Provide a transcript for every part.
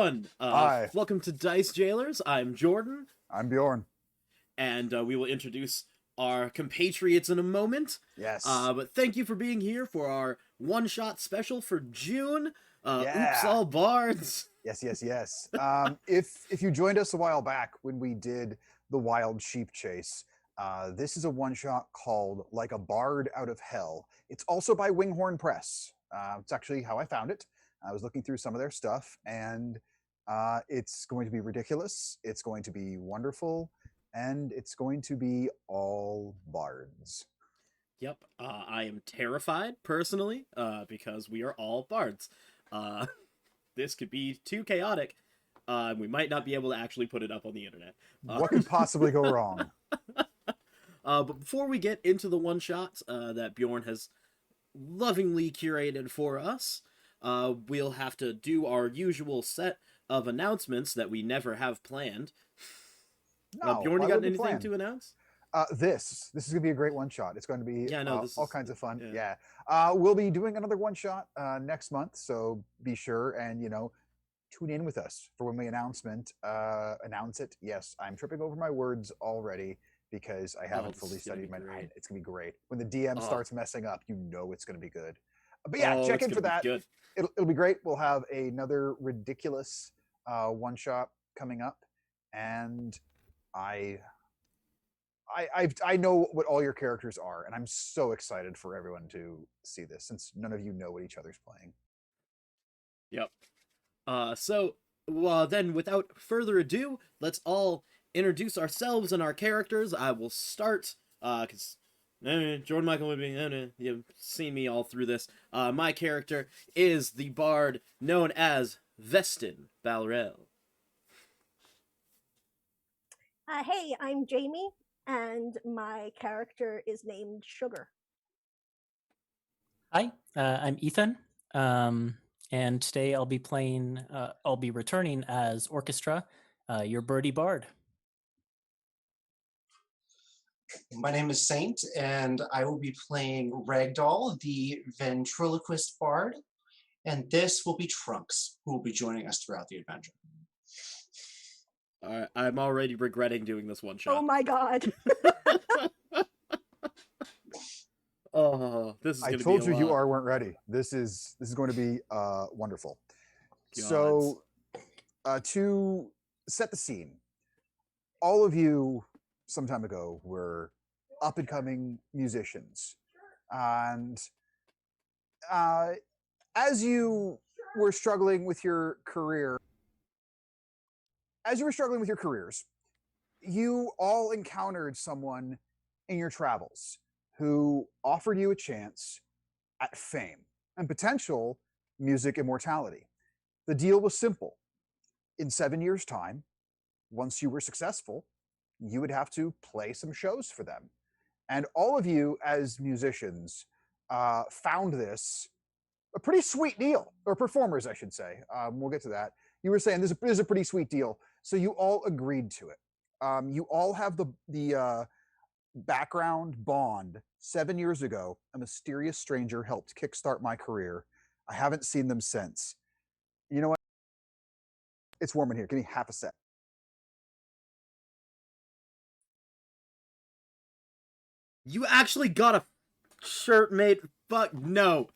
everyone. Hi, Welcome to Dice Jailers. I'm Jordan, I'm Bjorn. and we will introduce our compatriots in a moment. Yes. But thank you for being here for our one-shot special for June. Oops, Yeah. all bards. Yes. If you joined us a while back when we did the Wild Sheep Chase, this is a one shot called "Like a Bard Out of Hell." It's also by Winghorn Press. It's actually how I found it. I was looking through some of their stuff, and it's going to be ridiculous. It's going to be wonderful, and it's going to be all bards. Yep, I am terrified personally because we are all bards. Uh, this could be too chaotic. We might not be able to actually put it up on the internet. What could possibly go wrong? But before we get into the one shots that Bjorn has lovingly curated for us, we'll have to do our usual set of announcements that we never have planned. No, Bjorn, you why got would we anything plan? to announce? This is gonna be a great one shot. It's going to be Yeah, no, this all is kinds of fun. yeah. Yeah, we'll be doing another one shot next month, so be sure and tune in with us for when we announce it. Yes, I'm tripping over my words already because I Oh, haven't this fully is gonna be studied my. great. It's gonna be great when the DM Oh, starts messing up. You know it's gonna be good. But yeah, oh, check it's in gonna for be that. good. It'll be great. We'll have another ridiculous one shot coming up, and I I know what all your characters are, and I'm so excited for everyone to see this since none of you know what each other's playing. Yep. So, well, then, without further ado, let's all introduce ourselves and our characters. I will start, because Jordan Michael would be, you've seen me all through this. My character is the bard known as Vestin Balrel. Hey, I'm Jamie, and my character is named Sugar. Hi, I'm Ethan, and today I'll be returning as Orchestra, your birdie bard. My name is Saint, and I will be playing Ragdoll, the ventriloquist bard, and this will be Trunks, who will be joining us throughout the adventure. I'm already regretting doing this one shot. Oh my god. Oh, this is I gonna told be you a you lot. weren't ready. This is going to be wonderful. Gods. So to set the scene, all of you some time ago were up and coming musicians, and uh, as you were struggling with your career, as you were struggling with your careers, you all encountered someone in your travels who offered you a chance at fame and potential music immortality. The deal was simple. In 7 years' time, once you were successful, you would have to play some shows for them. And all of you, as musicians, found this a pretty sweet deal, or performers, I should say. We'll get to that. You were saying this is a pretty sweet deal, so you all agreed to it. You all have the background bond. 7 years ago, a mysterious stranger helped kickstart my career. I haven't seen them since. You know what? It's warm in here. Give me half a sec. You actually got a shirt made? Fuck no.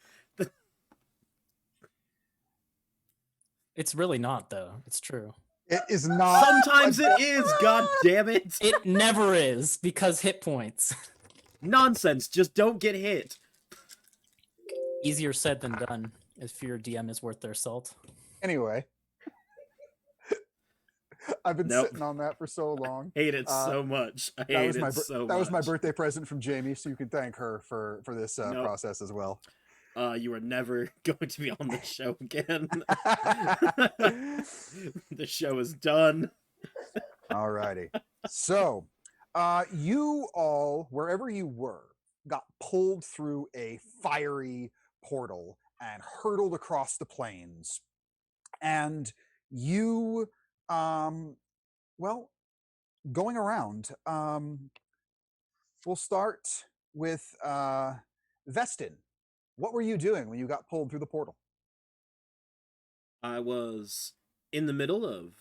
It's really not, though. It's true. It is not. Sometimes it is, god damn it. It never is, because hit points. Nonsense, just don't get hit. Easier said than done, if your DM is worth their salt. Anyway, I've been Nope. sitting on that for so long. Hate it so much. I That hate was it my so much. that was my birthday present from Jamie, so you can thank her for this Nope. process as well. You are never going to be on the show again. The show is done. Alrighty. So, you all, wherever you were, got pulled through a fiery portal and hurtled across the plains. And you, well, going around, we'll start with Vestin. What were you doing when you got pulled through the portal? I was in the middle of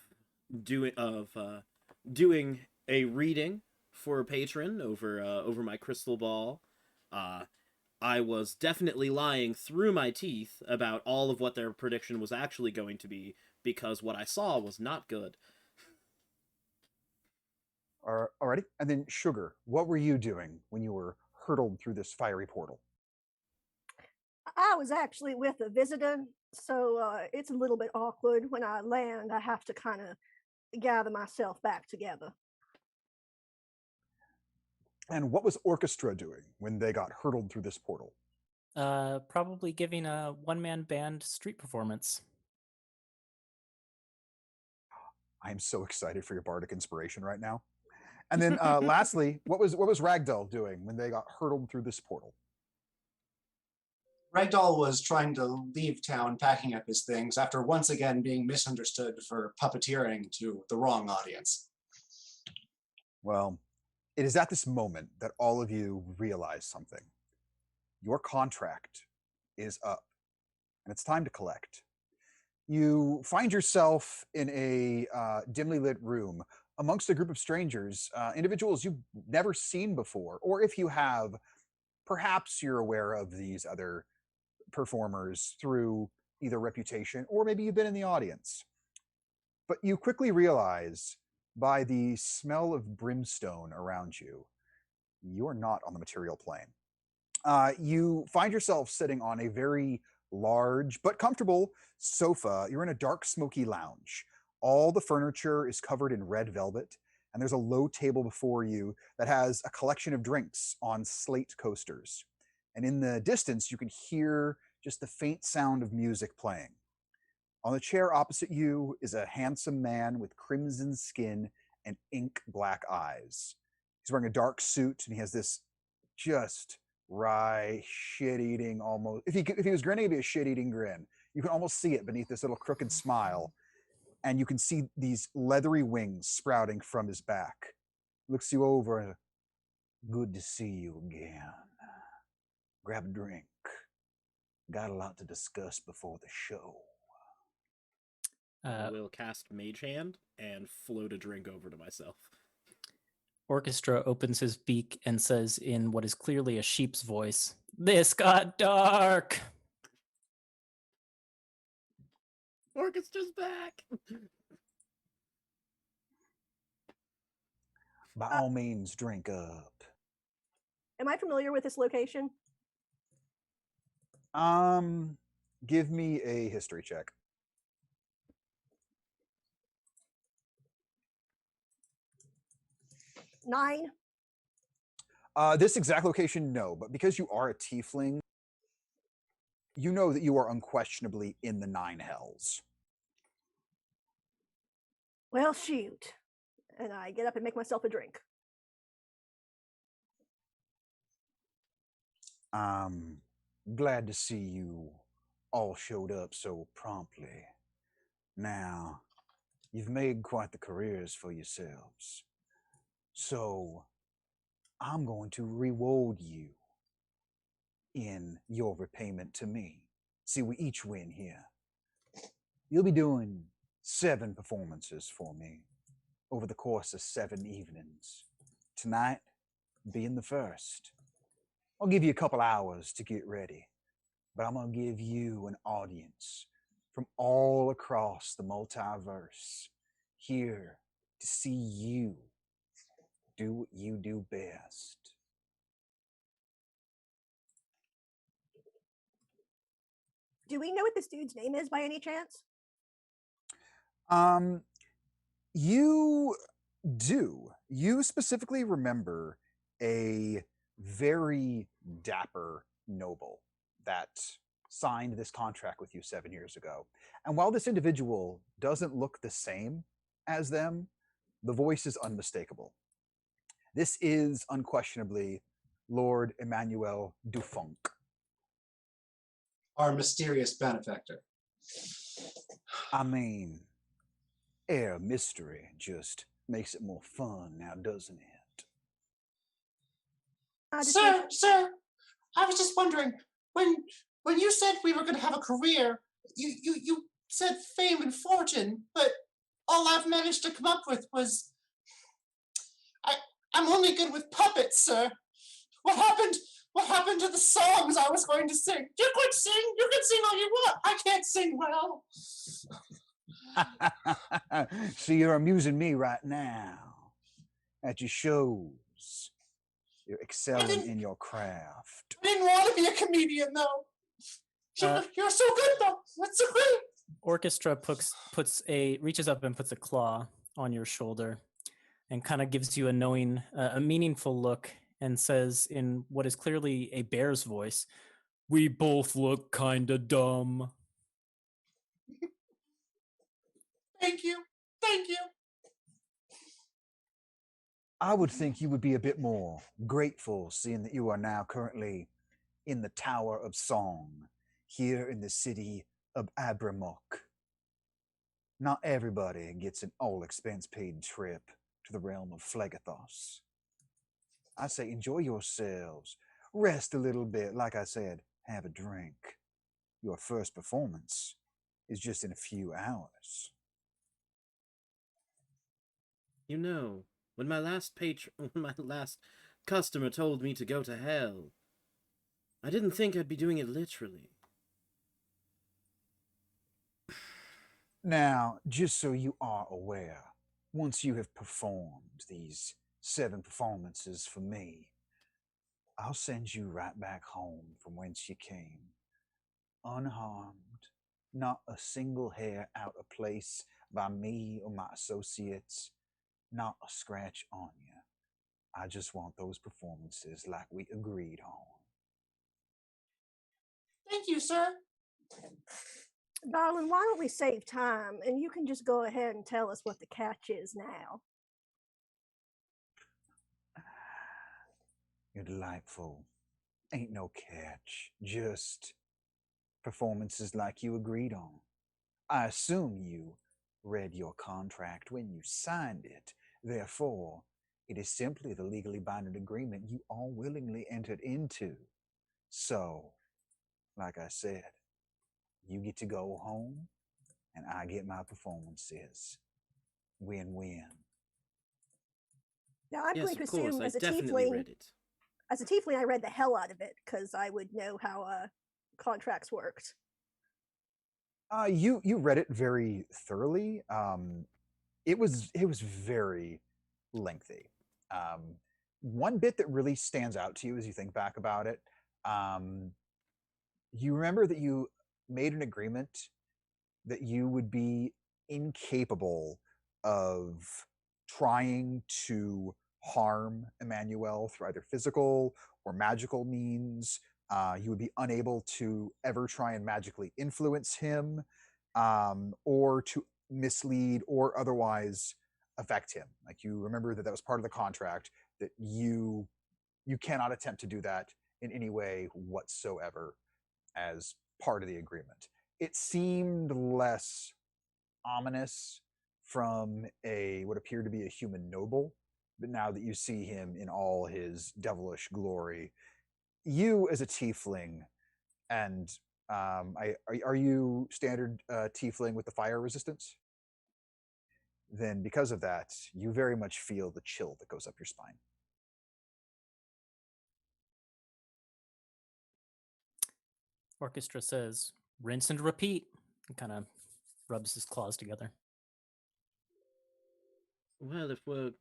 doing a reading for a patron over my crystal ball. I was definitely lying through my teeth about all of what their prediction was actually going to be, because what I saw was not good. Alrighty. And then Sugar, what were you doing when you were hurtled through this fiery portal? I was actually with a visitor, so it's a little bit awkward when I land. I have to kind of gather myself back together. And what was Orchestra doing when they got hurtled through this portal? Probably giving a one-man band street performance. I am so excited for your bardic inspiration right now. And then lastly, what was Ragdoll doing when they got hurtled through this portal? Ragdoll was trying to leave town, packing up his things, after once again being misunderstood for puppeteering to the wrong audience. Well, it is at this moment that all of you realize something. Your contract is up, and it's time to collect. You find yourself in a dimly lit room amongst a group of strangers, individuals you've never seen before, or if you have, perhaps you're aware of these other performers through either reputation or maybe you've been in the audience. But you quickly realize by the smell of brimstone around you, you're not on the material plane. You find yourself sitting on a very large but comfortable sofa. You're in a dark, smoky lounge. All the furniture is covered in red velvet, and there's a low table before you that has a collection of drinks on slate coasters. And in the distance, you can hear just the faint sound of music playing. On the chair opposite you is a handsome man with crimson skin and ink black eyes. He's wearing a dark suit, and he has this just wry, shit-eating almost. If he was grinning, it'd be a shit-eating grin. You can almost see it beneath this little crooked smile, and you can see these leathery wings sprouting from his back. Looks you over and, good to see you again. Grab a drink. Got a lot to discuss before the show. I will cast Mage Hand and float a drink over to myself. Orchestra opens his beak and says in what is clearly a sheep's voice, "This got dark." Orchestra's back! By all means, drink up. Am I familiar with this location? Give me a history check. Nine. This exact location, no, but because you are a tiefling, you know that you are unquestionably in the Nine Hells. Well, shoot. And I get up and make myself a drink. Glad to see you all showed up so promptly. Now, you've made quite the careers for yourselves. So, I'm going to reward you in your repayment to me. See, we each win here. You'll be doing 7 performances for me over the course of 7 evenings. Tonight being the first. I'll give you a couple hours to get ready, but I'm going to give you an audience from all across the multiverse here to see you do what you do best. Do we know what this dude's name is by any chance? You do. You specifically remember a very dapper noble that signed this contract with you 7 years ago. And while this individual doesn't look the same as them, the voice is unmistakable. This is unquestionably Lord Emmanuel Dufunk. Our mysterious benefactor. I mean, air of mystery just makes it more fun now, doesn't it? Sir, I was just wondering, when you said we were going to have a career, you said fame and fortune, but all I've managed to come up with was I'm only good with puppets, sir. What happened? What happened to the songs I was going to sing? You could sing. You can sing all you want. I can't sing well. So you're amusing me right now. At your shows, you're excelling in your craft. I didn't want to be a comedian, though. You're so good, though. That's so great. Orchestra reaches up and puts a claw on your shoulder, and kind of gives you a knowing, a meaningful look, and says in what is clearly a bear's voice, "We both look kinda dumb." Thank you. Thank you. I would think you would be a bit more grateful, seeing that you are now currently in the Tower of Song, here in the city of Abramok. Not everybody gets an all-expense-paid trip to the realm of Phlegethos. I say enjoy yourselves, rest a little bit, like I said, have a drink. Your first performance is just in a few hours. You know, when my last customer told me to go to hell, I didn't think I'd be doing it literally. Now, just so you are aware, once you have performed these 7 performances for me, I'll send you right back home from whence you came, unharmed, not a single hair out of place by me or my associates, not a scratch on you. I just want those performances like we agreed on. Thank you, sir. Darling, why don't we save time and you can just go ahead and tell us what the catch is now? You're delightful. Ain't no catch, just performances like you agreed on. I assume you read your contract when you signed it. Therefore, it is simply the legally binding agreement you all willingly entered into. So, like I said, you get to go home, and I get my performances. Win-win. Now, I'm Yes, going to of course, assume I as a definitely tiefling, read it. I read the hell out of it because I would know how contracts worked. You read it very thoroughly. It was very lengthy. One bit that really stands out to you as you think back about it, you remember that you made an agreement that you would be incapable of trying to harm Emmanuel through either physical or magical means. You would be unable to ever try and magically influence him, or to mislead or otherwise affect him. Like, you remember that was part of the contract, that you cannot attempt to do that in any way whatsoever as part of the agreement. It seemed less ominous from what appeared to be a human noble, but now that you see him in all his devilish glory, you as a tiefling, and are you standard tiefling with the fire resistance? Then because of that, you very much feel the chill that goes up your spine. Orchestra says, "Rinse and repeat," and kind of rubs his claws together. Well, if we're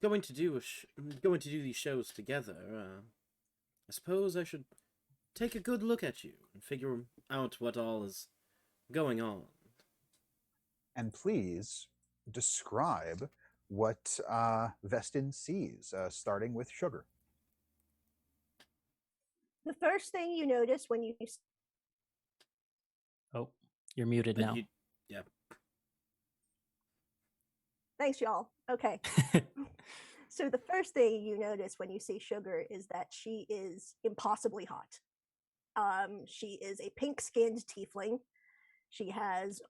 going to do these shows together, I suppose I should take a good look at you and figure out what all is going on. And please describe what Vestin sees, starting with Sugar. The first thing you notice when you Oh, you're muted now. Yeah. Thanks, y'all. Okay. So the first thing you notice when you see Sugar is that she is impossibly hot. She is a pink-skinned tiefling. She has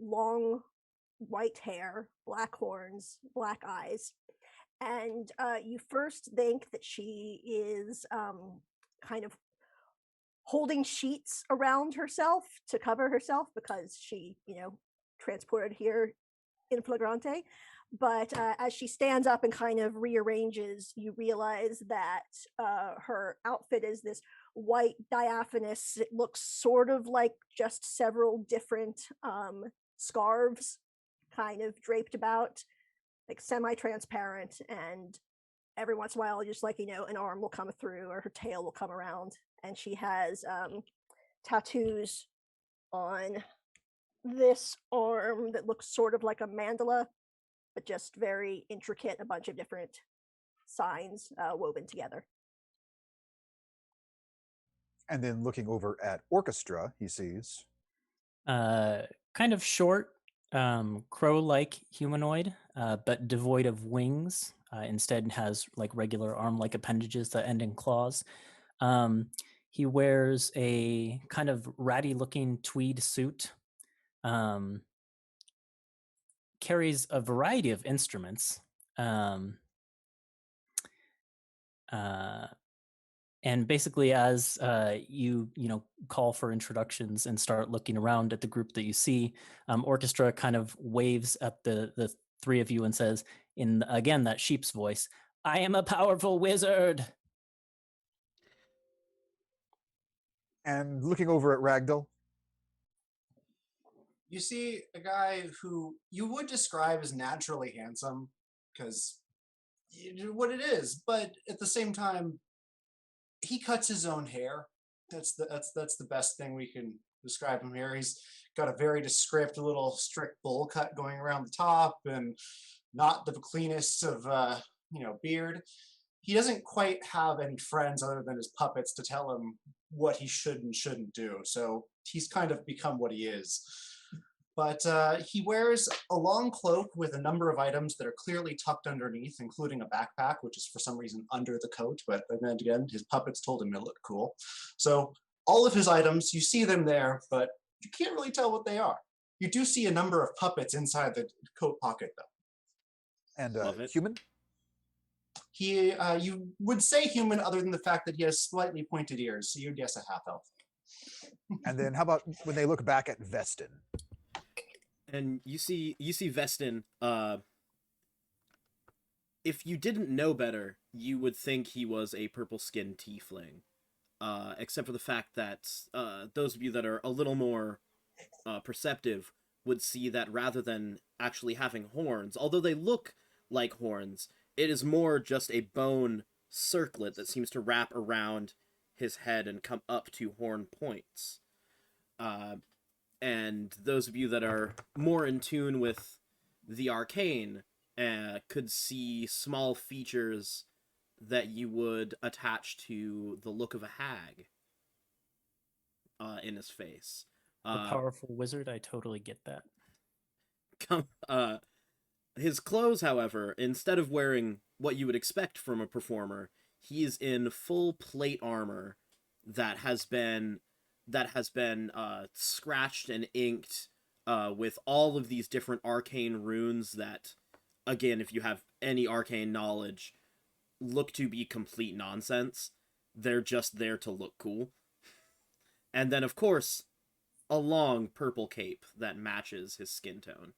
long white hair, black horns, black eyes, and you first think that she is kind of holding sheets around herself to cover herself because she, transported here in flagrante. But as she stands up and kind of rearranges, you realize that her outfit is this white diaphanous. It looks sort of like just several different scarves kind of draped about, like semi-transparent, and every once in a while just like an arm will come through or her tail will come around, and she has tattoos on this arm that looks sort of like a mandala, but just very intricate, a bunch of different signs woven together. And then looking over at Orchestra, he sees Kind of short, crow-like humanoid, but devoid of wings. Instead, has like regular arm-like appendages that end in claws. He wears a kind of ratty-looking tweed suit. Carries a variety of instruments. And basically, as you call for introductions and start looking around at the group that you see, Orchestra kind of waves at the three of you and says, in again that sheep's voice, "I am a powerful wizard." and looking over at Ragdoll. You see a guy who you would describe as naturally handsome, because what it is, but at the same time, he cuts his own hair. That's the best thing we can describe him here. He's got a very descriptive little strict bowl cut going around the top, and not the cleanest of beard. He doesn't quite have any friends other than his puppets to tell him what he should and shouldn't do. So he's kind of become what he is. But he wears a long cloak with a number of items that are clearly tucked underneath, including a backpack, which is for some reason under the coat. But then again, his puppets told him it looked cool. So all of his items, you see them there, but you can't really tell what they are. You do see a number of puppets inside the coat pocket, though. And Love it. human. He, you would say human, other than the fact that he has slightly pointed ears, so you'd guess a half elf. And then how about when they look back at Vestin? And you see Vestin, if you didn't know better, you would think he was a purple-skinned tiefling. Except for the fact that those of you that are a little more perceptive would see that rather than actually having horns, although they look like horns, it is more just a bone circlet that seems to wrap around his head and come up to horn points. And those of you that are more in tune with the arcane could see small features that you would attach to the look of a hag in his face. A powerful wizard, I totally get that. His clothes, however, instead of wearing what you would expect from a performer, he is in full plate armor that has been scratched and inked with all of these different arcane runes that, again, if you have any arcane knowledge, look to be complete nonsense. They're just there to look cool. And then, of course, a long purple cape that matches his skin tone.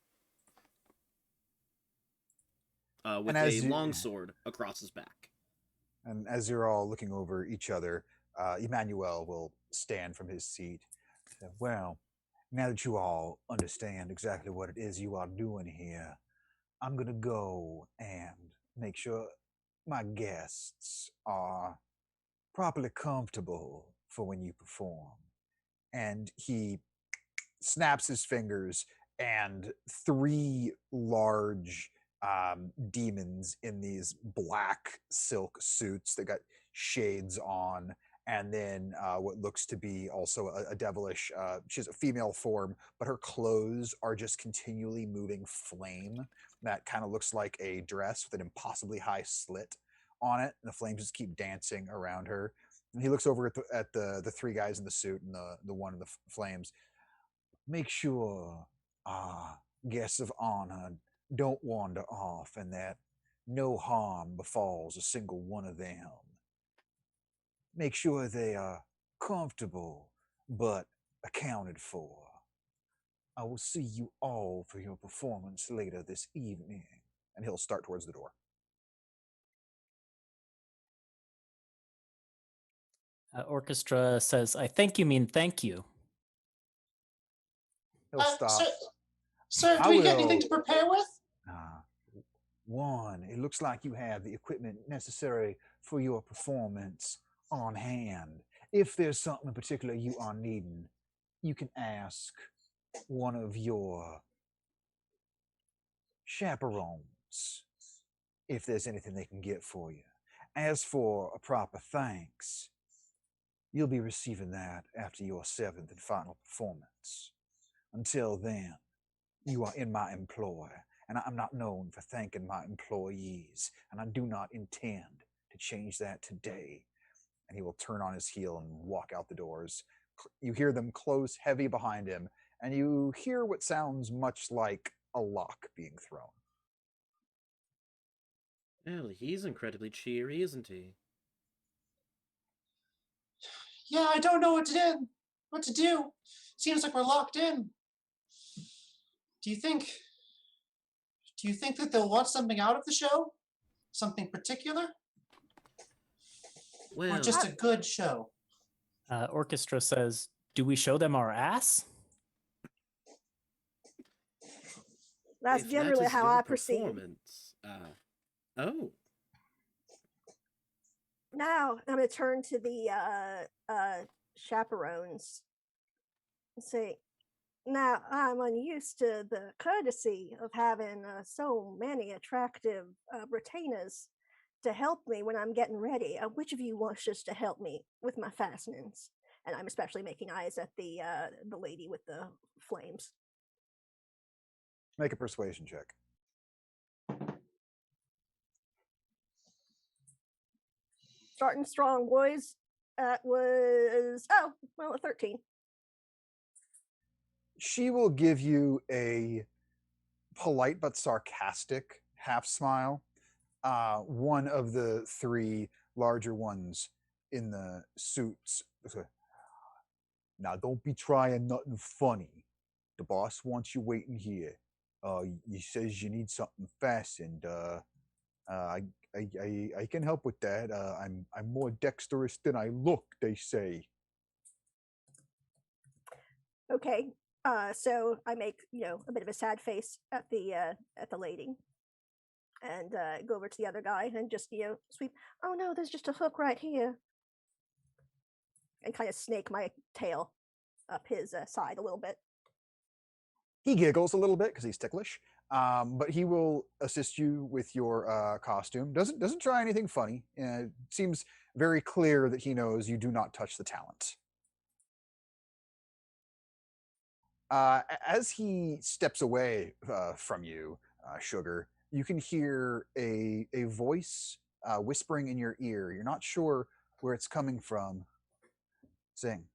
With a long sword across his back. And as you're all looking over each other, Emmanuel will stand from his seat. Well, now that you all understand exactly what it is you are doing here, I'm going to go and make sure my guests are properly comfortable for when you perform. And he snaps his fingers, and three large demons in these black silk suits that got shades on, and then what looks to be also a devilish, she has a female form, but her clothes are just continually moving flame that kind of looks like a dress with an impossibly high slit on it, and the flames just keep dancing around her. And he looks over at the three guys in the suit and the one in the flames. Make sure guests of honor don't wander off, and that no harm befalls a single one of them. Make sure they are comfortable, but accounted for. I will see you all for your performance later this evening. And he'll start towards the door. Orchestra says, I think you mean thank you. He'll stop. Sir, I do we get anything will- to prepare with? One, it looks like you have the equipment necessary for your performance on hand. If there's something in particular you are needing, you can ask one of your chaperones if there's anything they can get for you. As for a proper thanks, you'll be receiving that after your 7th and final performance. Until then, you are in my employ, and I'm not known for thanking my employees, and I do not intend to change that today. And he will turn on his heel and walk out the doors. You hear them close heavy behind him, and you hear what sounds much like a lock being thrown. Well, he's incredibly cheery, isn't he? Yeah, I don't know what to do. Seems like we're locked in. Do you think that they'll want something out of the show? Something particular? Well, Or just a good show? Orchestra says, do we show them our ass? That's if that generally is how your I proceed. performance, oh, Now I'm going to turn to the chaperones and say, now I'm unused to the courtesy of having so many attractive retainers to help me when I'm getting ready. Which of you wishes to help me with my fastenings? And I'm especially making eyes at the lady with the flames. Make a persuasion check. Starting strong, boys. That was a 13. She will give you a polite but sarcastic half smile. One of the 3 larger ones in the suits. Now, don't be trying nothing funny. The boss wants you waiting here. He says you need something fastened. I can help with that. I'm more dexterous than I look, they say. Okay. So I make a bit of a sad face at the lady, and go over to the other guy and just sweep. Oh no, there's just a hook right here, and kind of snake my tail up his side a little bit. He giggles a little bit because he's ticklish, but he will assist you with your costume. Doesn't try anything funny. It seems very clear that he knows you do not touch the talent. As he steps away from you, Sugar, you can hear a voice whispering in your ear. You're not sure where it's coming from, saying,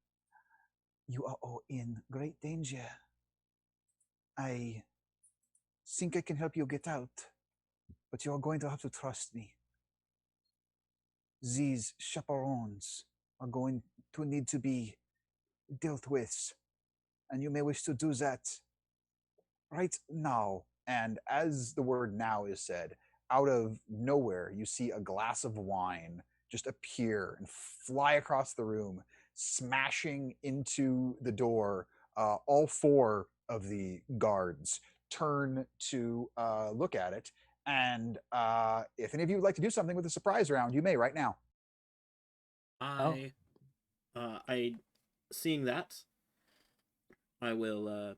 "You are all in great danger. I think I can help you get out, but you're going to have to trust me. These chaperones are going to need to be dealt with, and you may wish to do that right now." And as the word now is said, out of nowhere, you see a glass of wine just appear and fly across the room, smashing into the door. All 4 of the guards turn to look at it. And if any of you would like to do something with the surprise round, you may right now. I seeing that, I will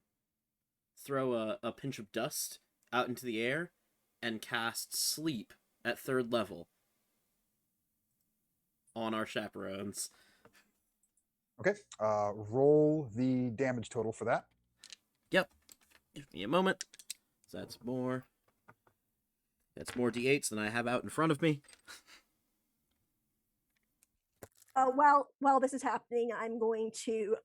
throw a pinch of dust out into the air and cast sleep at 3rd level on our chaperones. Okay. Roll the damage total for that. Yep. Give me a moment. So that's more d8s than I have out in front of me. While this is happening, I'm going to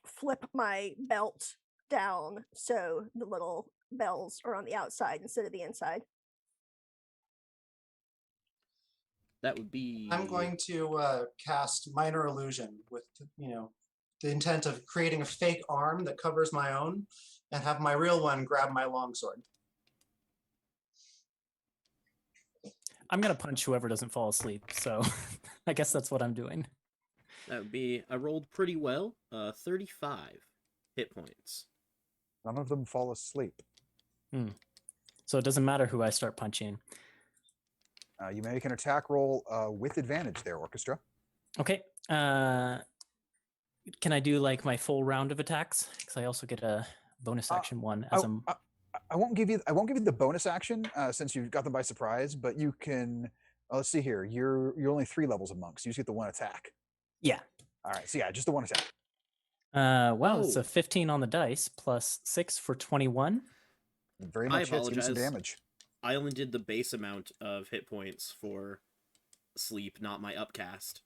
flip my belt down so the little bells are on the outside instead of the inside. That would be. I'm going to cast Minor Illusion with, the intent of creating a fake arm that covers my own, and have my real one grab my longsword. I'm gonna punch whoever doesn't fall asleep. So I guess that's what I'm doing. That would be. I rolled pretty well. 35 hit points. None of them fall asleep. So it doesn't matter who I start punching. You may make an attack roll with advantage there, Orchestra. Okay. Can I do like my full round of attacks? Because I also get a bonus action one as a. I won't give you the bonus action since you got them by surprise, but you can. Let's see here. You're only 3 levels of monk, so you just get the 1 attack. Yeah. All right. So yeah, just the 1 attack. Well, it's Oh. a 15 on the dice plus 6 for 21. Very I much hits. Give me some apologize. damage. I only did the base amount of hit points for sleep, not my upcast.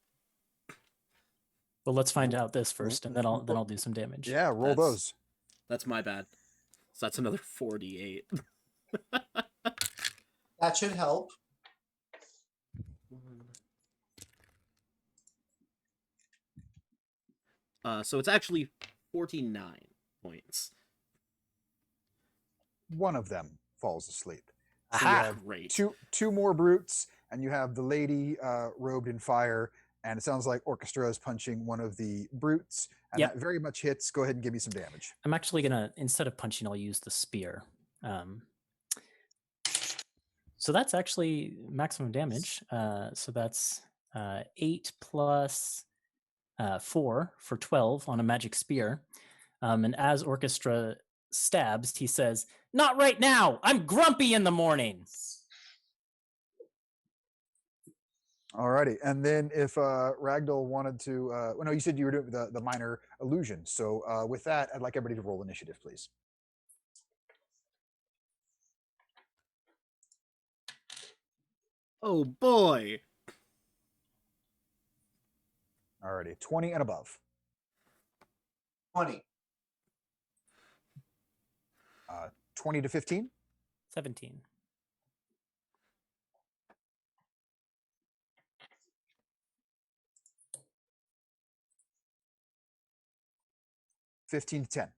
Well, let's find out this first, and then I'll do some damage. Yeah, roll those. That's my bad. So that's another 48. That should help. So it's actually 49 points. One of them falls asleep. So you Aha! have Great. two more brutes, and you have the lady robed in fire, and it sounds like Orchestra is punching one of the brutes, and Yep. that very much hits. Go ahead and give me some damage. I'm actually gonna, instead of punching, I'll use the spear. So that's actually maximum damage. So that's 8 plus 4 for 12 on a magic spear. And as Orchestra stabs, he says, "Not right now. I'm grumpy in the morning." Alrighty, and then if Ragdoll wanted to, well, no, you said you were doing the minor illusion. So with that, I'd like everybody to roll initiative, please. Oh boy. Alrighty, 20 and above. 20. 20 to 15. 17. 15 to 10.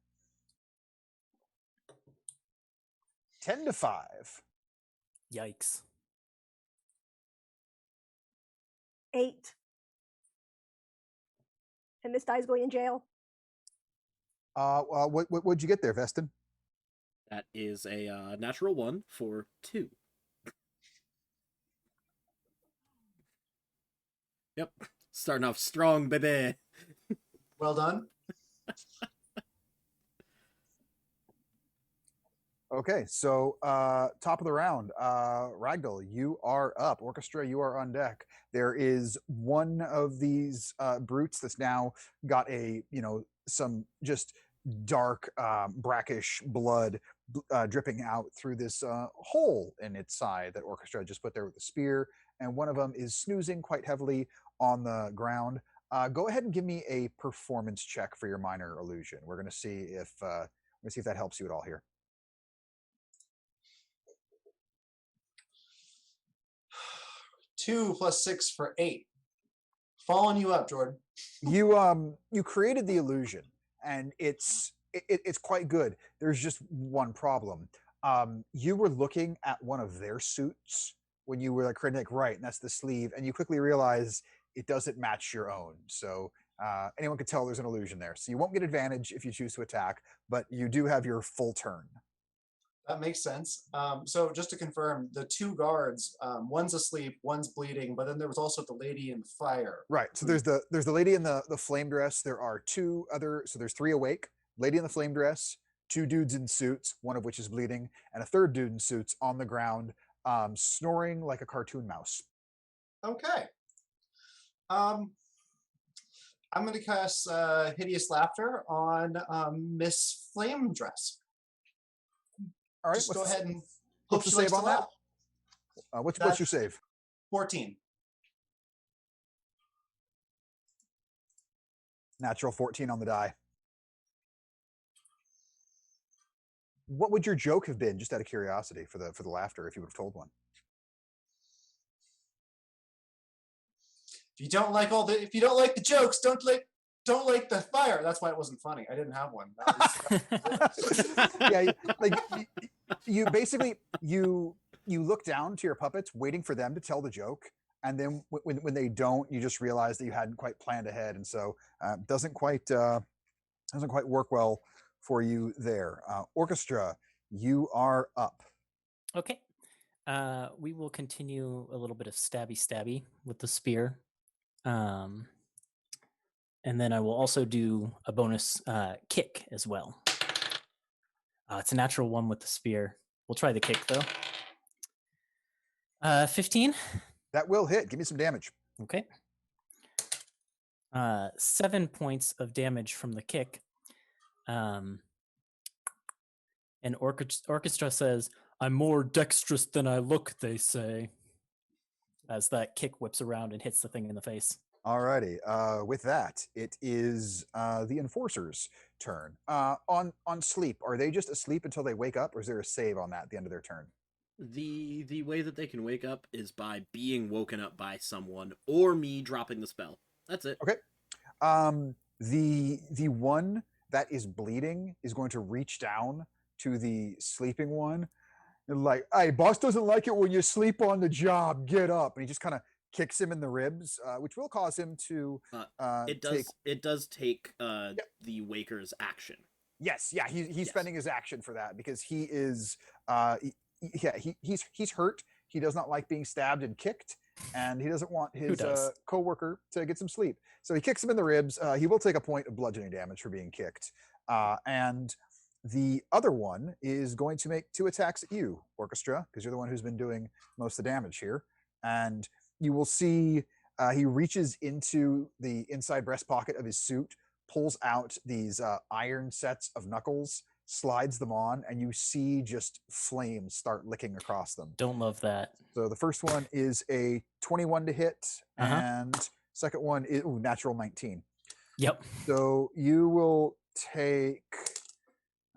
10 to 5. Yikes. 8. And this guy's going in jail. What'd you get there, Vestin? That is a natural 1 for 2. Yep. Starting off strong, baby. Well done. Okay, so top of the round, Ragdoll, you are up. Orchestra, you are on deck. There is one of these brutes that's now got some just dark, brackish blood dripping out through this hole in its side that Orchestra just put there with the spear, and one of them is snoozing quite heavily on the ground. Go ahead and give me a performance check for your minor illusion. We're going to see if that helps you at all here. 2 plus 6 for 8. Following you up, Jordan. You created the illusion, and it's quite good. There's just one problem. You were looking at one of their suits when you were creating, right, and that's the sleeve, and you quickly realize it doesn't match your own. So anyone could tell there's an illusion there. So you won't get advantage if you choose to attack, but you do have your full turn. That makes sense. So just to confirm, the 2 guards, one's asleep, one's bleeding, but then there was also the lady in the fire. Right. So there's the lady in the flame dress. There are 2 other. So there's 3 awake. Lady in the flame dress, 2 dudes in suits, one of which is bleeding, and a 3rd dude in suits on the ground, snoring like a cartoon mouse. Okay. I'm going to cast Hideous Laughter on Miss Flame Dress. All right. Just go ahead and what's hope the she likes save to on that? laugh. What's your save? 14. Natural 14 on the die. What would your joke have been, just out of curiosity, for the laughter, if you would have told one? if you don't like the jokes, don't like the fire. That's why it wasn't funny. I didn't have one. Yeah, like you basically you look down to your puppets, waiting for them to tell the joke, and then when they don't, you just realize that you hadn't quite planned ahead, and so doesn't quite work well for you there. Orchestra, you are up. Okay. We will continue a little bit of stabby with the spear. And then I will also do a bonus kick as well. It's a natural 1 with the spear. We'll try the kick though. 15. That will hit. Give me some damage. Okay. 7 points of damage from the kick. And Orchestra says, "I'm more dexterous than I look," they say, as that kick whips around and hits the thing in the face. Alrighty. With that, it is the enforcer's turn. On sleep, are they just asleep until they wake up, or is there a save on that at the end of their turn? The way that they can wake up is by being woken up by someone or me dropping the spell. That's it. Okay. The one that is bleeding is going to reach down to the sleeping one, and like, "Hey, boss doesn't like it when you sleep on the job. Get up!" And he just kind of kicks him in the ribs, which will cause him to It does take Yep. the waker's action. Yes, yeah, he's Yes. spending his action for that because he is he's hurt. He does not like being stabbed and kicked, and he doesn't want his coworker to get some sleep. So he kicks him in the ribs. He will take a point of bludgeoning damage for being kicked. And the other one is going to make 2 attacks at you, Orchestra, because you're the one who's been doing most of the damage here. And you will see he reaches into the inside breast pocket of his suit, pulls out these iron sets of knuckles, slides them on, and you see just flames start licking across them. Don't love that. So the first one is a 21 to hit, and second one is natural 19. Yep. So you will take,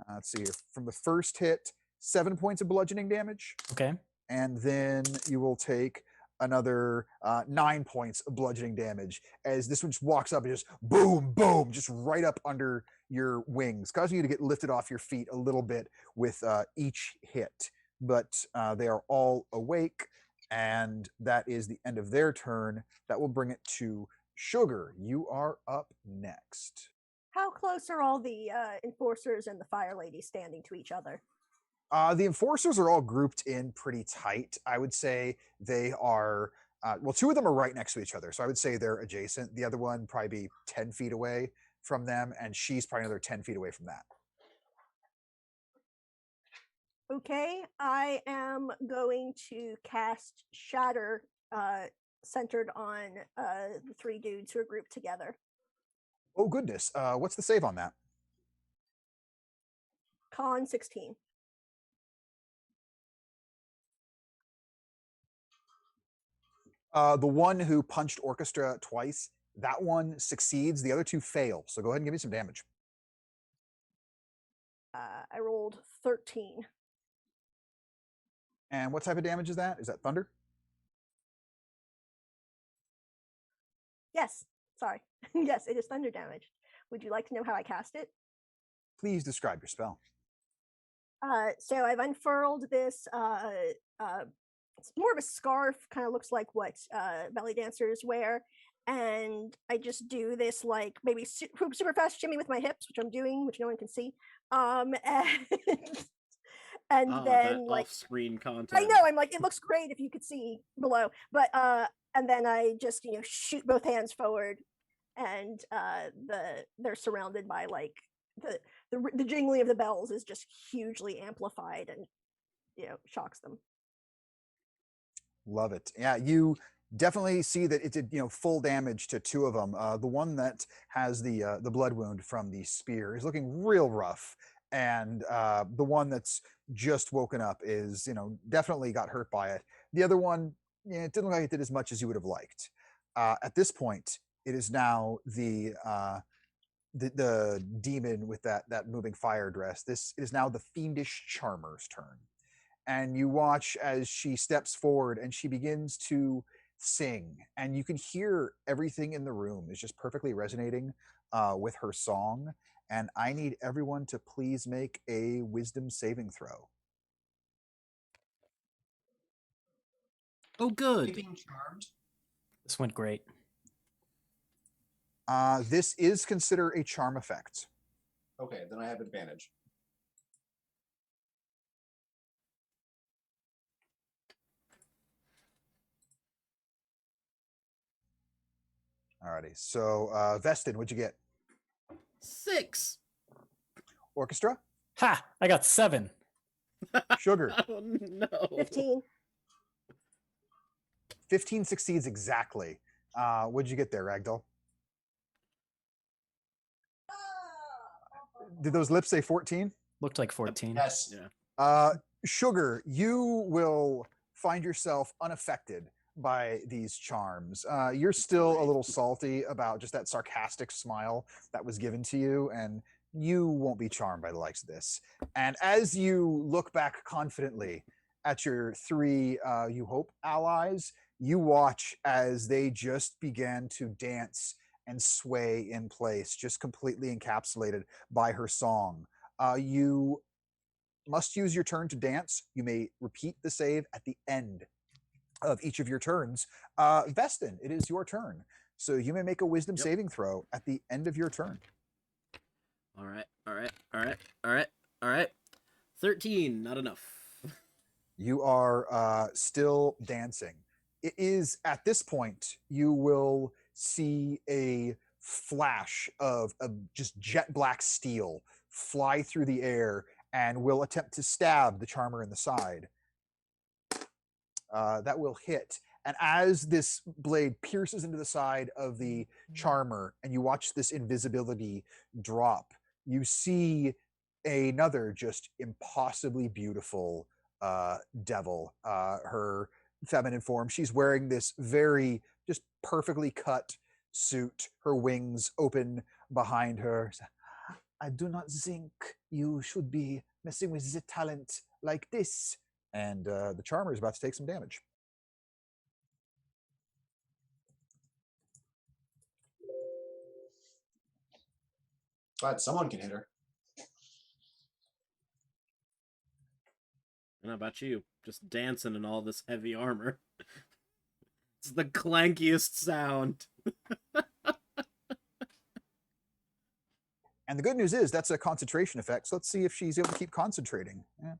let's see here, from the first hit, 7 points of bludgeoning damage. Okay. And then you will take another 9 points of bludgeoning damage as this one just walks up and just boom, boom, just right up under your wings, causing you to get lifted off your feet a little bit with each hit. But they are all awake, and that is the end of their turn. That will bring it to Sugar. You are up next. How close are all the enforcers and the fire lady standing to each other? The enforcers are all grouped in pretty tight. I would say they are, 2 of them are right next to each other. So I would say they're adjacent. The other one probably be 10 feet away from them, and she's probably another 10 feet away from that. Okay, I am going to cast Shatter centered on the 3 dudes who are grouped together. Oh, goodness. What's the save on that? Con 16. The one who punched Orchestra twice, that one succeeds. The other 2 fail. So go ahead and give me some damage. I rolled 13. And what type of damage is that? Is that thunder? Yes, sorry. Yes, it is thunder damage. Would you like to know how I cast it? Please describe your spell. So I've unfurled this. It's more of a scarf, kind of looks like what belly dancers wear, and I just do this like maybe super fast shimmy with my hips, which I'm doing, which no one can see. And then like off-screen content. I know, I'm like, it looks great if you could see below, but and then I just shoot both hands forward, and they're surrounded by like the jingling of the bells is just hugely amplified and shocks them. Love it. Yeah, you definitely see that it did full damage to 2 of them. The one that has the blood wound from the spear is looking real rough, and the one that's just woken up is definitely got hurt by it. The other one, it didn't look like it did as much as you would have liked. At this point, it is now the demon with that moving fire dress. This is now the fiendish charmer's turn. And you watch as she steps forward and she begins to sing, and you can hear everything in the room is just perfectly resonating with her song. And I need everyone to please make a wisdom saving throw. Oh, good. Being charmed. This went great. This is considered a charm effect. Okay, then I have advantage. Alrighty. So, Vestin, what'd you get? 6. Orchestra? Ha! I got 7. Sugar? Oh no. 15. 15 succeeds exactly. What'd you get there, Ragdoll? Did those lips say 14? Looked like 14. Yes. Yeah. Sugar, you will find yourself unaffected by these charms. You're still a little salty about just that sarcastic smile that was given to you, and you won't be charmed by the likes of this. And as you look back confidently at your 3 You Hope allies, you watch as they just began to dance and sway in place, just completely encapsulated by her song. You must use your turn to dance. You may repeat the save at the end of each of your turns. Vestin, it is your turn. So you may make a wisdom saving throw at the end of your turn. All right. 13, not enough. You are still dancing. It is at this point you will see a flash of just jet black steel fly through the air and will attempt to stab the charmer in the side. That will hit. And as this blade pierces into the side of the charmer and you watch this invisibility drop, you see another just impossibly beautiful devil. Her feminine form. She's wearing this very just perfectly cut suit. Her wings open behind her. I do not think you should be messing with the talent like this. And the charmer is about to take some damage. Glad someone can hit her. And how about you? Just dancing in all this heavy armor. It's the clankiest sound. And the good news is that's a concentration effect. So let's see if she's able to keep concentrating. Yeah.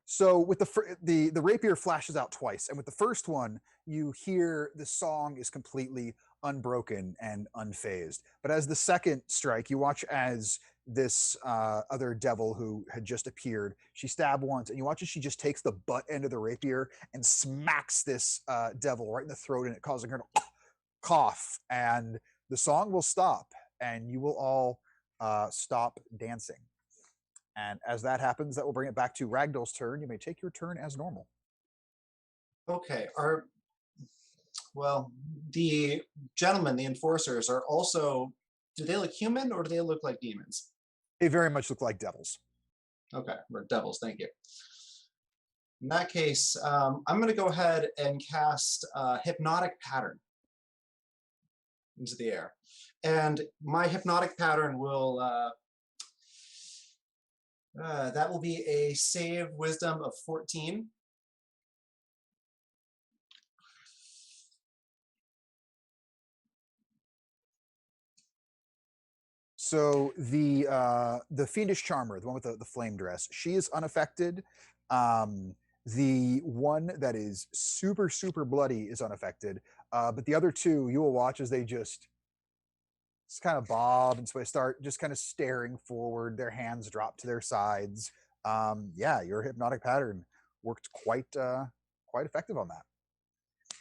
So with the rapier flashes out twice, and with the first one, you hear the song is completely unbroken and unfazed. But as the second strike, you watch as this other devil who had just appeared, she stabbed once, and you watch as she just takes the butt end of the rapier and smacks this devil right in the throat, and it causing her to cough. And the song will stop, and you will all stop dancing. And as that happens, that will bring it back to Ragdoll's turn. You may take your turn as normal. Okay. Well, the gentlemen, the enforcers, are also. Do they look human or do they look like demons? They very much look like devils. Okay, we're devils. Thank you. In that case, I'm going to go ahead and cast Hypnotic Pattern into the air. And my Hypnotic Pattern will, that will be a save wisdom of 14. So the fiendish charmer, the one with the flame dress, she is unaffected. The one that is super bloody is unaffected. But the other two, you will watch as they just kind of bob and so they start just kind of staring forward. Their hands drop to their sides. Yeah, your hypnotic pattern worked quite effective on that.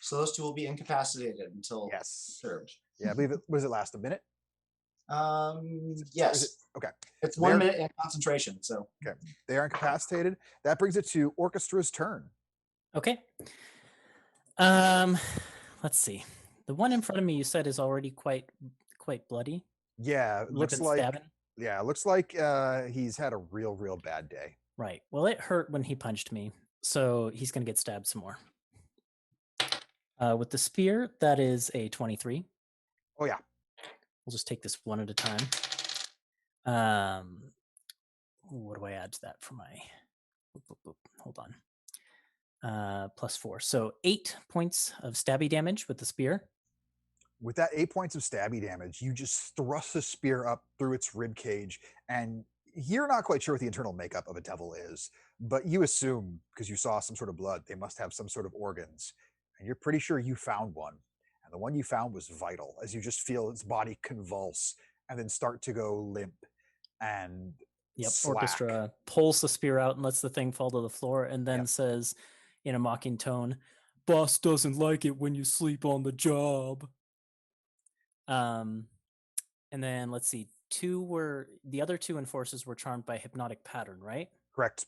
So those two will be incapacitated until Yes. disturbed. Yeah, I believe it was it last a minute. Yes. Okay. It's 1 minute in concentration. So okay, they are incapacitated. That brings it to Orchestra's turn. Okay. Let's see. The one in front of me, you said, is already quite bloody. Yeah, it looks like stabbing. Yeah, it looks like he's had a real bad day. Right. Well, it hurt when he punched me, so he's gonna get stabbed some more. With the spear, that is a 23. Oh yeah. We'll just take this one at a time. What do I add to that for my... Hold on. +4. So 8 points of stabby damage with the spear. With that 8 points of stabby damage, you just thrust the spear up through its rib cage, and you're not quite sure what the internal makeup of a devil is, but you assume, because you saw some sort of blood, they must have some sort of organs, and you're pretty sure you found one. And the one you found was vital, as you just feel its body convulse and then start to go limp and slack. Orchestra pulls the spear out and lets the thing fall to the floor, and then says in a mocking tone, "Boss doesn't like it when you sleep on the job." And then let's see, the other 2 enforcers were charmed by hypnotic pattern, right? Correct.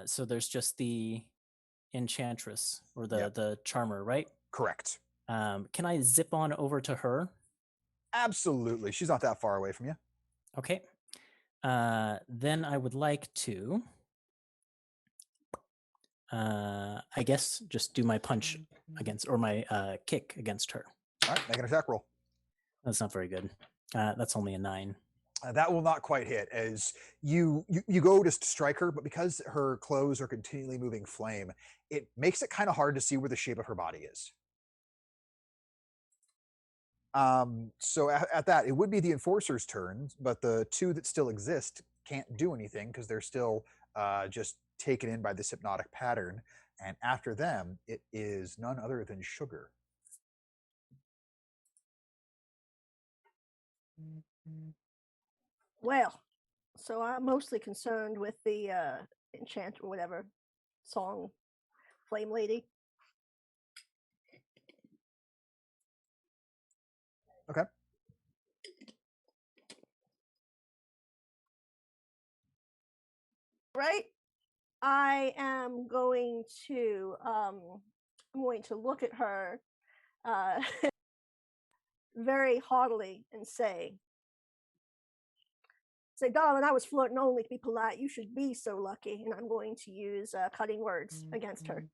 So there's just the enchantress or the charmer, right? Correct. Can I zip on over to her? Absolutely. She's not that far away from you. Okay. Then I would like to, I guess, just do my punch against, or my kick against her. All right, make an attack roll. That's not very good. That's only a 9. That will not quite hit, as you go to strike her, but because her clothes are continually moving flame, it makes it kind of hard to see where the shape of her body is. So at that, it would be the enforcer's turn, but the 2 that still exist can't do anything because they're still just taken in by this hypnotic pattern. And after them, it is none other than Sugar. Well, so I'm mostly concerned with the enchant or whatever song, Flame Lady. Okay. Right? I am going to look at her very haughtily and say, darling, I was flirting only to be polite. You should be so lucky. And I'm going to use cutting words against her.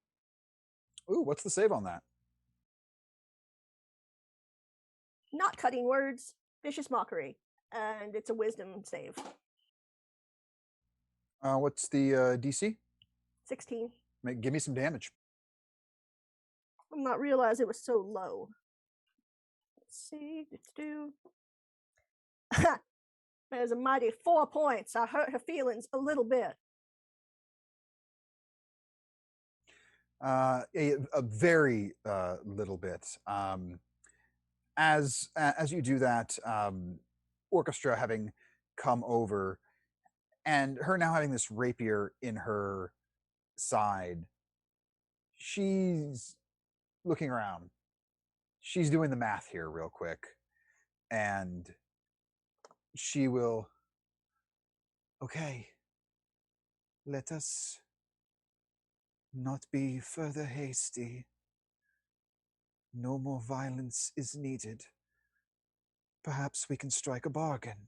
Ooh, what's the save on that? Not cutting words, vicious mockery. And it's a wisdom save. What's the DC? 16. Give me some damage. I did not realize it was so low. Let's see. Let's do. There's a mighty 4 points. I hurt her feelings a little bit. A very little bit. As you do that, Orchestra having come over, and her now having this rapier in her side, she's looking around. She's doing the math here real quick, and she will. Okay, let us not be further hasty. No more violence is needed. Perhaps we can strike a bargain.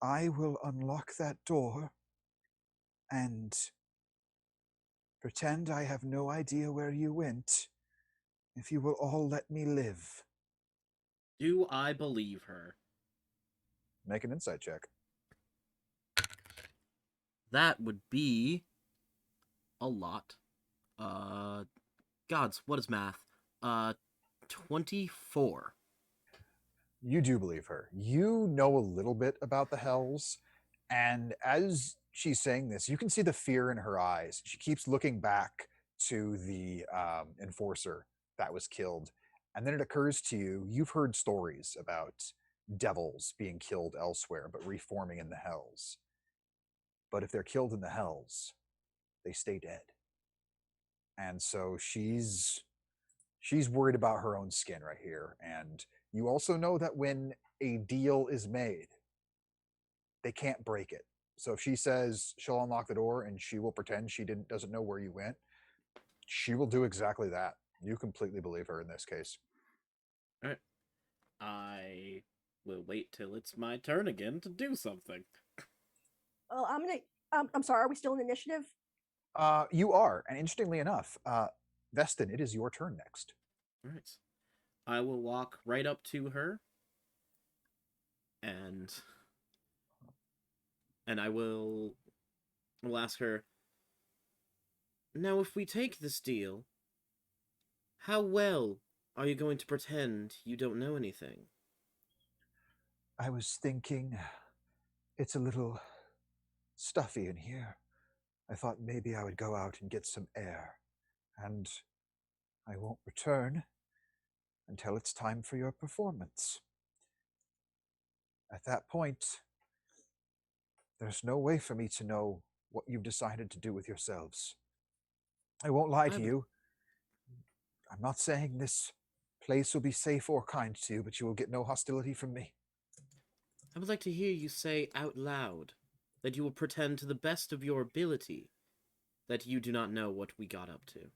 I will unlock that door and pretend I have no idea where you went, if you will all let me live. Do I believe her? Make an insight check. That would be a lot. Gods, what is math? 24. You do believe her. You know a little bit about the Hells, and as she's saying this, you can see the fear in her eyes. She keeps looking back to the enforcer that was killed, and then it occurs to you, you've heard stories about devils being killed elsewhere, but reforming in the Hells. But if they're killed in the Hells, they stay dead. And so she's worried about her own skin right here. And you also know that when a deal is made, they can't break it. So if she says she'll unlock the door and she will pretend she doesn't know where you went, she will do exactly that. You completely believe her in this case. All right. I will wait till it's my turn again to do something. Well, I'm sorry. Are we still in initiative? You are, and interestingly enough, Vestin, it is your turn next. All right. I will walk right up to her, and I will ask her. Now, if we take this deal, how well are you going to pretend you don't know anything? I was thinking it's a little stuffy in here. I thought maybe I would go out and get some air, and I won't return until it's time for your performance. At that point, there's no way for me to know what you've decided to do with yourselves. I won't lie to you. I'm not saying this place will be safe or kind to you, but you will get no hostility from me. I would like to hear you say out loud that you will pretend to the best of your ability that you do not know what we got up to.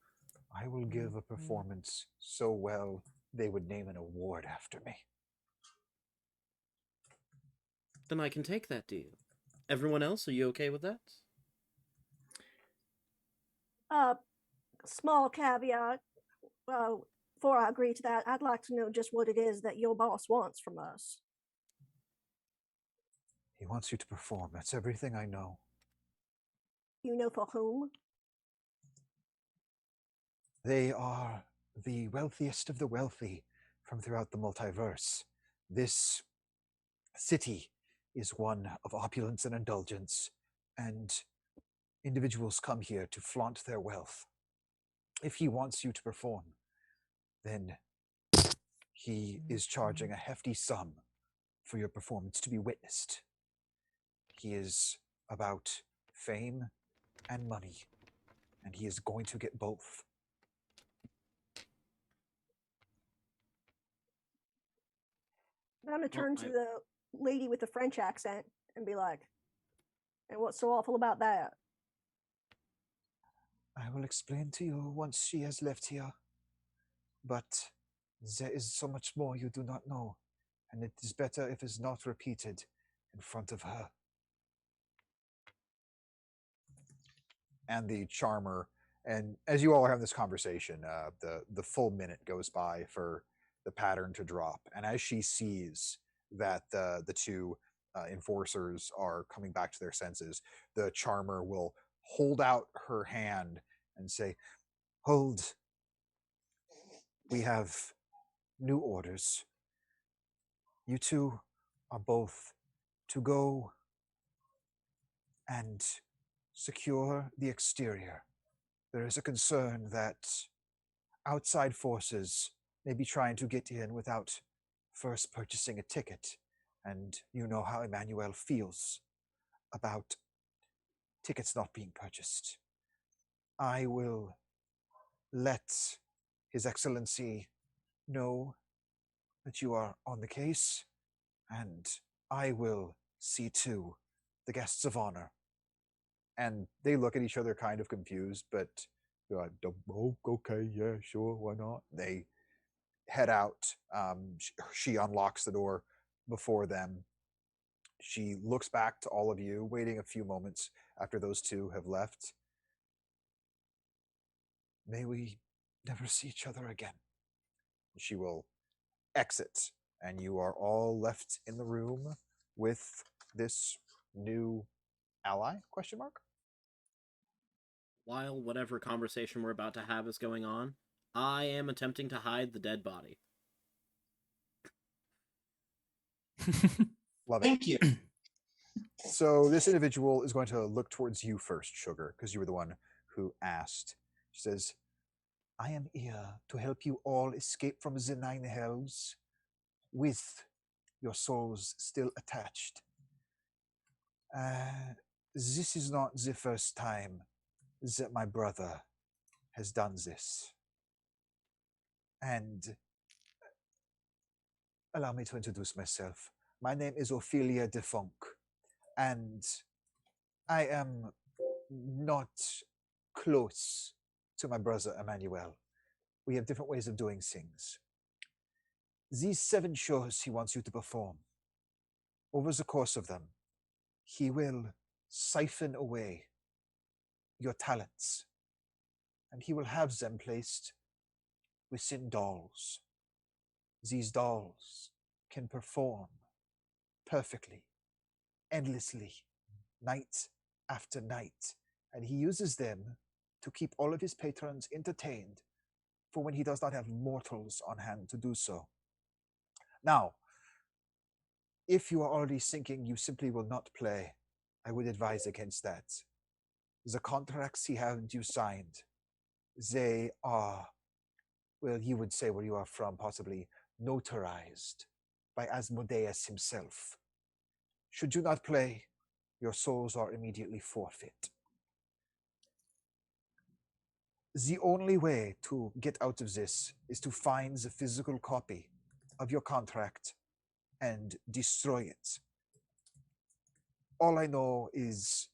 I will give a performance so well they would name an award after me. Then I can take that deal. Everyone else, are you okay with that? Small caveat. Before I agree to that, I'd like to know just what it is that your boss wants from us. He wants you to perform. That's everything I know. You know for whom? They are the wealthiest of the wealthy from throughout the multiverse. This city is one of opulence and indulgence, and individuals come here to flaunt their wealth. If he wants you to perform, then he is charging a hefty sum for your performance to be witnessed. He is about fame and money, and he is going to get both. I'm gonna turn to the lady with the French accent and be like, and what's so awful about that? I will explain to you once she has left here. But there is so much more you do not know, and it is better if it is not repeated in front of her. And the charmer, and as you all are having this conversation, the full minute goes by for the pattern to drop, and as she sees that the two enforcers are coming back to their senses, the charmer will hold out her hand and say, "Hold. We have new orders. You two are both to go and secure the exterior. There is a concern that outside forces may be trying to get in without first purchasing a ticket, and you know how Emmanuel feels about tickets not being purchased. I will let His Excellency know that you are on the case, and I will see to the guests of honor." And they look at each other kind of confused, but they're like, "Oh, okay, yeah, sure, why not?" They head out. She unlocks the door before them. She looks back to all of you, waiting a few moments after those two have left. "May we never see each other again." She will exit, and you are all left in the room with this new ally, question mark? While whatever conversation we're about to have is going on, I am attempting to hide the dead body. Love it. Thank you. So this individual is going to look towards you first, Sugar, because you were the one who asked. She says, "I am here to help you all escape from the Nine Hells with your souls still attached. This is not the first time that my brother has done this. And allow me to introduce myself. My name is Ophelia Defunk, and I am not close to my brother Emmanuel. We have different ways of doing things. These 7 shows he wants you to perform. Over the course of them, he will siphon away your talents and he will have them placed within dolls. These dolls can perform perfectly, endlessly, night after night, and he uses them to keep all of his patrons entertained for when he does not have mortals on hand to do so. Now, if you are already thinking you simply will not play, I would advise against that. The contracts he had you signed, they are, well, you would say where you are from, possibly notarized by Asmodeus himself. Should you not play, your souls are immediately forfeit. The only way to get out of this is to find the physical copy of your contract and destroy it. All I know is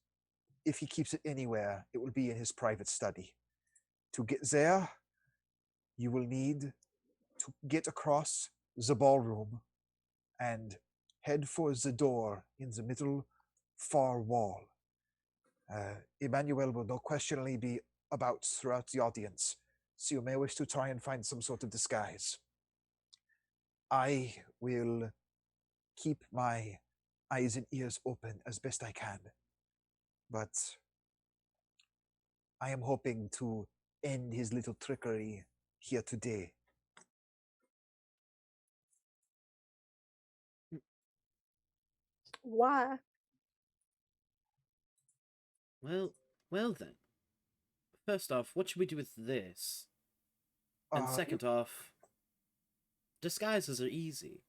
if he keeps it anywhere, it will be in his private study. To get there, you will need to get across the ballroom and head for the door in the middle far wall. Emmanuel will no questionably be about throughout the audience, so you may wish to try and find some sort of disguise. I will keep my eyes and ears open as best I can, but I am hoping to end his little trickery here today. Why? Well then. First off, what should we do with this? And second off, disguises are easy.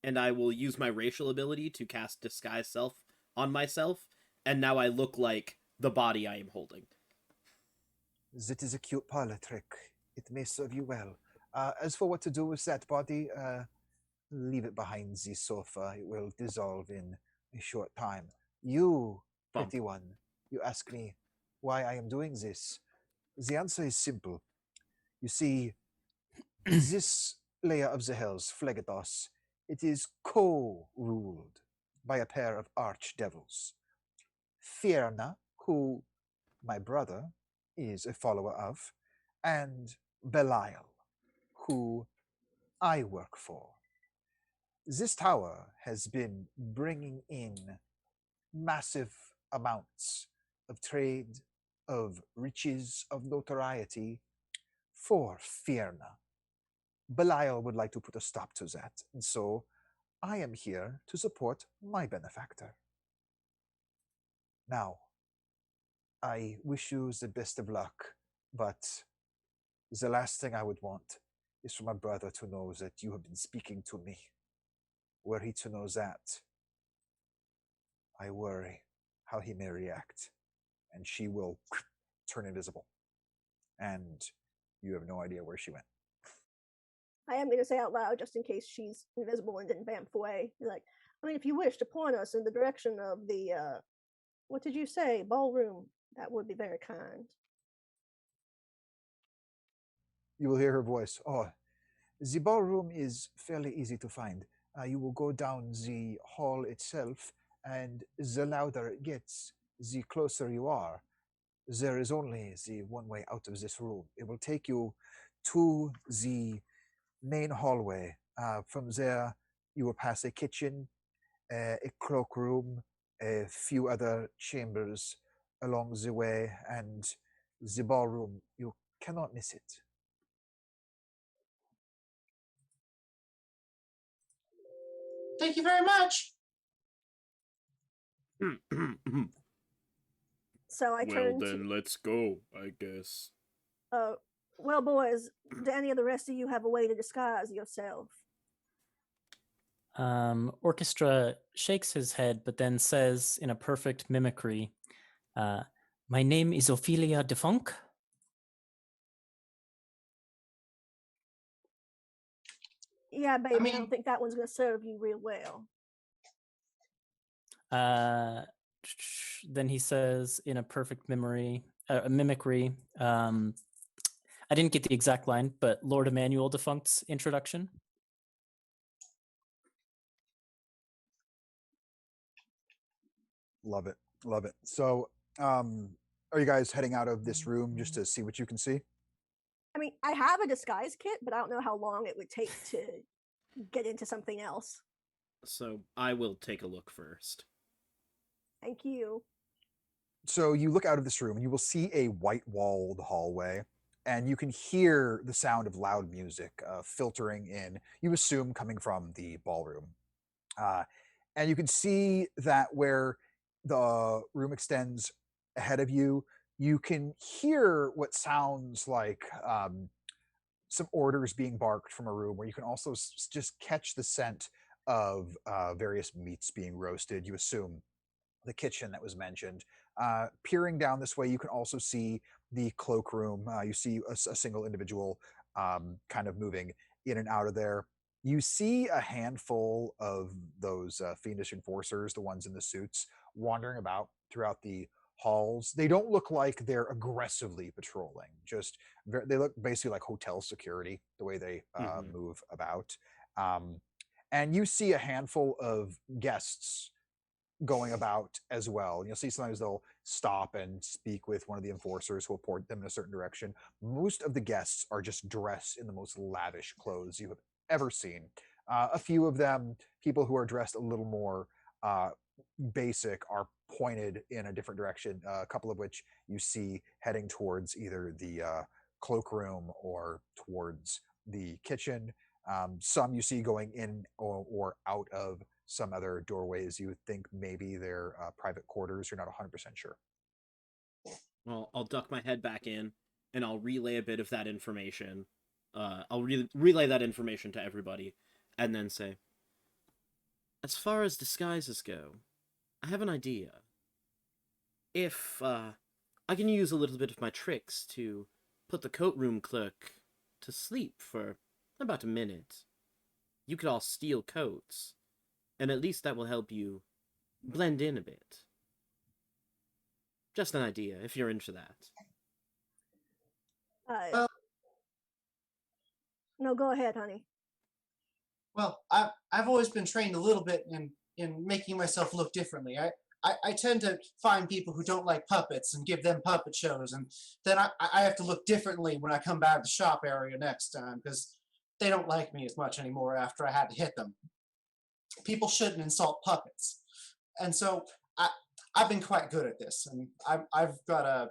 And I will use my racial ability to cast Disguise Self on myself, and now I look like the body I am holding. That is a cute parlor trick. It may serve you well. As for what to do with that body, leave it behind the sofa. It will dissolve in a short time. You, Bump. pretty one, you ask me why I am doing this. The answer is simple. You see, this layer of the hells, Phlegados, it is co-ruled by a pair of archdevils. Fierna, who my brother is a follower of, and Belial, who I work for. This tower has been bringing in massive amounts of trade, of riches, of notoriety for Fierna. Belial would like to put a stop to that, and so I am here to support my benefactor. Now, I wish you the best of luck, but the last thing I would want is for my brother to know that you have been speaking to me. Were he to know that, I worry how he may react, and she will turn invisible. And you have no idea where she went. I am going to say out loud, just in case she's invisible and didn't vamp away. Like, I mean, if you wish to point us in the direction of the, what did you say, ballroom, that would be very kind. You will hear her voice. Oh, the ballroom is fairly easy to find. You will go down the hall itself, and the louder it gets, the closer you are. There is only the one way out of this room. It will take you to the main hallway. From there, you will pass a kitchen, a cloakroom, a few other chambers along the way, and the ballroom. You cannot miss it. Thank you very much. So I turned Let's go, I guess. well, boys, do any of the rest of you have a way to disguise yourself? Orchestra shakes his head, but then says in a perfect mimicry, my name is Ophelia Defunk. Yeah, baby, I mean- don't think that one's going to serve you real well. Then he says in a perfect mimicry, I didn't get the exact line, but Lord Emmanuel Defunct's introduction. Love it. So, are you guys heading out of this room just to see what you can see? I mean, I have a disguise kit, but I don't know how long it would take to get into something else. So I will take a look first. Thank you. So you look out of this room and you will see a white-walled hallway, and you can hear the sound of loud music filtering in, you assume coming from the ballroom. And you can see that where the room extends ahead of you, you can hear what sounds like some orders being barked from a room, where you can also just catch the scent of various meats being roasted. You assume the kitchen that was mentioned. Peering down this way, you can also see the cloakroom. You see a single individual kind of moving in and out of there. You see a handful of those fiendish enforcers, the ones in the suits, wandering about throughout the halls. They don't look like they're aggressively patrolling. Just they look basically like hotel security, the way they move about. And you see a handful of guests going about as well. And you'll see sometimes they'll stop and speak with one of the enforcers who will point them in a certain direction. Most of the guests are just dressed in the most lavish clothes you have ever seen. A few of them, people who are dressed a little more basic, are pointed in a different direction, a couple of which you see heading towards either the cloakroom or towards the kitchen. Some you see going in or out of some other doorways. You would think maybe they're private quarters. You're not 100% sure. Well, I'll duck my head back in, and I'll relay a bit of that information. I'll relay that information to everybody, and then say, as far as disguises go, I have an idea. If I can use a little bit of my tricks to put the coat room clerk to sleep for about a minute, you could all steal coats, and at least that will help you blend in a bit. Just an idea, if you're into that. Well, No, go ahead, honey. Well, I've always been trained a little bit in making myself look differently. I tend to find people who don't like puppets and give them puppet shows, and then I have to look differently when I come back to the shop area next time, because they don't like me as much anymore after I had to hit them. People shouldn't insult puppets. And so I've been quite good at this, and I've got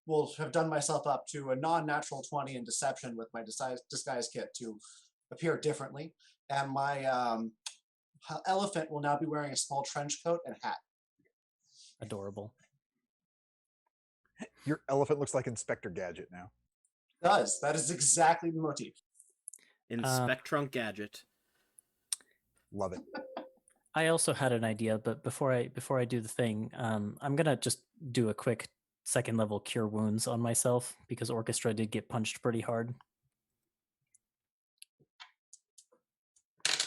will have done myself up to a non-natural 20 in deception with my disguise kit to appear differently. And my elephant will now be wearing a small trench coat and hat. Adorable. Your elephant looks like Inspector Gadget now. Does. That is exactly the motif. Inspectrunk Gadget. Love it. I also had an idea, but before I do the thing, I'm gonna just do a quick second level cure wounds on myself, because Orchestra did get punched pretty hard.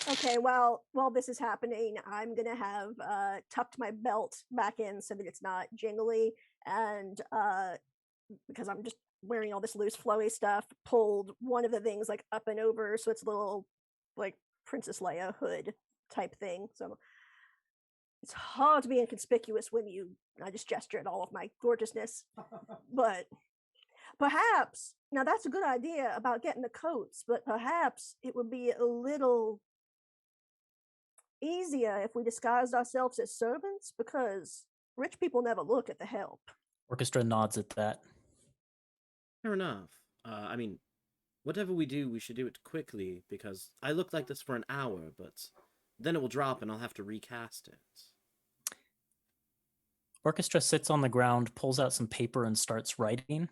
Okay, while this is happening, I'm gonna have tucked my belt back in so that it's not jingly, and because I'm just wearing all this loose flowy stuff, pulled one of the things like up and over so it's a little like Princess Leia hood type thing. So it's hard to be inconspicuous when I just gesture at all of my gorgeousness. But perhaps, now that's a good idea about getting the coats, but perhaps it would be a little easier if we disguised ourselves as servants, because rich people never look at the help. Orchestra nods at that. Fair enough. I mean, whatever we do, we should do it quickly, because I look like this for an hour, but then it will drop and I'll have to recast it. Orchestra sits on the ground, pulls out some paper, and starts writing.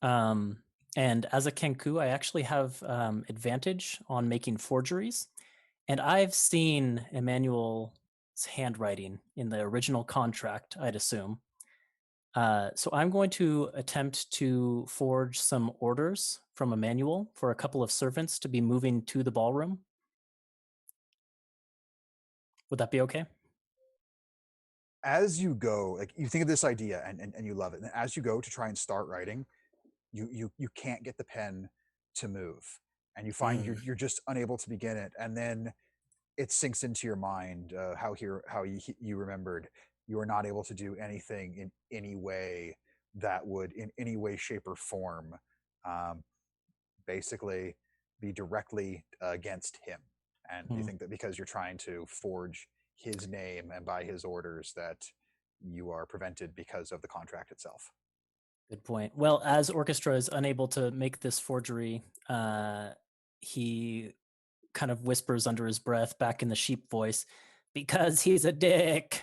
And as a Kenku, I actually have advantage on making forgeries. And I've seen Emmanuel's handwriting in the original contract, I'd assume. So I'm going to attempt to forge some orders from Emmanuel for a couple of servants to be moving to the ballroom. Would that be okay? As you go, like, you think of this idea and you love it. And as you go to try and start writing, you can't get the pen to move. And you find you're just unable to begin it. And then it sinks into your mind how you remembered you are not able to do anything in any way that would in any way, shape, or form basically be directly against him. And you think that because you're trying to forge his name and by his orders that you are prevented because of the contract itself. Good point. Well, as Orchestra is unable to make this forgery, he kind of whispers under his breath back in the sheep voice, because he's a dick.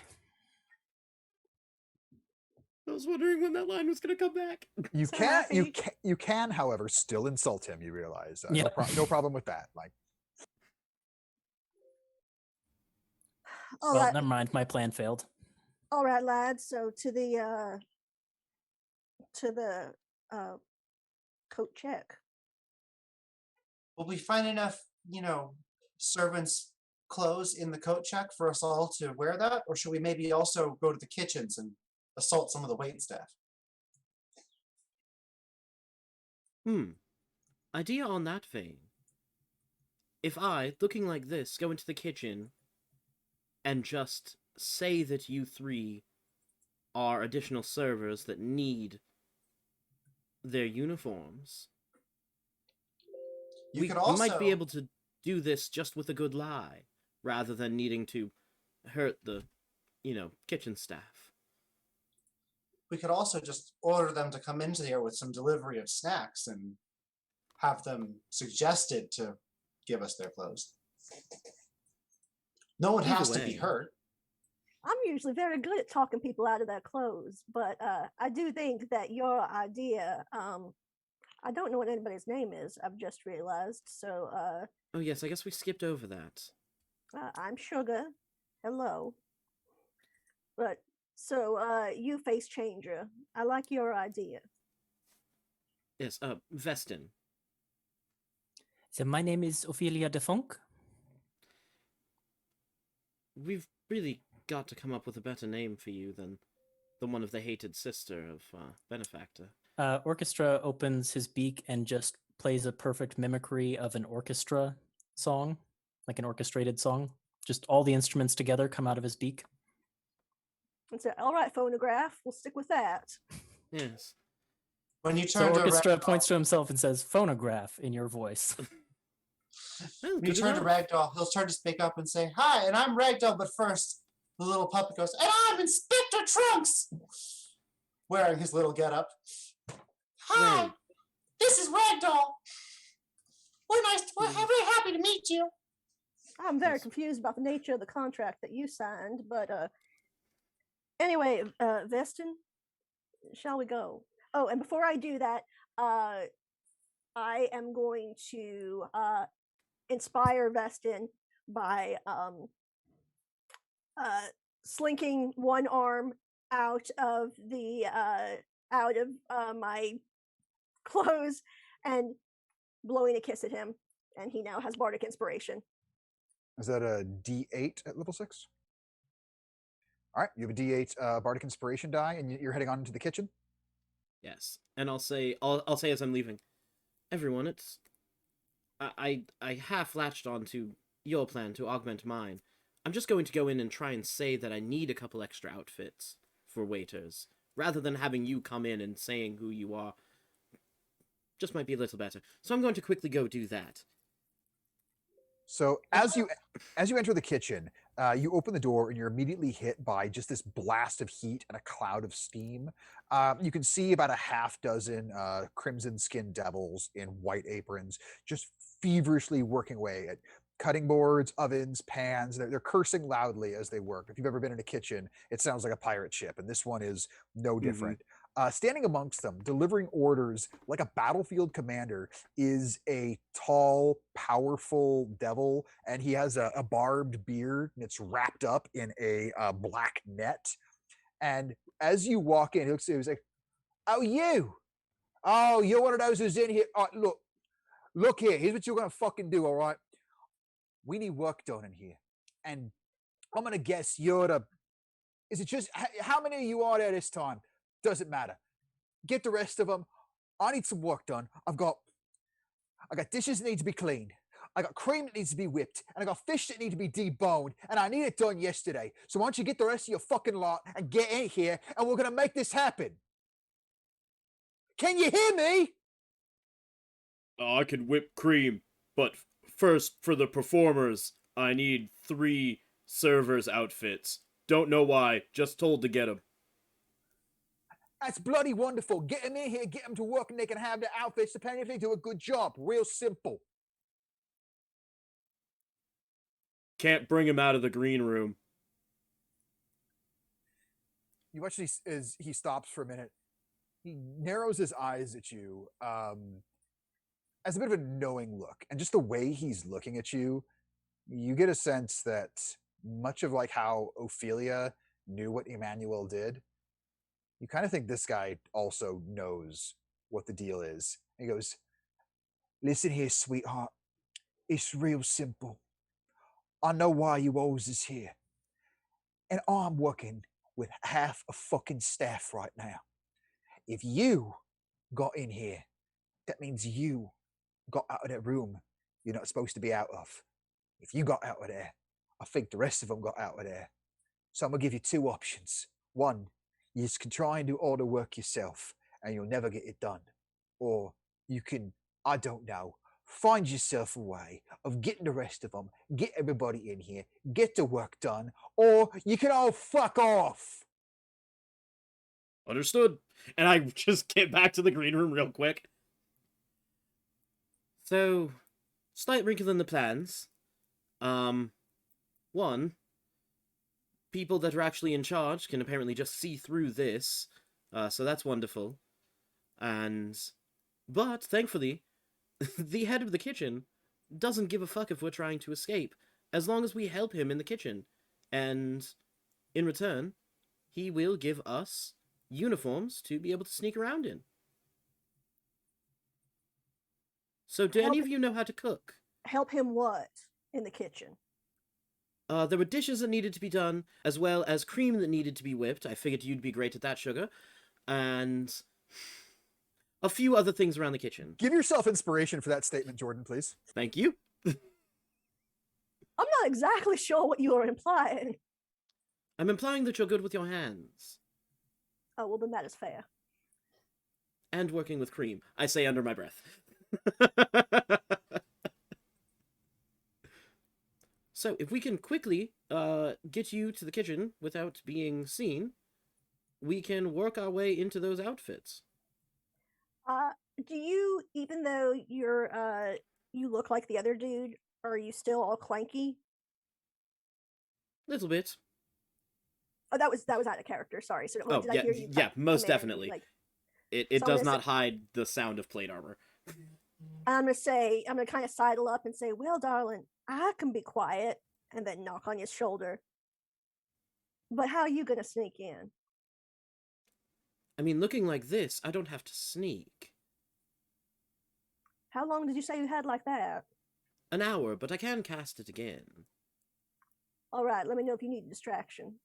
I was wondering when that line was going to come back. You So can, you happy. can, you can, however, still insult him. You realize Yeah. no problem with that. Like, All Well, right, never mind. My plan failed. all right, lads. So to the coat check. Will we find enough, servants' clothes in the coat check for us all to wear that? Or should we maybe also go to the kitchens and assault some of the wait staff? Idea on that vein. If I, looking like this, go into the kitchen and just say that you three are additional servers that need their uniforms, You we could also might be able to do this just with a good lie, rather than needing to hurt the, kitchen staff. we could also just order them to come into here with some delivery of snacks and have them suggested to give us their clothes. No one Either has to be way. hurt. I'm usually very good at talking people out of their clothes, but I do think that your idea. I don't know what anybody's name is. I've just realized. So Oh yes, I guess we skipped over that. I'm Sugar. Hello. But so you face changer. I like your idea. Yes, Vestin. So my name is Ophelia de Funk. We've really got to come up with a better name for you than the one of the hated sister of Benefactor. Orchestra opens his beak and just plays a perfect mimicry of an orchestra song, like an orchestrated song. Just all the instruments together come out of his beak. And so, all right, phonograph. We'll stick with that. Yes. When you So turn to Orchestra Ragdoll, points to himself and says, phonograph in your voice. Well, when you good turn to enough. Ragdoll, he'll start to speak up and say, "Hi, and I'm Ragdoll, but first," the little puppet goes, "And I'm Inspector Trunks!" Wearing his little getup. "Hi, Well, this is Ragdoll. We're very happy to meet you." I'm very Yes. confused about the nature of the contract that you signed, but anyway, Vestin, shall we go? Oh, and before I do that, I am going to inspire Vestin by slinking one arm out of my clothes and blowing a kiss at him, and he now has bardic inspiration. is that a D8 at level 6? All right, you have a D8 bardic inspiration die, and you're heading on into the kitchen. yes, and I'll say as I'm leaving, everyone, it's I half latched onto your plan to augment mine. I'm just going to go in and try and say that I need a couple extra outfits for waiters, rather than having you come in and saying who you are. Just might be a little better. So I'm going to quickly go do that. So as you enter the kitchen, you open the door and you're immediately hit by just this blast of heat and a cloud of steam. You can see about a half dozen crimson-skinned devils in white aprons just feverishly working away at cutting boards, ovens, pans. They're cursing loudly as they work. If you've ever been in a kitchen, it sounds like a pirate ship, and this one is no different. Standing amongst them, delivering orders like a battlefield commander, is a tall, powerful devil, and he has a barbed beard, and it's wrapped up in a black net. And as you walk in, he looks at you, he's like, "Oh, you! Oh, you're one of those who's in here. Oh, look here. Here's what you're gonna fucking do. All right, we need work done in here, and I'm gonna guess you're the. Is it just how many of you are there this time? Doesn't matter. Get the rest of them. I need some work done. I got dishes that need to be cleaned. I got cream that needs to be whipped, and I got fish that need to be deboned, and I need it done yesterday. So why don't you get the rest of your fucking lot and get in here, and we're gonna make this happen." Can you hear me? I can whip cream, but first, for the performers, I need 3 servers' outfits. Don't know why, just told to get them. That's bloody wonderful. Get them in here, get them to work, and they can have their outfits depending if they do a good job. Real simple. Can't bring him out of the green room. You watch as he stops for a minute. He narrows his eyes at you as a bit of a knowing look. And just the way he's looking at you, you get a sense that much of like how Ophelia knew what Emmanuel did, you kind of think this guy also knows what the deal is. He goes, listen here, sweetheart. It's real simple. I know why you always is here. And I'm working with half a fucking staff right now. If you got in here, that means you got out of that room you're not supposed to be out of. If you got out of there, I think the rest of them got out of there. So I'm going to give you 2 options. One, you can try and do all the work yourself and you'll never get it done. Or you can, I don't know, find yourself a way of getting the rest of them, get everybody in here, get the work done, or you can all fuck off. Understood. And I just get back to the green room real quick. So, slight wrinkle in the plans. One, people that are actually in charge can apparently just see through this, so that's wonderful. But, thankfully, the head of the kitchen doesn't give a fuck if we're trying to escape, as long as we help him in the kitchen. And, in return, he will give us uniforms to be able to sneak around in. So, do any of you know how to cook? Help him what in the kitchen? There were dishes that needed to be done, as well as cream that needed to be whipped. I figured you'd be great at that, Sugar. And a few other things around the kitchen. Give yourself inspiration for that statement, Jordan, please. Thank you. I'm not exactly sure what you are implying. I'm implying that you're good with your hands. Oh, well, then that is fair. And working with cream. I say under my breath. So, if we can quickly get you to the kitchen without being seen, we can work our way into those outfits. Do you, even though you're you look like the other dude, are you still all clanky? Little bit. Oh, that was out of character. Sorry. So Oh, did I yeah, hear you? yeah, most come in, definitely. Like, It So I'm does gonna not hide the sound of plate armor. I'm gonna kind of sidle up and say, "Well, darling, I can be quiet," and then knock on his shoulder. But how are you gonna sneak in? I mean, looking like this, I don't have to sneak. How long did you say you had like that? An hour, but I can cast it again. All right, let me know if you need a distraction.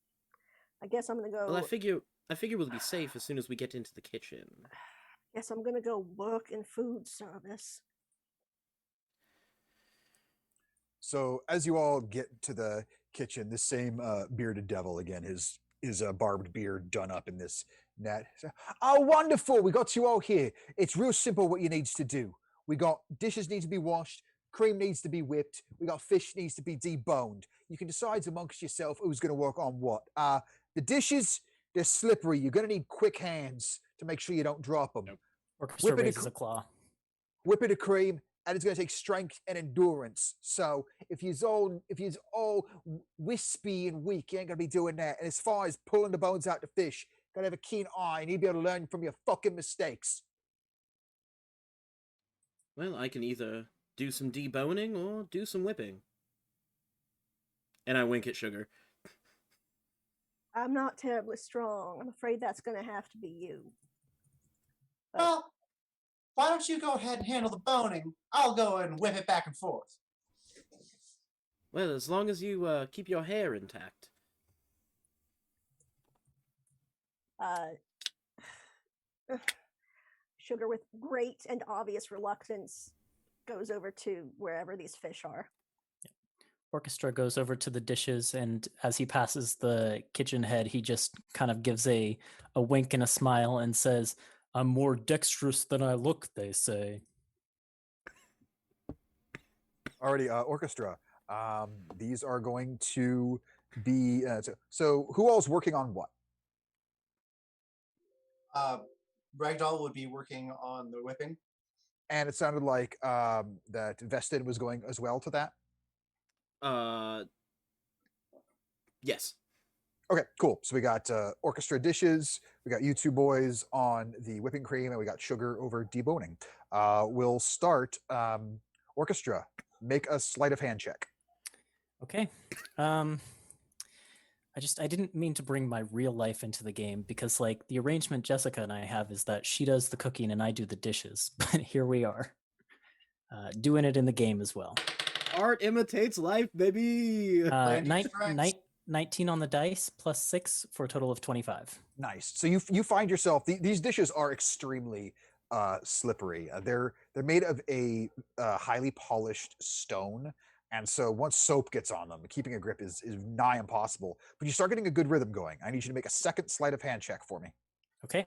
I guess I'm gonna go. Well, I figure we'll be safe as soon as we get into the kitchen. Guess I'm gonna go work in food service. So as you all get to the kitchen, this same bearded devil again, his barbed beard done up in this net. Oh, wonderful! We got you all here. It's real simple what you needs to do. We got dishes need to be washed, cream needs to be whipped, we got fish needs to be deboned. You can decide amongst yourself who's going to work on what. The dishes, they're slippery. You're going to need quick hands to make sure you don't drop them. Nope. Orchestra Whip it raises a claw. Whip it of cream, and it's going to take strength and endurance. So if you're all wispy and weak, you ain't going to be doing that. And as far as pulling the bones out the fish, got to have a keen eye and you'll be able to learn from your fucking mistakes. Well, I can either do some deboning or do some whipping. And I wink at Sugar. I'm not terribly strong. I'm afraid that's gonna have to be you. Well, why don't you go ahead and handle the boning? I'll go and whip it back and forth. Well, as long as you keep your hair intact. Sugar, with great and obvious reluctance, goes over to wherever these fish are. Orchestra goes over to the dishes, and as he passes the kitchen head, he just kind of gives a wink and a smile and says, I'm more dexterous than I look, they say. Already, orchestra. These are going to be so who all's working on what? Ragdoll would be working on the whipping. And it sounded like that Vestin was going as well to that. Yes. Okay, cool. So we got orchestra dishes, we got you two boys on the whipping cream, and we got sugar over deboning. We'll start orchestra. Make a sleight of hand check. Okay. I didn't mean to bring my real life into the game because like the arrangement Jessica and I have is that she does the cooking and I do the dishes. But here we are. Doing it in the game as well. Art imitates life, baby. Brandy strikes. 19 on the dice plus 6 for a total of 25. Nice. So you find yourself these dishes are extremely slippery. They're made of a highly polished stone, and so once soap gets on them, keeping a grip is nigh impossible. But you start getting a good rhythm going. I need you to make a second sleight of hand check for me. Okay.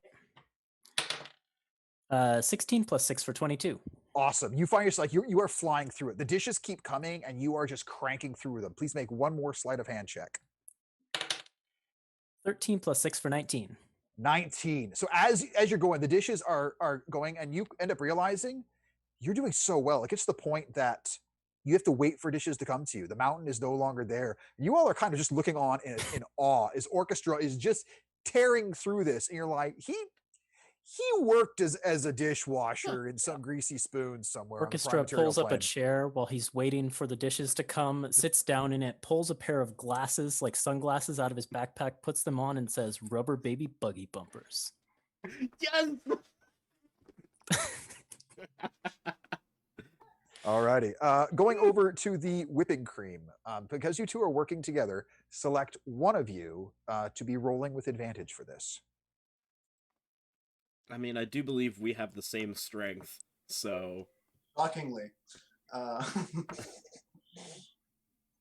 16 plus 6 for 22. Awesome. You find yourself you are flying through it. The dishes keep coming, and you are just cranking through them. Please make one more sleight of hand check. 13 plus 6 for 19. 19. So as you're going, the dishes are going, and you end up realizing you're doing so well. It gets to the point that you have to wait for dishes to come to you. The mountain is no longer there. You all are kind of just looking on in awe as orchestra is just tearing through this, and you're like, he worked as a dishwasher in some greasy spoon somewhere. Orchestra pulls up a chair while he's waiting for the dishes to come, sits down in it, pulls a pair of glasses, like sunglasses, out of his backpack, puts them on, and says, "Rubber baby buggy bumpers." Yes. Alrighty. Going over to the whipping cream. Because you two are working together, select one of you to be rolling with advantage for this. I mean, I do believe we have the same strength, so. Shockingly.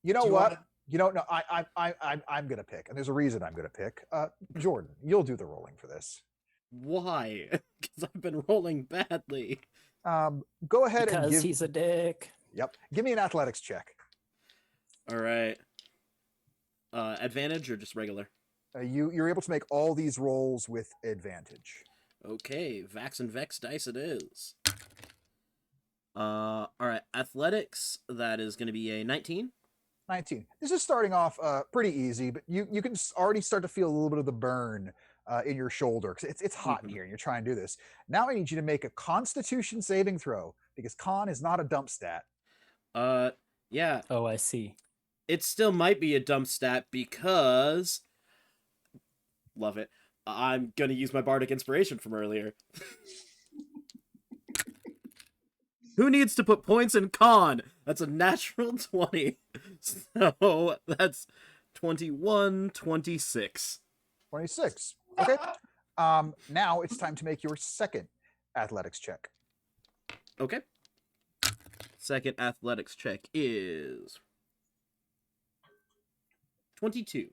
You know Do you what? wanna- You know, no, I'm gonna pick, and there's a reason I'm gonna pick. Jordan, you'll do the rolling for this. Why? Because I've been rolling badly. Go ahead and Because give. he's a dick. Yep. Give me an athletics check. All right. Advantage or just regular? You're able to make all these rolls with advantage. Okay, Vax and Vex dice it is. All right, athletics. That is going to be a 19. 19. This is starting off pretty easy, but you can already start to feel a little bit of the burn in your shoulder because it's hot in here and you're trying to do this. Now I need you to make a Constitution saving throw because con is not a dump stat. Yeah. Oh, I see. It still might be a dump stat because. Love it. I'm gonna use my bardic inspiration from earlier. Who needs to put points in con? That's a natural 20. So that's 21, 26. 26. Okay. Now it's time to make your second athletics check. Okay. Second athletics check is 22.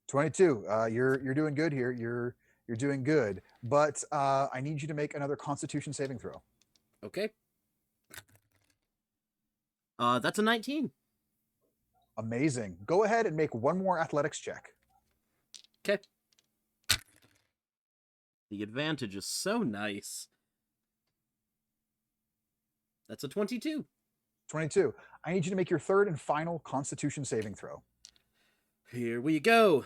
22. You're doing good here. You're doing good, but I need you to make another Constitution saving throw. Okay. That's a 19. Amazing. Go ahead and make one more athletics check. Okay. The advantage is so nice. That's a 22. 22. I need you to make your third and final Constitution saving throw. Here we go.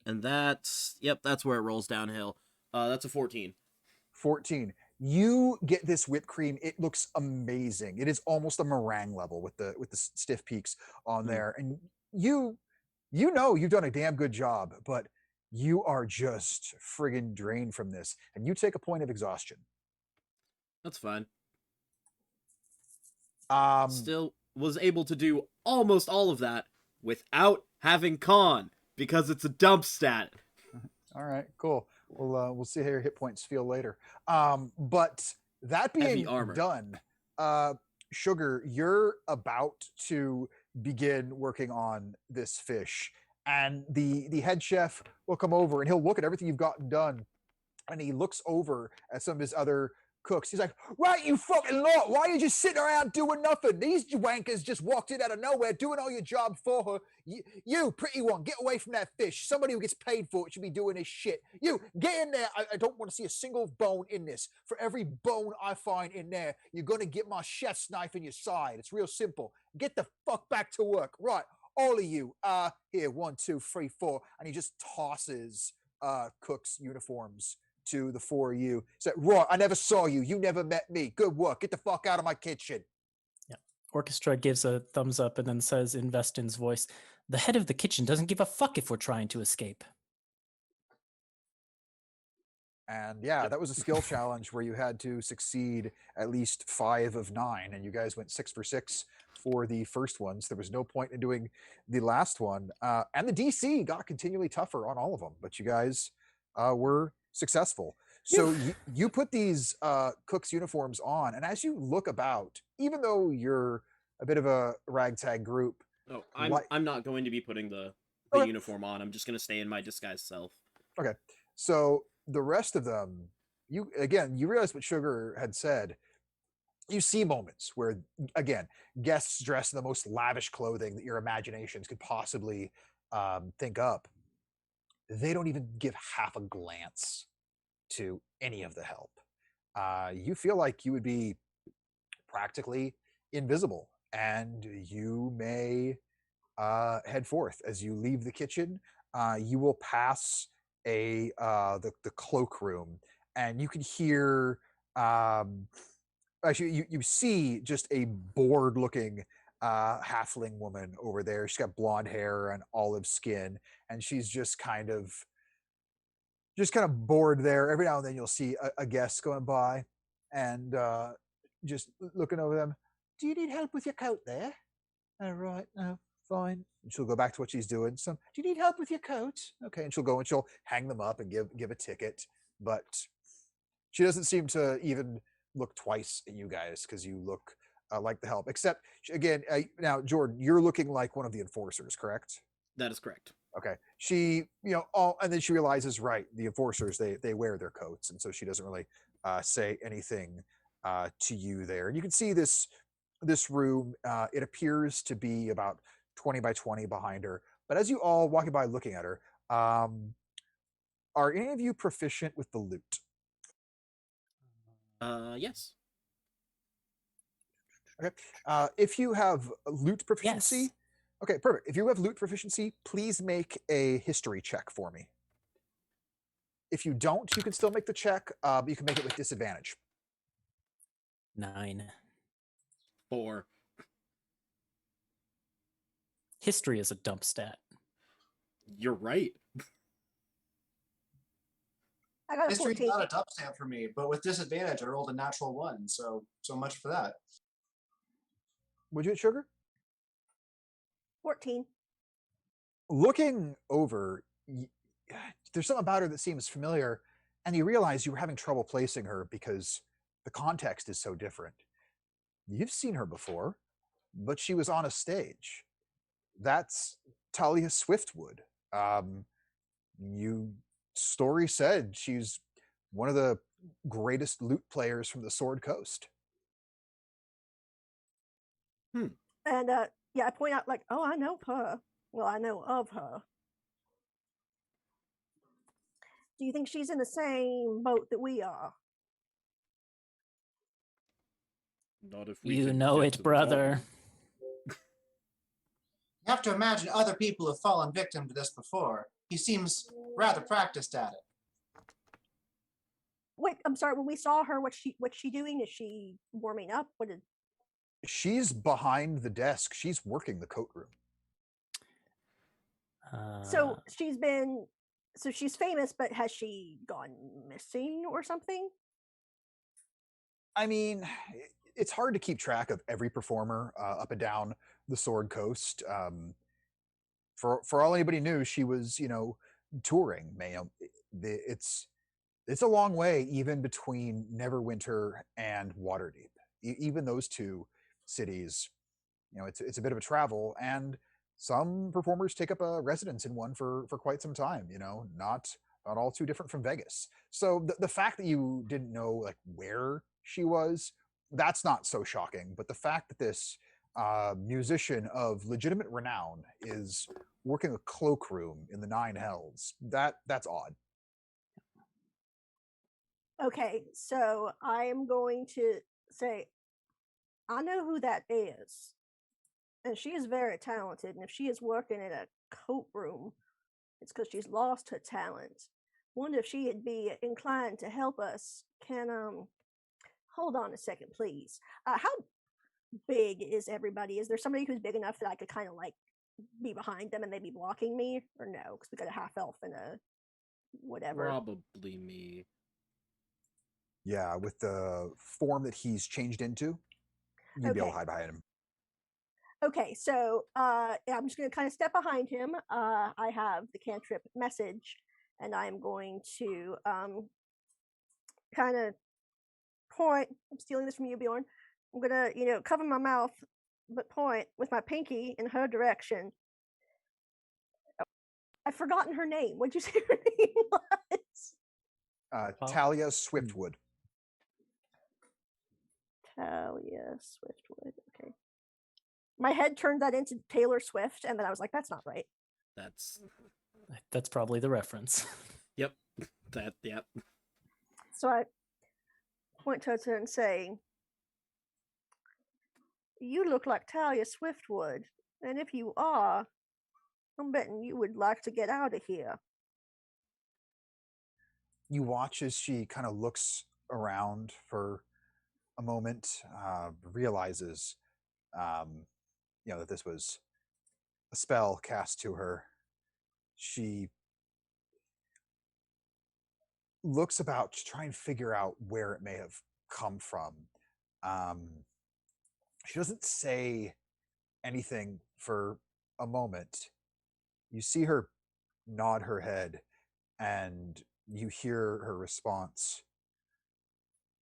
And that's, yep, that's where it rolls downhill. That's a 14. 14. You get this whipped cream. It looks amazing. It is almost a meringue level with the stiff peaks on there. And you know you've done a damn good job, but you are just friggin' drained from this. And you take a point of exhaustion. That's fine. Um, Still was able to do almost all of that without having con because it's a dump stat. All right, cool. We'll see how your hit points feel later. But that being Heavy armor. done, Sugar, you're about to begin working on this fish, and the head chef will come over and he'll look at everything you've gotten done. and he looks over at some of his other cooks. He's like, right, you fucking lot, why are you just sitting around doing nothing? These wankers just walked in out of nowhere doing all your job for her. You pretty one, get away from that fish. Somebody who gets paid for it should be doing this shit. You, get in there. I don't want to see a single bone in this. For every bone I find in there, you're going to get my chef's knife in your side. It's real simple. Get the fuck back to work. Right, all of you. Here, 1, 2, 3, 4. And he just tosses cooks' uniforms to the 4 of you. Said, right, I never saw you. You never met me. Good work. Get the fuck out of my kitchen. Yeah. Orchestra gives a thumbs up and then says in Vestin's voice, the head of the kitchen doesn't give a fuck if we're trying to escape. And yeah, that was a skill challenge where you had to succeed at least 5 of 9, and you guys went 6 for 6 for the first ones. There was no point in doing the last one. And the DC got continually tougher on all of them, but you guys were successful. So you put these cooks' uniforms on, and as you look about, even though you're a bit of a ragtag group. Oh, I'm not going to be putting the uniform on. I'm just going to stay in my disguised self. Okay. So the rest of them, you realize what Sugar had said. You see moments where, again, guests dressed in the most lavish clothing that your imaginations could possibly think up. They don't even give half a glance to any of the help. You feel like you would be practically invisible, and you may head forth. As you leave the kitchen, you will pass the cloakroom, and you can hear actually you see just a bored looking halfling woman over there. She's got blonde hair and olive skin, and she's just kind of bored there. Every now and then you'll see a guest going by and just looking over them. Do you need help with your coat there? All right, no, fine. And she'll go back to what she's doing. So, do you need help with your coat? Okay, and she'll go and she'll hang them up and give a ticket. But she doesn't seem to even look twice at you guys because you look like the help. Except, again, now, Jordan, you're looking like one of the enforcers, correct? That is correct. Okay. She, and then she realizes, right, the enforcers, they wear their coats. And so she doesn't really say anything to you there. And you can see this room, it appears to be about 20 by 20 behind her. But as you all walking by looking at her, are any of you proficient with the loot? Yes. Okay. If you have loot proficiency, Yes. Okay, perfect. If you have loot proficiency, please make a history check for me. If you don't, you can still make the check, but you can make it with disadvantage. 9. 4. History is a dump stat. You're right. I got a History's 14. not a top stamp for me, but with disadvantage, I rolled a natural 1. So much for that. Would you, Sugar? 14. Looking over, there's something about her that seems familiar, and you realize you were having trouble placing her because the context is so different. You've seen her before, but she was on a stage. That's Talia Swiftwood. Story said she's one of the greatest lute players from the Sword Coast. And yeah, I point out like, oh, I know her. Well, I know of her. Do you think she's in the same boat that we are? Not if we You can know get it, to the brother. bottom. You have to imagine other people have fallen victim to this before. He seems rather practiced at it. Wait, I'm sorry. When we saw her, what's she doing? Is she warming up? She's behind the desk. She's working the coat room. So she's famous, but has she gone missing or something? I mean, it's hard to keep track of every performer up and down the Sword Coast. For all anybody knew, she was, touring. It's a long way even between Neverwinter and Waterdeep. Even those two cities, it's a bit of a travel, and some performers take up a residence in one for quite some time. Not not all too different from Vegas. So the fact that you didn't know like where she was, that's not so shocking. But the fact that this musician of legitimate renown is working a cloakroom in the Nine Hells, that's odd. Okay, so I am going to say, I know who that is. And she is very talented. And if she is working in a coat room, it's because she's lost her talent. Wonder if she'd be inclined to help us. Hold on a second, please. How big is everybody? Is there somebody who's big enough that I could kind of like be behind them and they'd be blocking me? Or no? Because we got a half elf and a whatever. Probably me. Yeah, with the form that he's changed into, you'd be able to hide behind him. Okay, so I'm just going to kind of step behind him. I have the cantrip message, and I'm going to kind of point. I'm stealing this from you, Bjorn. I'm going to, cover my mouth, but point with my pinky in her direction. Oh, I've forgotten her name. What'd you say her name was? Talia Swiftwood. Talia Swiftwood. Okay. My head turned that into Taylor Swift, and then I was like, that's not right. That's probably the reference. Yep. Yep. So I point towards her and say, you look like Talia Swiftwood, and if you are, I'm betting you would like to get out of here. You watch as she kind of looks around for a moment, realizes that this was a spell cast to her. She looks about to try and figure out where it may have come from. She doesn't say anything for a moment. You see her nod her head, and you hear her response.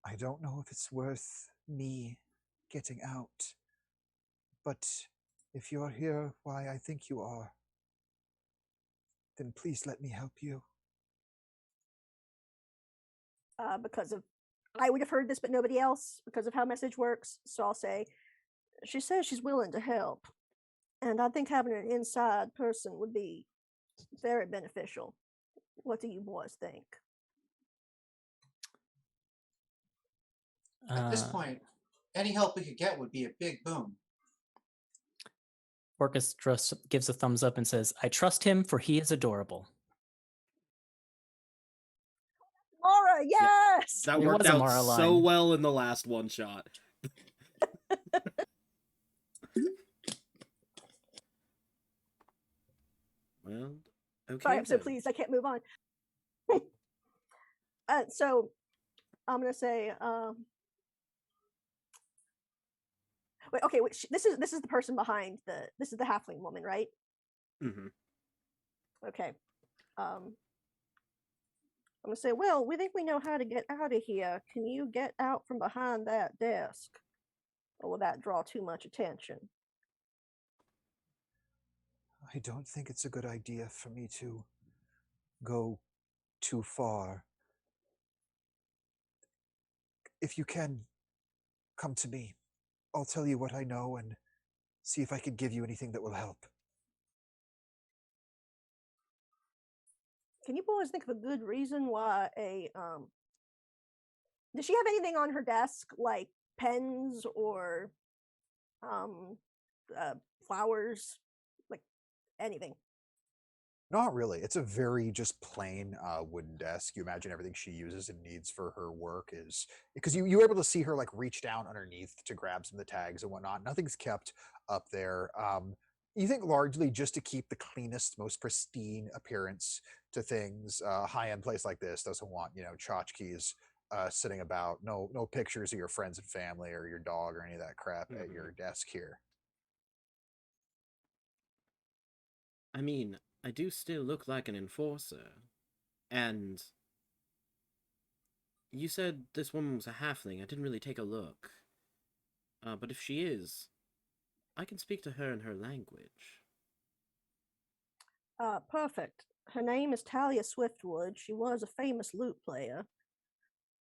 I don't know if it's worth me getting out, but if you're here why I think you are, then please let me help you. Because of, I would have heard this, but nobody else, because of how message works. So I'll say, she says she's willing to help, and I think having an inside person would be very beneficial. What do you boys think? At this point, any help we could get would be a big boom. Orchestra gives a thumbs up and says, I trust him, for he is adorable. Laura, yes! That It worked was a out Mara so line. well in the last one shot. Well, okay. Sorry, I'm so then. pleased I can't move on. So I'm gonna say, wait, okay, this is the person behind this is the halfling woman, right? Mhm. Okay. I'm gonna say, well, we think we know how to get out of here. Can you get out from behind that desk? Or will that draw too much attention? I don't think it's a good idea for me to go too far. If you can, come to me. I'll tell you what I know and see if I can give you anything that will help. Can you boys think of a good reason why does she have anything on her desk like pens or flowers, like anything? Not really. It's a very just plain wooden desk. You imagine everything she uses and needs for her work is because you were able to see her like reach down underneath to grab some of the tags and whatnot. Nothing's kept up there. You think largely just to keep the cleanest, most pristine appearance to things. High-end place like this doesn't want tchotchkes sitting about. No pictures of your friends and family or your dog or any of that crap at your desk here. I mean, I do still look like an enforcer. And you said this woman was a halfling. I didn't really take a look. But if she is, I can speak to her in her language. Perfect. Her name is Talia Swiftwood. She was a famous lute player.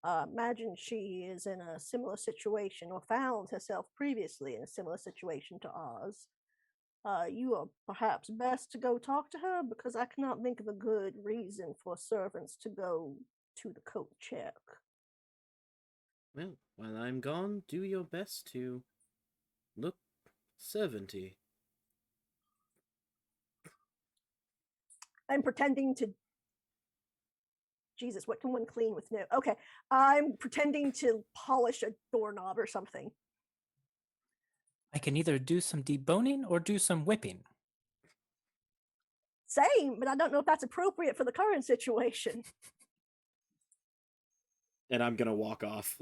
Imagine she is in a similar situation or found herself previously in a similar situation to ours. You are perhaps best to go talk to her because I cannot think of a good reason for servants to go to the coat check. Well, while I'm gone, do your best to look servanty. I'm pretending to. Jesus, what can one clean with no? Okay, I'm pretending to polish a doorknob or something. I can either do some deboning or do some whipping. Same, but I don't know if that's appropriate for the current situation. And I'm gonna walk off.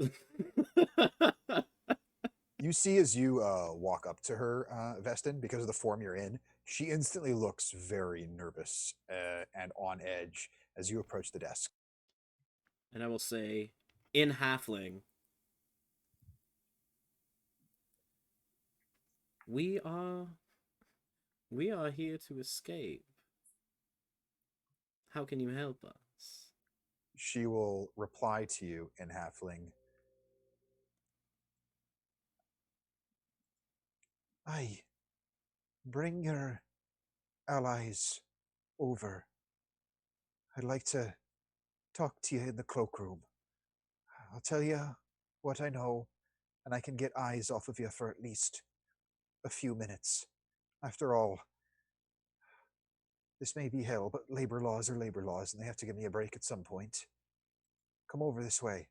You see as you walk up to her, Vestin, because of the form you're in, she instantly looks very nervous and on edge as you approach the desk. And I will say, in Halfling, we are here to escape. How can you help us? She will reply to you in Halfling. Aye, bring your allies over. I'd like to talk to you in the cloakroom. I'll tell you what I know, and I can get eyes off of you for at least a few minutes. After all, this may be hell, but labor laws are labor laws, and they have to give me a break at some point. Come over this way.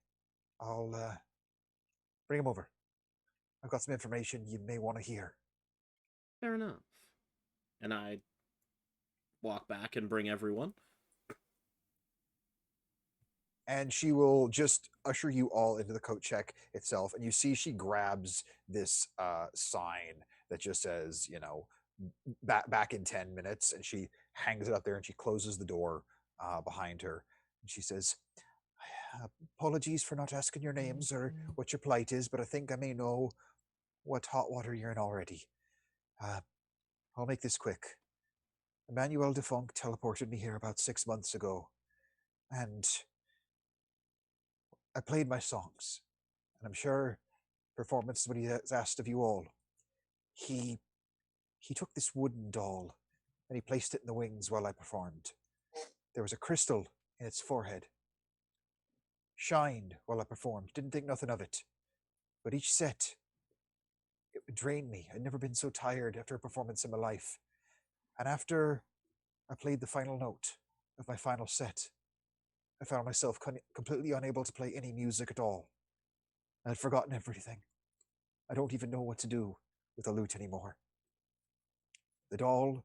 I'll bring him over. I've got some information you may want to hear. Fair enough. And I walk back and bring everyone. And she will just usher you all into the coat check itself. And you see she grabs this sign that just says, back in 10 minutes. And she hangs it up there and she closes the door behind her. And she says, apologies for not asking your names or what your plight is, but I think I may know what hot water you're in already. I'll make this quick. Emmanuel Defunct teleported me here about 6 months ago. And I played my songs, and I'm sure performance is what he has asked of you all. He took this wooden doll, and he placed it in the wings while I performed. There was a crystal in its forehead. Shined while I performed, didn't think nothing of it. But each set, it would drain me. I'd never been so tired after a performance in my life. And after I played the final note of my final set, I found myself completely unable to play any music at all. I had forgotten everything. I don't even know what to do with a lute anymore. The doll,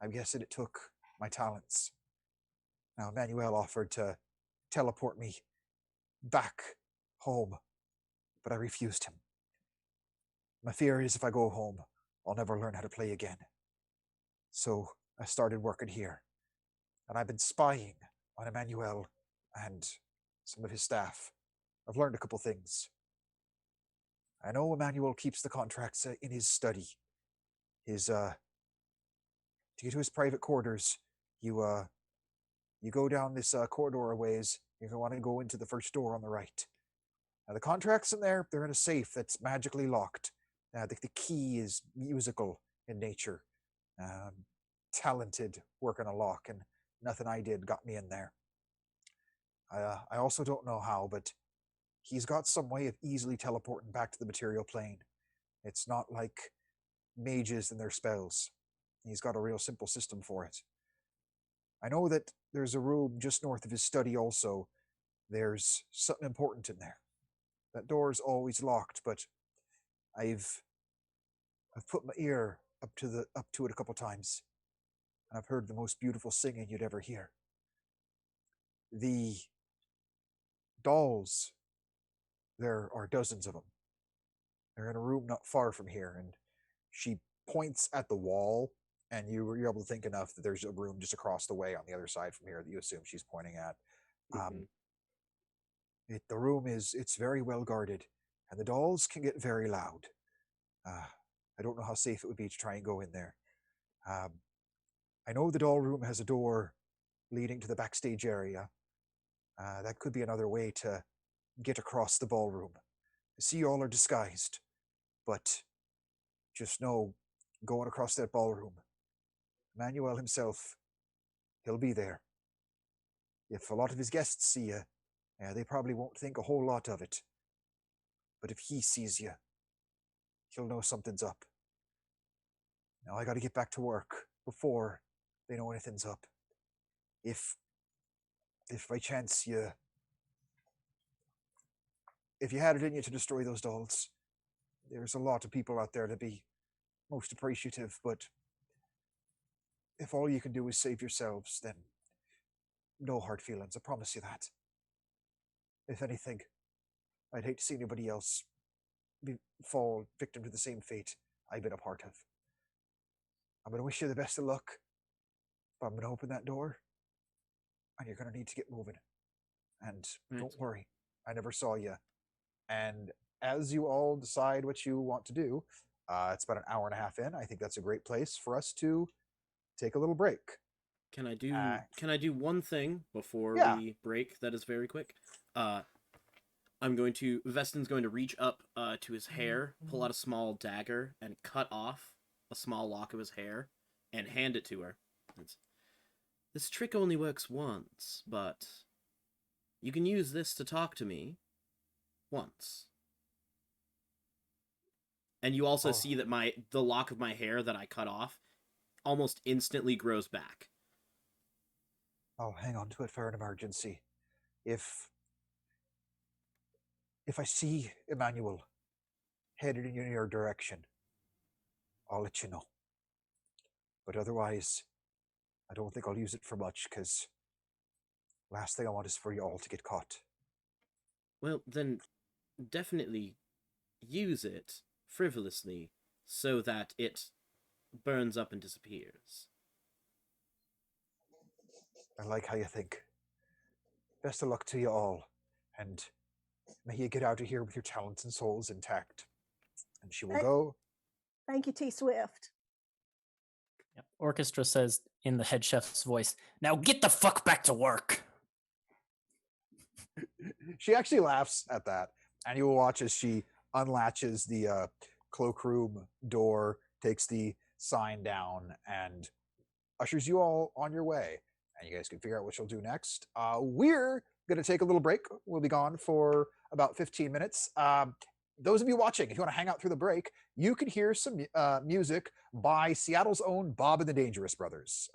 I'm guessing it took my talents. Now, Manuel offered to teleport me back home, but I refused him. My fear is if I go home, I'll never learn how to play again. So I started working here, and I've been spying on Emmanuel and some of his staff. I've learned a couple things. I know Emmanuel keeps the contracts in his study. To get to his private quarters, you go down this corridor a ways. You're going to want to go into the first door on the right. Now the contracts in there, they're in a safe that's magically locked. The key is musical in nature. Talented working a lock, and nothing I did got me in there. I also don't know how, but he's got some way of easily teleporting back to the material plane. It's not like mages and their spells. He's got a real simple system for it. I know that there's a room just north of his study also. There's something important in there. That door's always locked, but I've put my ear up to it a couple times, and I've heard the most beautiful singing you'd ever hear. The dolls, there are dozens of them. They're in a room not far from here, and she points at the wall, and you're able to think enough that there's a room just across the way on the other side from here that you assume she's pointing at. The room it's very well guarded, and the dolls can get very loud. I don't know how safe it would be to try and go in there. I know the doll room has a door leading to the backstage area. That could be another way to get across the ballroom. I see you all are disguised, but just know, going across that ballroom, Emmanuel himself, he'll be there. If a lot of his guests see you, they probably won't think a whole lot of it. But if he sees you, he'll know something's up. Now I gotta get back to work before they know anything's up. If by chance if you had it in you to destroy those dolls, there's a lot of people out there to be most appreciative, but if all you can do is save yourselves, then no hard feelings, I promise you that. If anything, I'd hate to see anybody else fall victim to the same fate I've been a part of. I'm going to wish you the best of luck, but I'm going to open that door, and you're going to need to get moving. And don't worry, I never saw you. And as you all decide what you want to do, it's about an hour and a half in. I think that's a great place for us to take a little break. Can I do one thing before we break that is very quick? Veston's going to reach up to his hair, pull out a small dagger, and cut off a small lock of his hair, and hand it to her. This trick only works once, but you can use this to talk to me once. And you also see that the lock of my hair that I cut off almost instantly grows back. I'll hang on to it for an emergency. If I see Emmanuel headed in your direction, I'll let you know. But otherwise, I don't think I'll use it for much, because last thing I want is for you all to get caught. Well, then definitely use it frivolously so that it burns up and disappears. I like how you think. Best of luck to you all, and may you get out of here with your talents and souls intact. And she will go. Thank you, T. Swift. Yep. Orchestra says in the head chef's voice, "Now get the fuck back to work." She actually laughs at that, and you will watch as she unlatches the cloakroom door, takes the sign down, and ushers you all on your way. And you guys can figure out what she'll do next. We're going to take a little break. We'll be gone for about 15 minutes. Those of you watching, if you want to hang out through the break, you can hear some music by Seattle's own Bob and the Dangerous Brothers.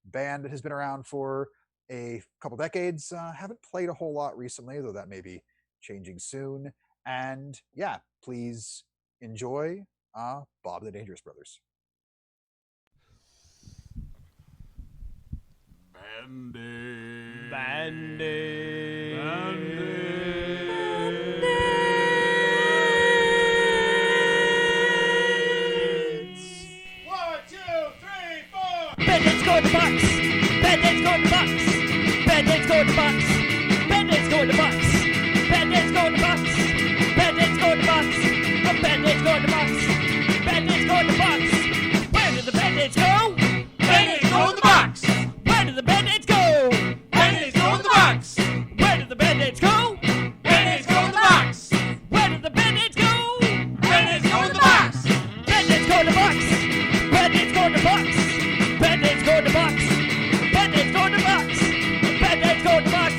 Band that has been around for a couple decades. Haven't played a whole lot recently, though that may be changing soon. And yeah, please enjoy Bob and the Dangerous Brothers. Bandits. One, two, three, four. Bandits go in the box. Bandits go in the box. Bandits go in the box. Bandits go in the box. Bandits go in the box. Bandits go in the box. Bandits go in the box. Bandits go in the box. Where did the bandits go? Bandits go in the box. Where did the bandits go? Bandits go in the box. Where did the bandits go? Bandits go in the box. Where did the bandits go? Bandits go in the box. Bandits go in the box. Bandits go in the box. Bandits go in the box. Bandits go in the box. Bandits go in the box.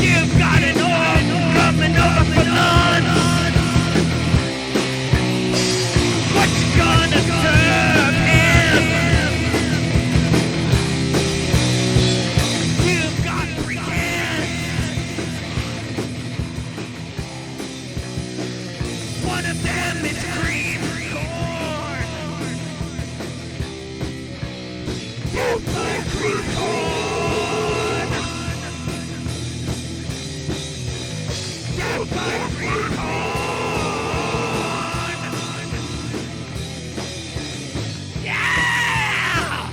You've got an orc coming over for lunch. What you gonna serve him? You've got 3 cans. One of them is cream corn. You've got cream corn. You've got cream corn. Yeah!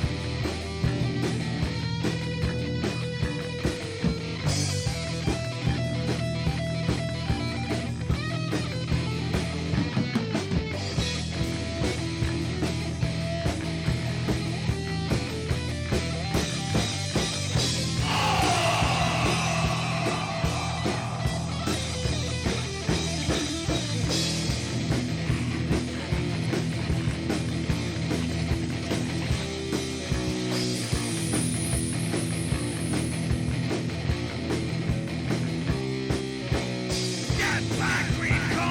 Get back, green corn!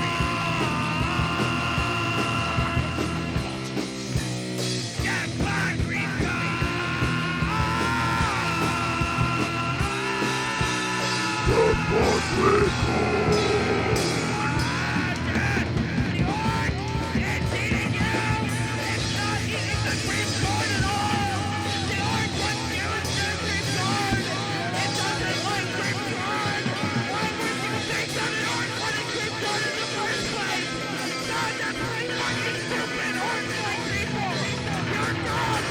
Get back, green It's eating you! It's not eating the green corn at all! The orc wants you to green corn! It doesn't like green corn! Why would you think that an orc wanted green corn in the first place? God, that's really fucking stupid! Orcs like people! You're dumb!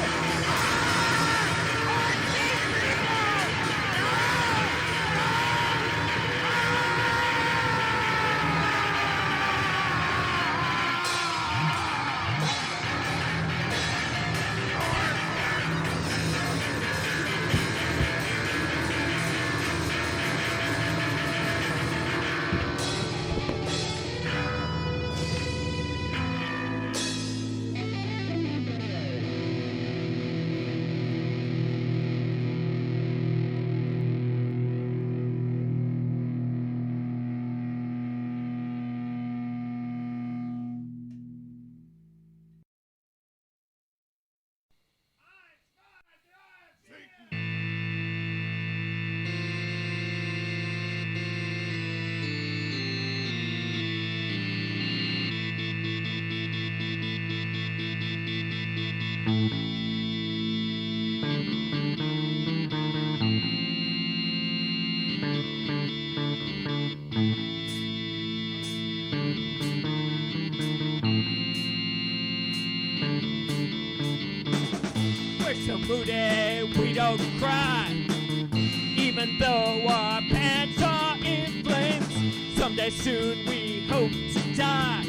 Orcs eat people! We're so moody, we don't cry. Even though our pants are in flames, someday soon we hope to die.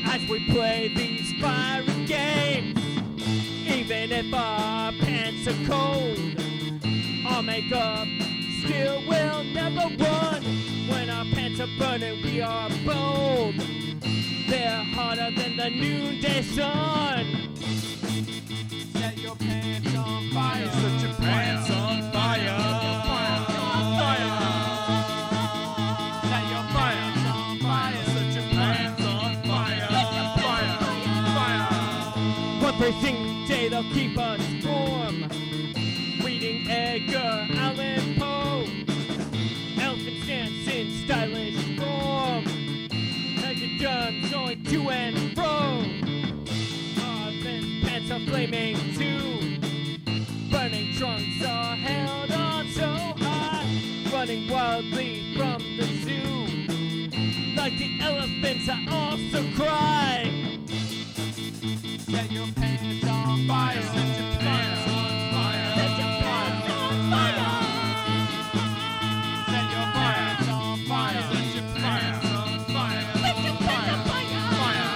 As we play these fiery games, even if our pants are cold, our makeup still will never run. When our pants are burning, we are bold. They're hotter than the noonday sun. Set your pants on fire. Set your pants on fire. Set your pants on fire. Set your pants on fire. Fire. One single day they'll keep us warm. Reading Edgar Allan Poe. Elephants dance in stylish form. Naked guns going to and fro. Pants are flaming too. Burning trunks are held on so high. Running wildly from the zoo. Like the elephants I also cry. Set your pants on fire. Set your pants on fire. Set your pants on fire. Set your pants on fire. Set your pants on fire. Set your pants on fire.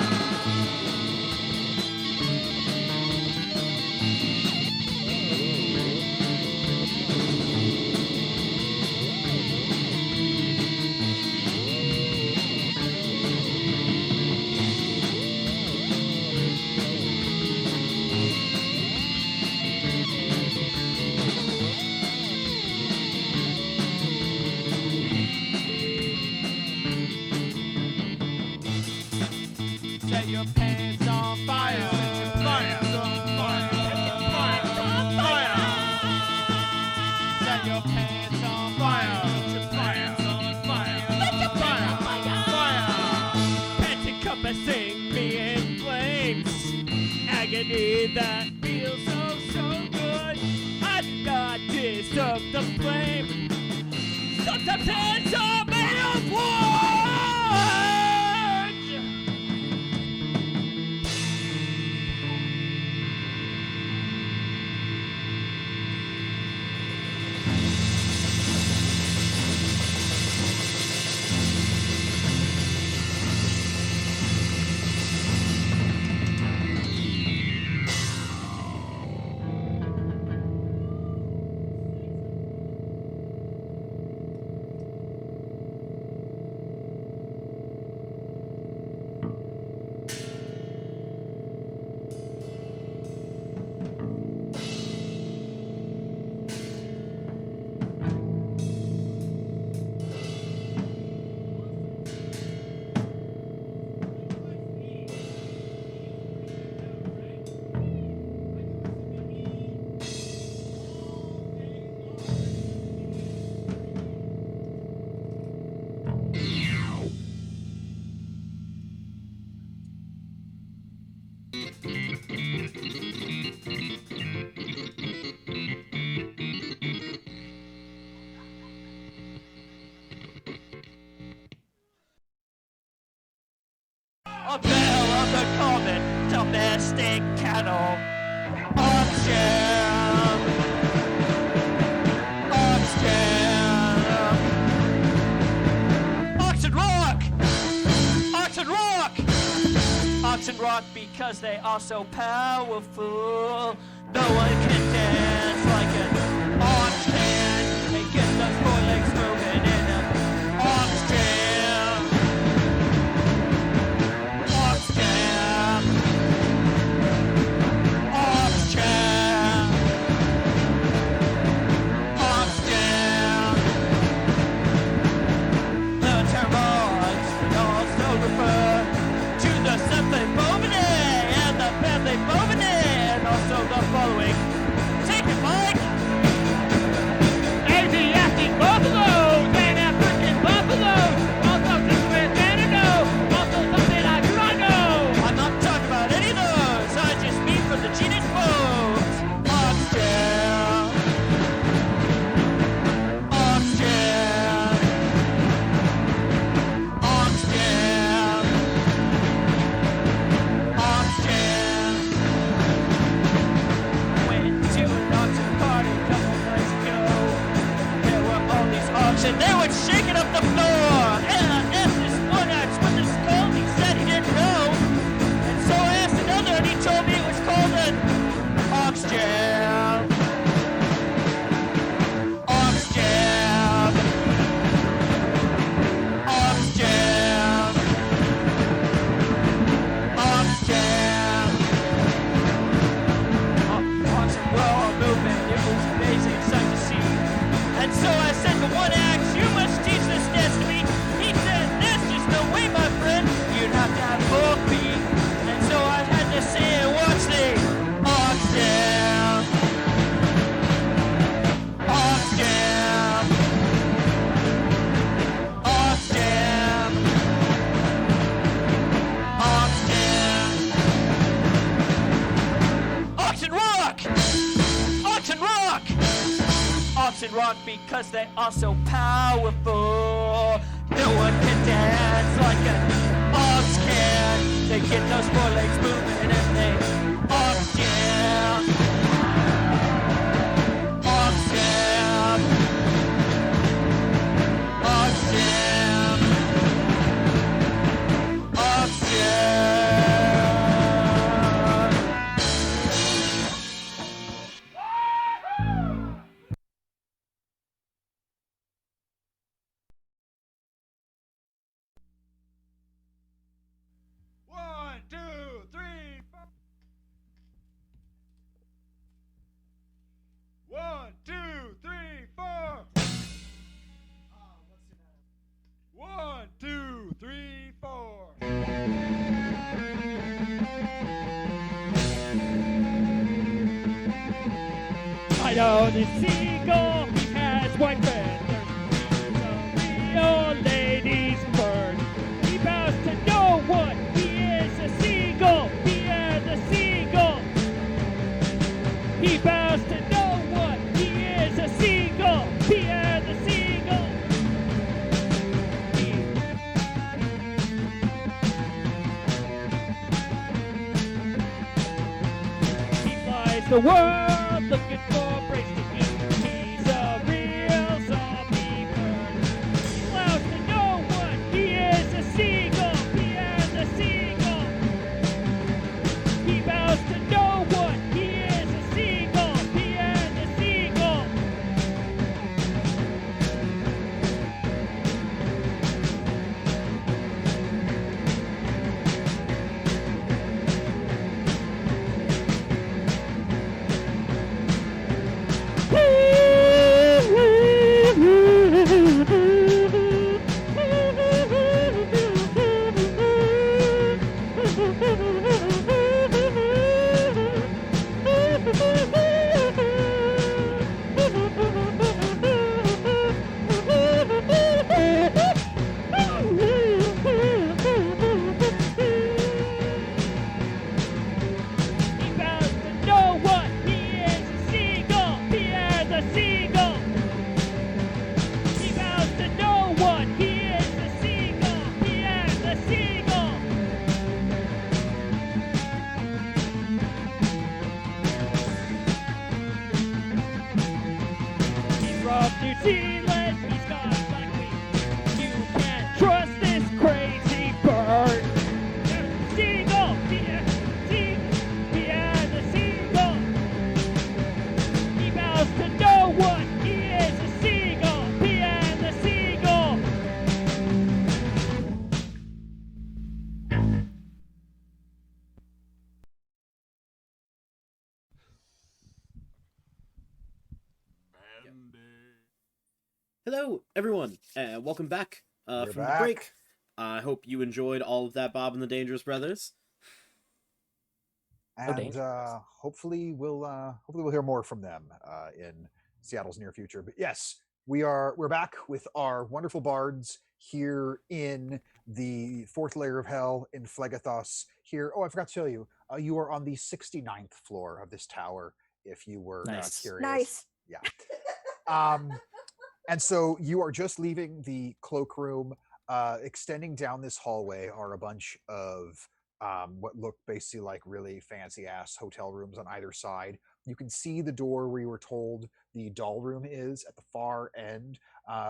Set your pants on fire. Set your pants on fire. Set your pants on fire. Pants encompassing me in flames. Agony that feels so good. I do not disturb the flame. Sometimes hands are made of wood. A bell of the common domestic cattle. Oxygen. Oxen rock. Oxen rock. Oxen rock because they are so powerful. No one can dance like an ox can. They get those forelegs moving in an ox jam. Ox jam. Ox jam. Ox jam. The term ox can also refer to the Semple Bovine and the family Bovine, and also the following. Take it, Mike! Asiatic buffaloes and African buffaloes. Also things with antidote. Also something I do not know. I'm not talking about any of those. I just mean from the genus Bones. Oxtail. Oxtail. Oxtail. Oxtail. Went to an auction party a couple nights ago. There were all these auctions. They were shaking up the floor. And I asked this one axe what this called. He said he didn't know. And so I asked another, and he told me it was called an ox jam. Ox jam. Ox jam. Ox jam. Oxen were all moving. It was an amazing sight to see. And so I said to one axe, "You must teach this dance to me." He said, "There's just no way, my friend. You'd have to have more feet." And so I had to say, "Watch the ox jam, ox jam, ox jam, ox jam, oxen rock, oxen rock." Oxen rock because they are so powerful. No one can dance like an ox can. They get those forelegs moving and they ox jam. Ox jam. Ox jam. Ox jam. One, two, three, four. One, two, three, four. One, two, three, four. I know the seagull, he has the world looking for a place to be. He's a real zombie bird. He loves to know what he is, a seagull. He is a seagull. He vows to know what he is, a seagull. He is a seagull. He vows to know what he is, a seagull. He is a seagull. He vows to know what he is, a seagull. He is a seagull. He's from New Zealand. He's got black wings. You can't trust this crazy bird. Seagull. He is a seagull. He vows to know what he is, a seagull. He is a seagull. Hello, everyone, and welcome back We're from back. the break. I hope you enjoyed all of that, Bob and the Dangerous Brothers. And dangerous. hopefully we'll hear more from them in Seattle's near future. But yes, we're back with our wonderful bards here in the fourth layer of hell in Phlegethos. Here, oh, I forgot to tell you, you are on the 69th floor of this tower. If you were Nice. curious, Nice. yeah. And so you are just leaving the cloakroom. Extending down this hallway are a bunch of what look basically like really fancy ass hotel rooms on either side. You can see the door where you were told the doll room is at the far end.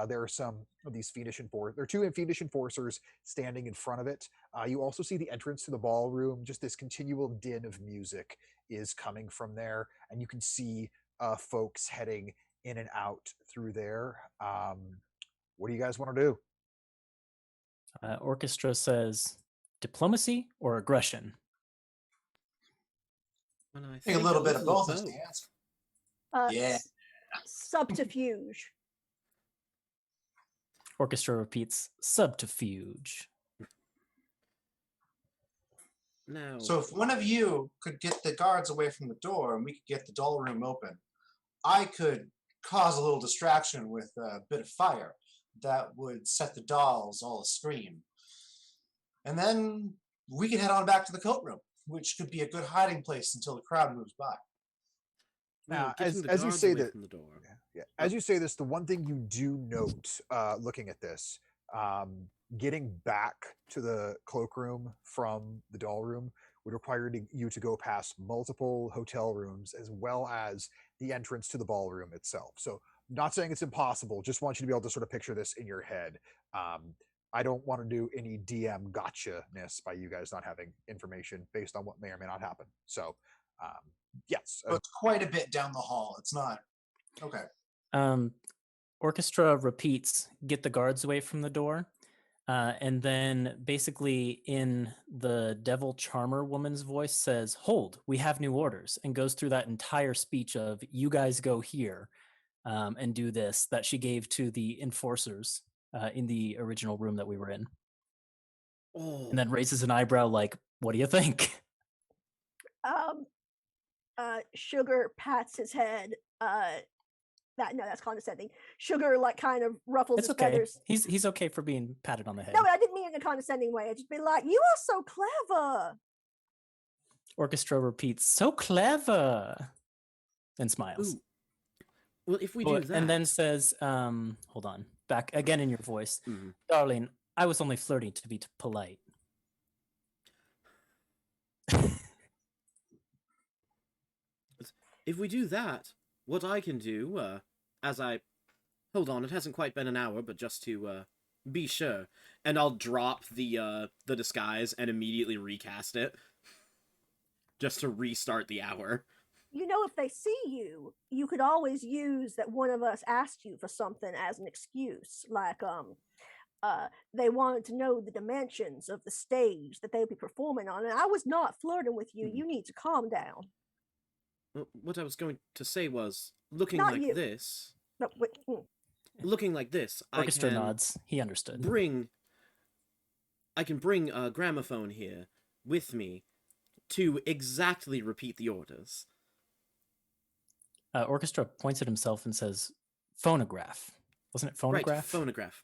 There are some of these fiendish enforcers. There are two fiendish enforcers standing in front of it. You also see the entrance to the ballroom. Just this continual din of music is coming from there, and you can see folks heading in and out through there. What do you guys want to do? Orchestra says diplomacy or aggression. And I I think think a little bit of both is both. the answer. Uh, Yeah. s- Subterfuge. Orchestra repeats subterfuge. Now, So if one of you could get the guards away from the door and we could get the doll room open, I could cause a little distraction with a bit of fire that would set the dolls all a scream. And then we could head on back to the coat room, which could be a good hiding place until the crowd moves by. well, as getting the you guards say away that- from the door. Yeah. As you say this, the one thing you do note looking at this, getting back to the cloakroom from the doll room would require you to go past multiple hotel rooms as well as the entrance to the ballroom itself. So, not saying it's impossible, just want you to be able to sort of picture this in your head. I don't want to do any DM gotcha-ness by you guys not having information based on what may or may not happen. So, yes. So it's quite a bit down the hall. It's not. Okay. Orchestra repeats, get the guards away from the door. And then basically in the devil charmer woman's voice says, hold, we have new orders, and goes through that entire speech of you guys go here and do this that she gave to the enforcers in the original room that we were in. Oh, And then raises an eyebrow like, what do you think? Sugar pats his head. That's condescending. Sugar like kind of ruffles It's his okay. feathers. He's okay for being patted on the head. No, I didn't mean it in a condescending way. I just be like, "You are so clever." Orchestra repeats, so clever, and smiles. ooh. Well, if we Oh, do that, and then says, hold on, back again in your voice. Mhm. Darling, I was only flirting to be polite. if we do that, what I can do, hold on, it hasn't quite been an hour, but just to be sure, and I'll drop the disguise and immediately recast it, just to restart the hour. You know, if they see you, you could always use that one of us asked you for something as an excuse, like they wanted to know the dimensions of the stage that they'd be performing on, and I was not flirting with you. You need to calm down. What I was going to say was, looking Not like you. this, No, wait, looking like this, Orchestra nods. He understood. I can bring a gramophone here with me to exactly repeat the orders. Orchestra points at himself and says, phonograph. Wasn't it phonograph? Right, phonograph.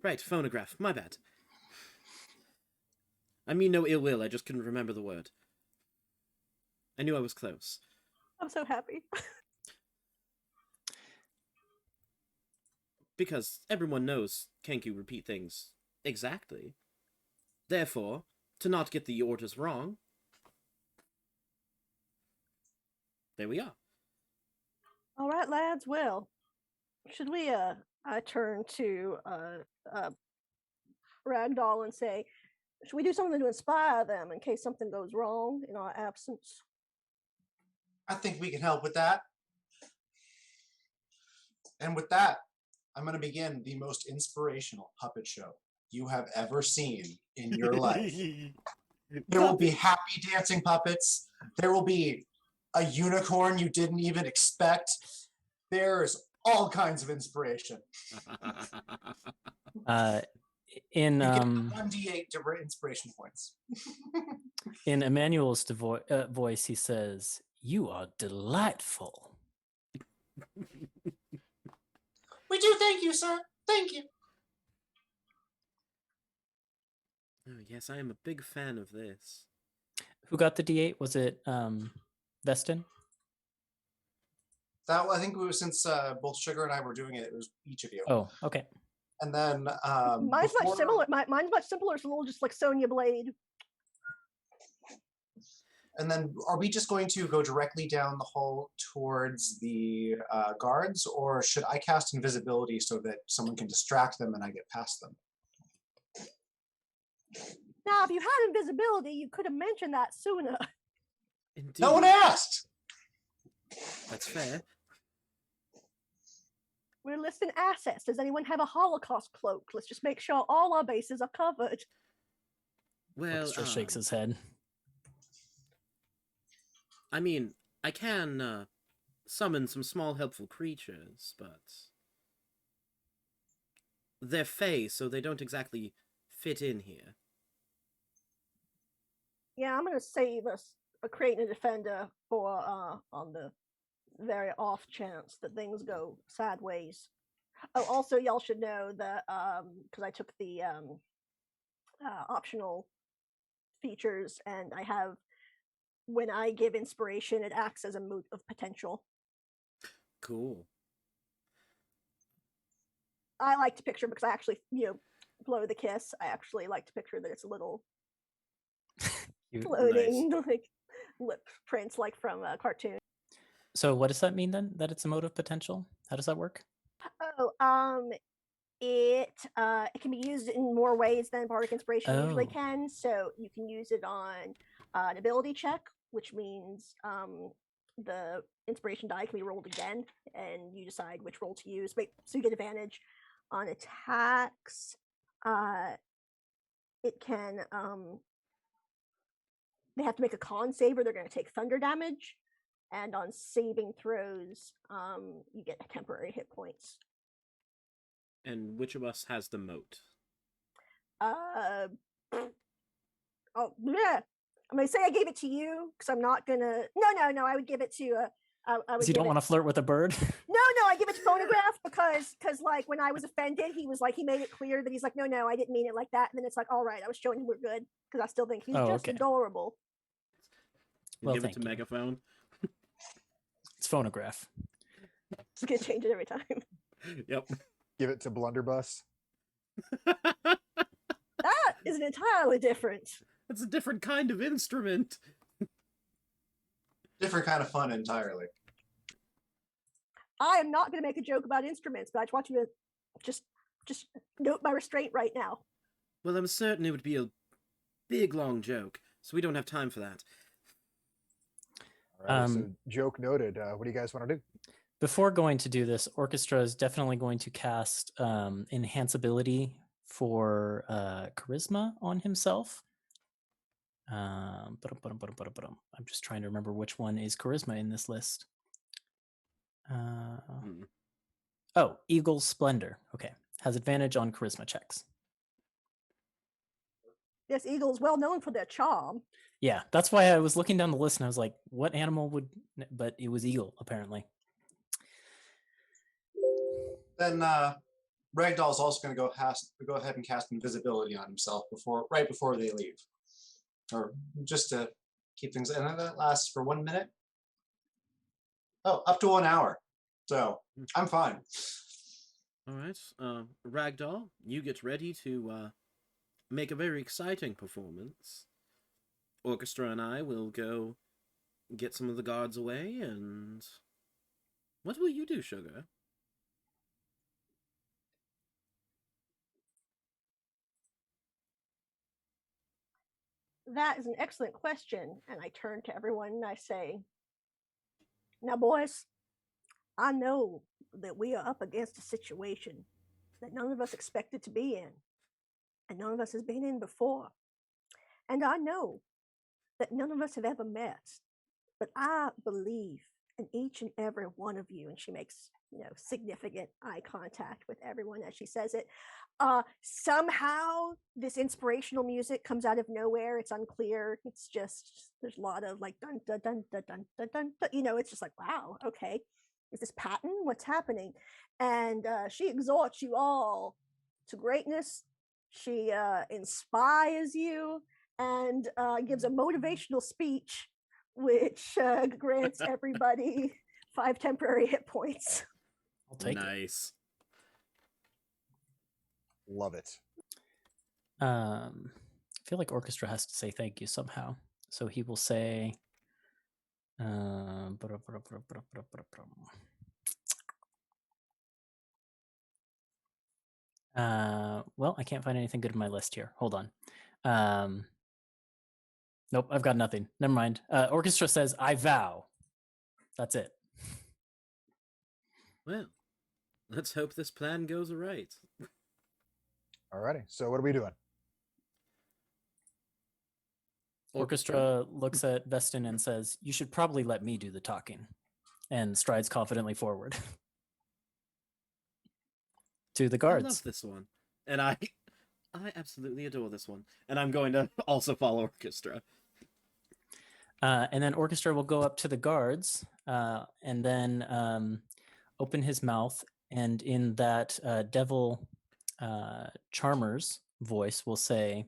Right, phonograph. My bad. I mean no ill will, I just couldn't remember the word. I knew I was close. I'm so happy. Because everyone knows Kenku repeat things exactly. Therefore, to not get the orders wrong, there we are. All right, lads. Well, should we I turn to Ragdoll and say, should we do something to inspire them in case something goes wrong in our absence? I think we can help with that. And with that, I'm going to begin the most inspirational puppet show you have ever seen in your life. There will be happy dancing puppets. There will be a unicorn you didn't even expect. There's all kinds of inspiration. In You get 1d8 different inspiration points. in Emmanuel's voice, he says, "You are delightful." We do thank you, sir. Thank you. Oh, yes, I am a big fan of this. Who got the D8? Was it Vestin? That I think it was since both Sugar and I were doing it. It was each of you. Oh, okay. And then Mine's much similar. Mine's much simpler. It's a little just like Sonya Blade. And then, are we just going to go directly down the hall towards the guards, or should I cast invisibility so that someone can distract them and I get past them? Now, if you had invisibility, you could have mentioned that sooner. Indeed. No one asked! That's fair. We're listing assets. Does anyone have a Holocaust cloak? Let's just make sure all our bases are covered. Well, Orchestra shakes his head. I mean, I can summon some small helpful creatures, but they're fey, so they don't exactly fit in here. Yeah, I'm gonna save us a creating a defender for on the very off chance that things go sideways. Oh, also, y'all should know that because I took the optional features, and I have when I give inspiration, it acts as a moot of potential. Cool. I like to picture because I actually, blow the kiss. I actually like to picture that it's a little floating, like lip prints, like from a cartoon. So what does that mean then? That it's a mode of potential? How does that work? Oh, it can be used in more ways than bardic inspiration usually Oh. can. So you can use it on an ability check, which means the inspiration die can be rolled again, and you decide which roll to use. But so you get advantage on attacks. It can they have to make a con save or they're going to take thunder damage, and on saving throws, you get temporary hit points. And which of us has the moat? Oh, yeah. I'm gonna say I gave it to you because I'm not gonna. No. I would give it to. I would. Because you don't want to flirt with a bird? No. I give it to Phonograph because like when I was offended, he was like he made it clear that he's like no, I didn't mean it like that. And then it's like all right, I was showing him we're good because I still think he's just adorable. Well, give it to thank you. Megaphone. It's phonograph. It's gonna change it every time. Yep. Give it to Blunderbuss. That is an entirely different. It's a different kind of instrument. Different kind of fun entirely. I am not going to make a joke about instruments, but I just want you to just note my restraint right now. Well, I'm certain it would be a big, long joke, so we don't have time for that. All right, so joke noted. What do you guys want to do? Before going to do this, Orchestra is definitely going to cast enhanceability for charisma on himself. I'm just trying to remember which one is charisma in this list. Oh, Eagle's Splendor. Okay. Has advantage on charisma checks. Yes, Eagle's well known for their charm. Yeah, that's why I was looking down the list and I was like, what animal would... But it was Eagle, apparently. Then Ragdoll's also going to go ahead and cast invisibility on himself right before they leave, or just to keep things. And that lasts for 1 minute. Oh, up to 1 hour. So I'm fine. All right, Ragdoll, you get ready to make a very exciting performance. Orchestra and I will go get some of the guards away, and what will you do, Sugar? That is an excellent question. And I turn to everyone and I say, now, boys, I know that we are up against a situation that none of us expected to be in, and none of us has been in before. And I know that none of us have ever met, but I believe in each and every one of you. And she makes, significant eye contact with everyone as she says it. Somehow this inspirational music comes out of nowhere. It's unclear. It's just, there's a lot of like dun dun dun dun dun dun dun, dun. It's just like, wow, okay, is this Patton? What's happening? And she exhorts you all to greatness. She inspires you and gives a motivational speech, which grants everybody 5 temporary hit points. I'll take it. Nice. Love it. I feel like Orchestra has to say thank you somehow. So he will say... well, I can't find anything good in my list here. Hold on. Nope, I've got nothing. Never mind. Orchestra says, I vow. That's it. Well, let's hope this plan goes right. Alrighty, so what are we doing? Orchestra looks at Vestin and says, you should probably let me do the talking, and strides confidently forward to the guards. I love this one. And I absolutely adore this one. And I'm going to also follow Orchestra. And then Orchestra will go up to the guards and then open his mouth, and in that Devil Charmer's voice will say,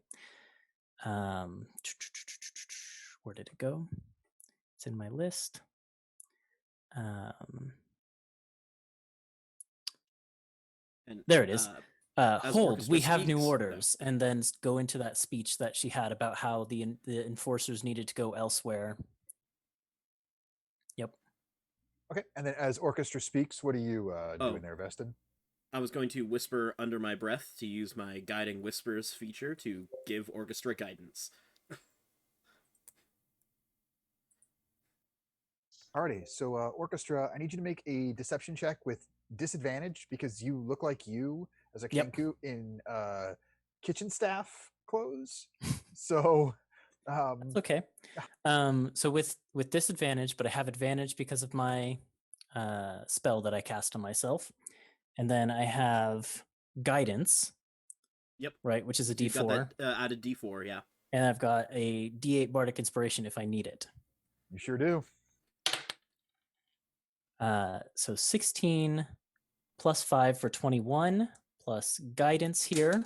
where did it go? It's in my list. There it is. Hold, we have new orders. And then go into that speech that she had about how the enforcers needed to go elsewhere. Yep. Okay, and then as Orchestra speaks, what are you doing there, Vestin? I was going to whisper under my breath to use my guiding whispers feature to give Orchestra guidance. Alrighty, so Orchestra, I need you to make a deception check with disadvantage because you look like you as a Kenku in kitchen staff clothes. So that's okay. So with disadvantage, but I have advantage because of my spell that I cast on myself. And then I have guidance. Yep. Right, which is a D4. You've got that added D4, yeah. And I've got a D8 Bardic Inspiration if I need it. You sure do. So 16 plus 5 for 21, plus guidance here,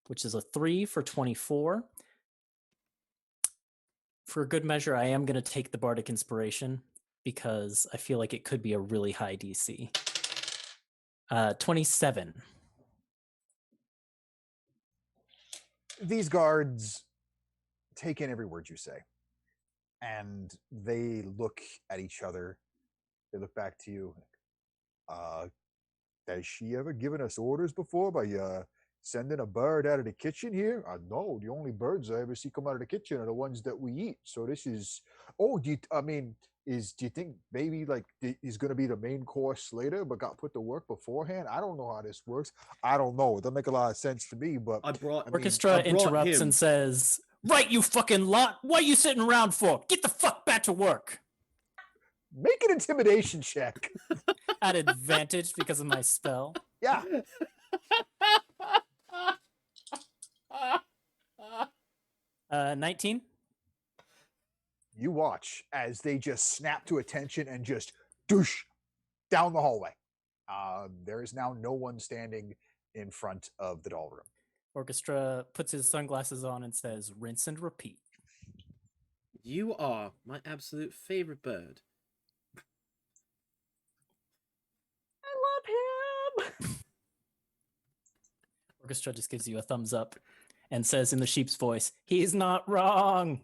which is a 3 for 24. For good measure, I am going to take the Bardic Inspiration because I feel like it could be a really high DC. 27. These guards take in every word you say, and they look at each other. They look back to you. Has she ever given us orders before by sending a bird out of the kitchen here? No, the only birds I ever see come out of the kitchen are the ones that we eat. So this is. Oh, do you think maybe like he's going to be the main course later, but got put to work beforehand? I don't know how this works. I don't know. It doesn't make a lot of sense to me. But Orchestra interrupts and says, "Right, you fucking lot! What are you sitting around for? Get the fuck back to work!" Make an intimidation check. At advantage because of my spell. Yeah. 19. You watch as they just snap to attention and just douche down the hallway. There is now no one standing in front of the doll room. Orchestra puts his sunglasses on and says, "Rinse and repeat." You are my absolute favorite bird. I love him. Orchestra just gives you a thumbs up and says in the sheep's voice, "He's not wrong."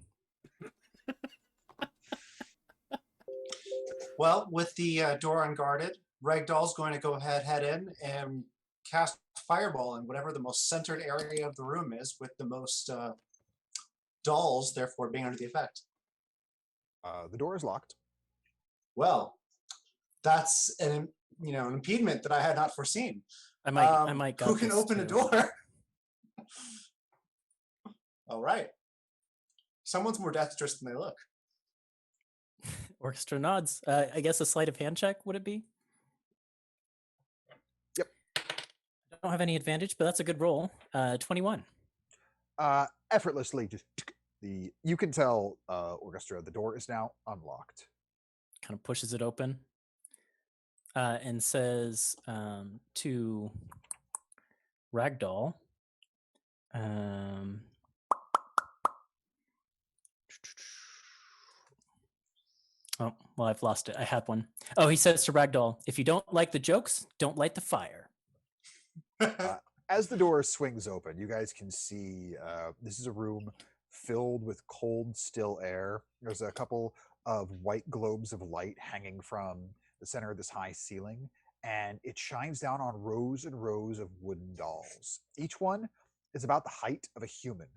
Well, with the door unguarded, Ragdoll's going to go ahead, head in, and cast Fireball in whatever the most centered area of the room is, with the most dolls, therefore being under the effect. The door is locked. Well, that's an impediment that I had not foreseen. I might. Who can open a door? All right. Someone's more dexterous than they look. Orchestra nods. I guess a sleight of hand check, would it be? Yep. I don't have any advantage, but that's a good roll. 21. Effortlessly, just you can tell, Orchestra, the door is now unlocked. Kind of pushes it open and says to Ragdoll, oh, well, I've lost it. I had one. Oh, he says to Ragdoll, "If you don't like the jokes, don't light the fire." As the door swings open, you guys can see this is a room filled with cold, still air. There's a couple of white globes of light hanging from the center of this high ceiling, and it shines down on rows and rows of wooden dolls. Each one is about the height of a human,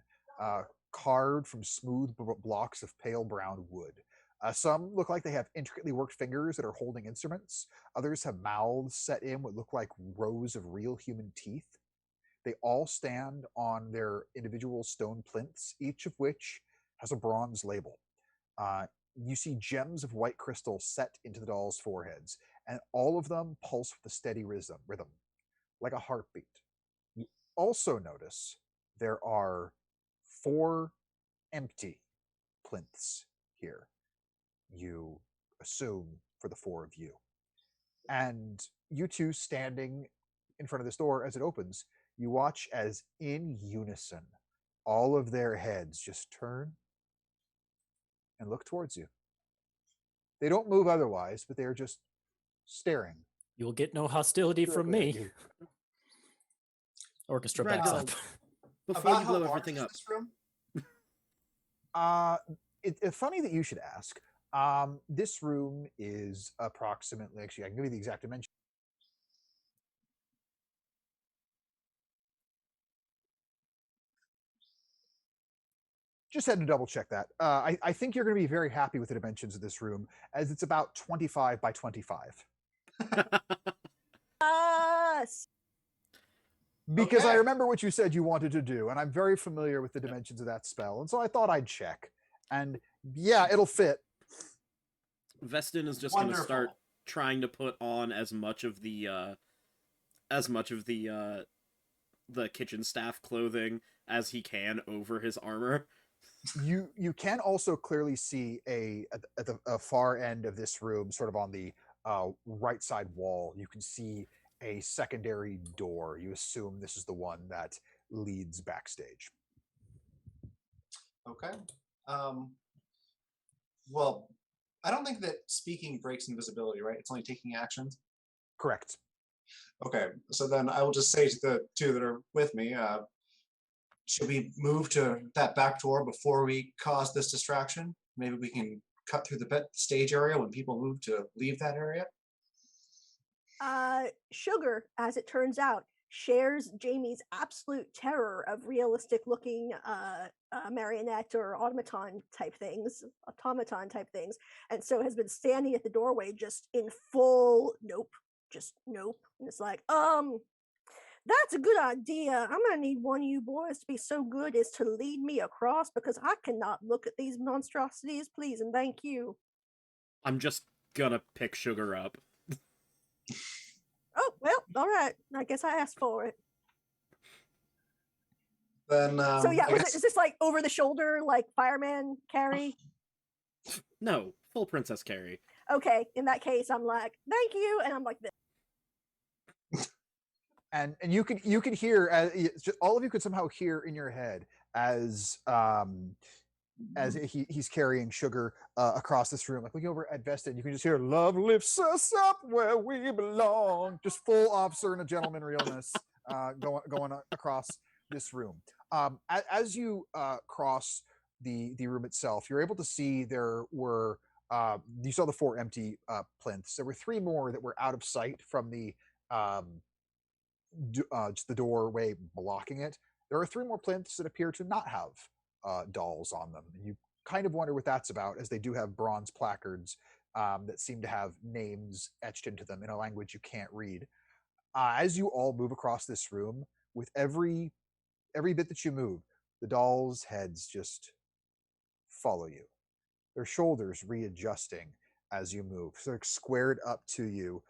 carved from smooth blocks of pale brown wood. Some look like they have intricately worked fingers that are holding instruments. Others have mouths set in what look like rows of real human teeth. They all stand on their individual stone plinths, each of which has a bronze label. You see gems of white crystal set into the dolls' foreheads, and all of them pulse with a steady rhythm, like a heartbeat. You also notice there are 4 empty plinths here. You assume for the 4 of you. And you two standing in front of this door as it opens, you watch as in unison, all of their heads just turn and look towards you. They don't move otherwise, but they're just staring. You'll get no hostility from me. You. Orchestra backs Ragdoll, up. Before About you how blow large everything is up, this room? It's funny that you should ask. This room is approximately, actually, I can give you the exact dimension. Just had to double check that. I think you're going to be very happy with the dimensions of this room, as it's about 25 by 25. Us. Because I Okay. remember what you said you wanted to do, and I'm very familiar with the dimensions of that spell, and so I thought I'd check. And yeah, it'll fit. Vestin is just going to Wonderful. start trying to put on as much of the kitchen staff clothing as he can over his armor. You can also clearly see at the far end of this room, sort of on the right side wall, you can see a secondary door. You assume this is the one that leads backstage. Okay. Well, I don't think that speaking breaks invisibility, right? It's only taking actions. Correct. Okay, so then I will just say to the 2 that are with me, should we move to that back door before we cause this distraction? Maybe we can cut through the stage area when people move to leave that area. Sugar, as it turns out, shares Jamie's absolute terror of realistic looking marionette or automaton type things, and so has been standing at the doorway just in full nope, just nope. And it's like, that's a good idea. I'm gonna need one of you boys to be so good as to lead me across because I cannot look at these monstrosities, please and thank you. I'm just gonna pick Sugar up. Oh, well, all right. I guess I asked for it. Then So yeah, I guess is this like over the shoulder, like fireman carry? No, full Princess Carrie. Okay, in that case, I'm like, thank you, and I'm like this. And you could hear all of you could somehow hear in your head as he's carrying Sugar across this room. Like looking over at Vested, you can just hear "Love lifts us up where we belong." Just full officer and a gentleman realness going across this room. As you cross the room itself, you're able to see there were you saw the 4 empty plinths. There were 3 more that were out of sight from the just the doorway blocking it. There are 3 more plinths that appear to not have dolls on them. And you kind of wonder what that's about, as they do have bronze placards that seem to have names etched into them in a language you can't read. As you all move across this room, with every bit that you move, the dolls' heads just follow you. Their shoulders readjusting as you move. So they're squared up to you.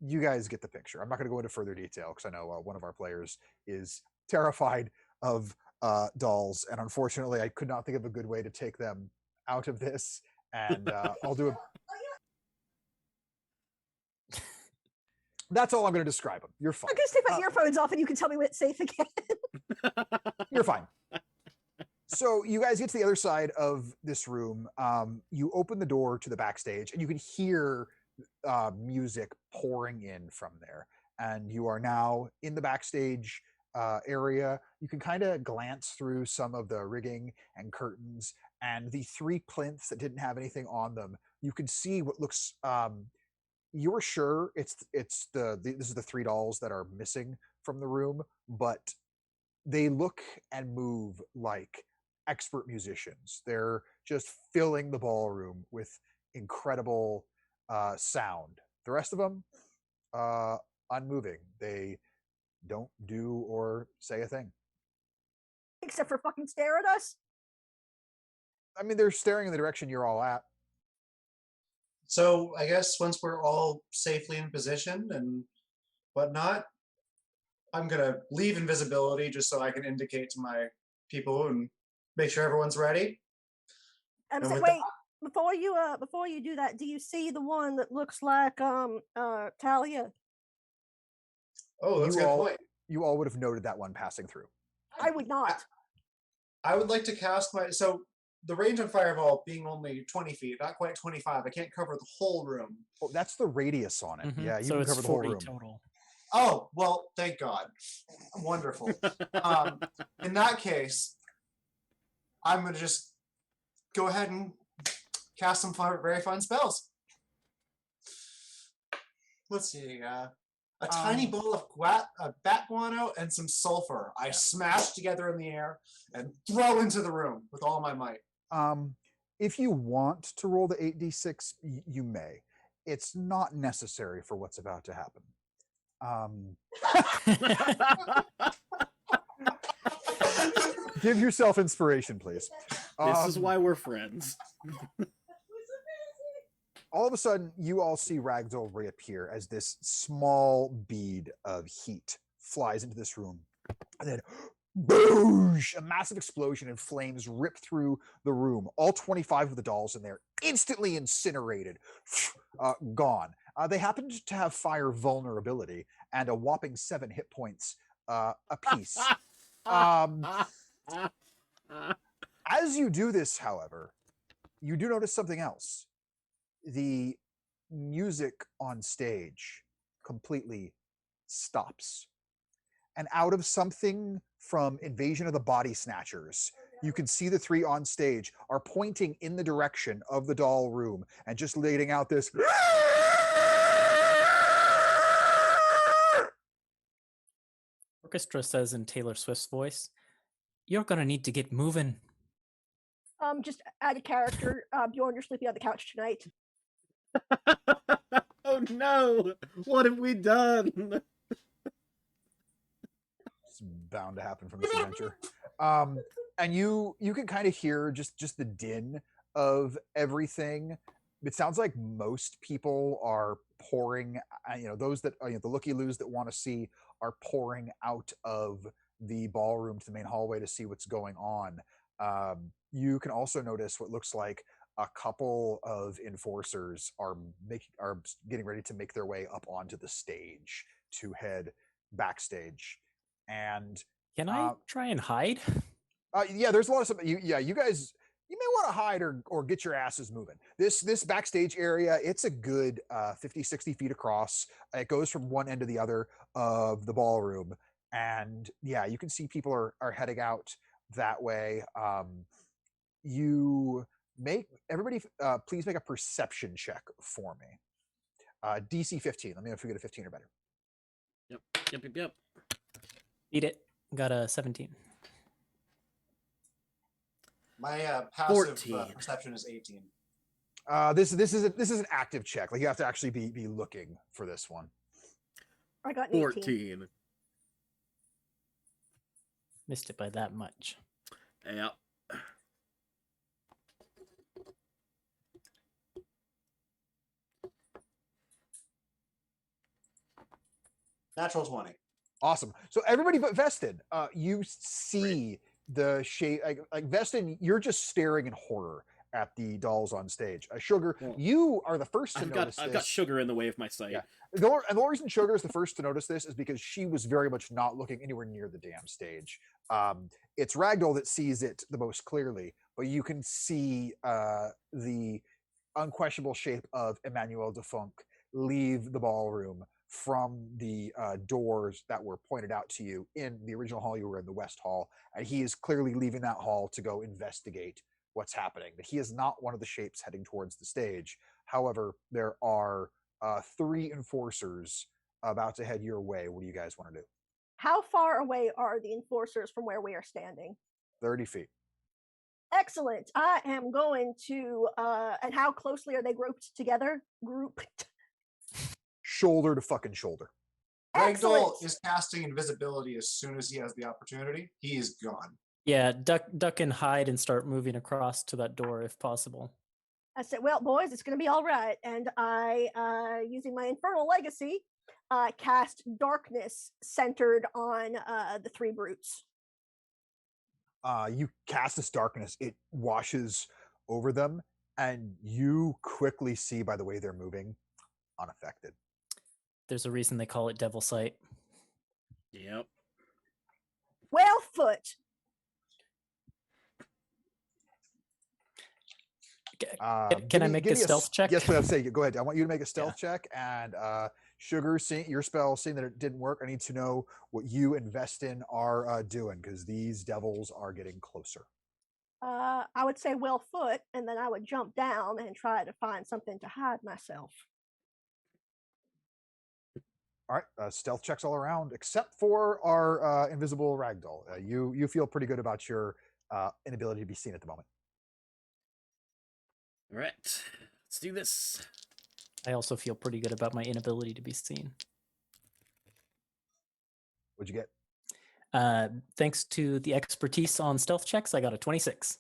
You guys get the picture. I'm not going to go into further detail because I know one of our players is terrified of dolls, and unfortunately, I could not think of a good way to take them out of this. And I'll do a. That's all I'm going to describe them. You're fine. I'm gonna take my earphones off, and you can tell me when it's safe again. You're fine. So you guys get to the other side of this room. You open the door to the backstage, and you can hear music pouring in from there. And you are now in the backstage area. You can kind of glance through some of the rigging and curtains, and the 3 plinths that didn't have anything on them. You can see what looks. You're sure this is the 3 dolls that are missing from the room, but they look and move like expert musicians. They're just filling the ballroom with incredible sound. The rest of them, unmoving. They don't do or say a thing. Except for fucking stare at us. I mean, they're staring in the direction you're all at. so. I guess once we're all safely in position and whatnot, I'm gonna leave invisibility just so I can indicate to my people and make sure everyone's ready. And with Wait, before you do that, do you see the one that looks like Talia? Oh, that's a good point. You all would have noted that one passing through. I would not. I would like to cast the range on Fireball being only 20 feet, not quite 25. I can't cover the whole room. Oh, that's the radius on it. Yeah, you so can it's cover the whole 40 room. total. Oh, well, thank God. Wonderful. In that case, I'm going to just go ahead and cast some very fun spells. Let's see. A tiny bowl of bat guano and some sulfur I smash together in the air and throw into the room with all my might. If you want to roll the 8d6, you may. It's not necessary for what's about to happen. Give yourself inspiration, please. This is why we're friends. All of a sudden, you all see Ragdoll reappear as this small bead of heat flies into this room. And then, boosh! A massive explosion and flames rip through the room. All 25 of the dolls in there instantly incinerated, gone. They happened to have fire vulnerability and a whopping 7 hit points apiece. As you do this, however, you do notice something else. The music on stage completely stops. And out of something from Invasion of the Body Snatchers, you can see the 3 on stage are pointing in the direction of the doll room and just letting out this orchestra says in Taylor Swift's voice, "You're gonna need to get moving." Just add a character. Bjorn, you're sleeping on the couch tonight. Oh no! What have we done? It's bound to happen from this adventure. And you can kind of hear just the din of everything. It sounds like most people are pouring. Those that the looky-loos that want to see are pouring out of the ballroom to the main hallway to see what's going on. You can also notice what looks like a couple of enforcers are getting ready to make their way up onto the stage to head backstage. And Can I try and hide? yeah, there's a lot of stuff. You guys, you may want to hide or get your asses moving. This backstage area, it's a good 50, 60 feet across. It goes from one end to the other of the ballroom. And yeah, you can see people are heading out that way. Please make a perception check for me. DC 15. Let me know if you get a 15 or better. Yep. Beat it. Got a 17. My passive 14. perception is 18. This is an active check. Like you have to actually be looking for this one. I got an 18. 14. Missed it by that much. Yep. Natural 20. Awesome. So everybody but Vestin, you see the shape. Like Vestin, you're just staring in horror at the dolls on stage. Sugar, you are the first to notice this. I've got Sugar in the way of my sight. Yeah. The only reason Sugar is the first to notice this is because she was very much not looking anywhere near the damn stage. It's Ragdoll that sees it the most clearly, but you can see the unquestionable shape of Emmanuel Defunk leave the ballroom from the doors that were pointed out to you in the original hall. You were in the West Hall, and he is clearly leaving that hall to go investigate what's happening. He is not one of the shapes heading towards the stage. However, there are 3 enforcers about to head your way. What do you guys want to do? How far away are the enforcers from where we are standing? 30 feet. Excellent. I am going to, and how closely are they grouped together? Grouped. Shoulder to fucking shoulder. Ragdoll is casting invisibility as soon as he has the opportunity. He is gone. Yeah, duck and hide and start moving across to that door if possible. I said, well, boys, it's going to be all right. And I, using my Infernal Legacy, cast Darkness centered on the 3 brutes. You cast this darkness. It washes over them, and you quickly see by the way they're moving, unaffected. There's a reason they call it Devil Sight. Yep. Well, Foot. Can I make a stealth check? Yes, but I'd say go ahead. I want you to make a stealth check, and Sugar, seeing your spell, seeing that it didn't work, I need to know what you and Vestin are doing, because these devils are getting closer. I would say well Foot, and then I would jump down and try to find something to hide myself. All right, stealth checks all around, except for our invisible Ragdoll. You feel pretty good about your inability to be seen at the moment. All right, let's do this. I also feel pretty good about my inability to be seen. What'd you get? Thanks to the expertise on stealth checks, I got a 26.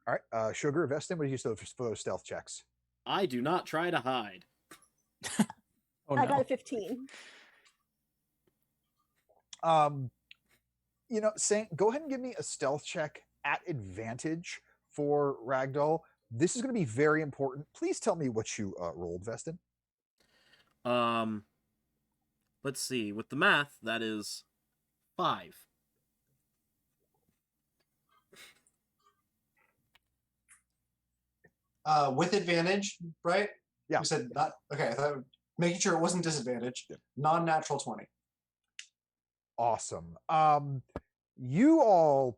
All right, Sugar, Vestin, what did you do for those stealth checks? I do not try to hide. Oh, I no. got a 15. Go ahead and give me a stealth check at advantage for Ragdoll. This is going to be very important. Please tell me what you rolled, Vestin. Let's see. With the math, that is 5. With advantage, right? Yeah. You said not. Okay, making sure it wasn't disadvantage. Yeah. Non-natural 20. Awesome. You all,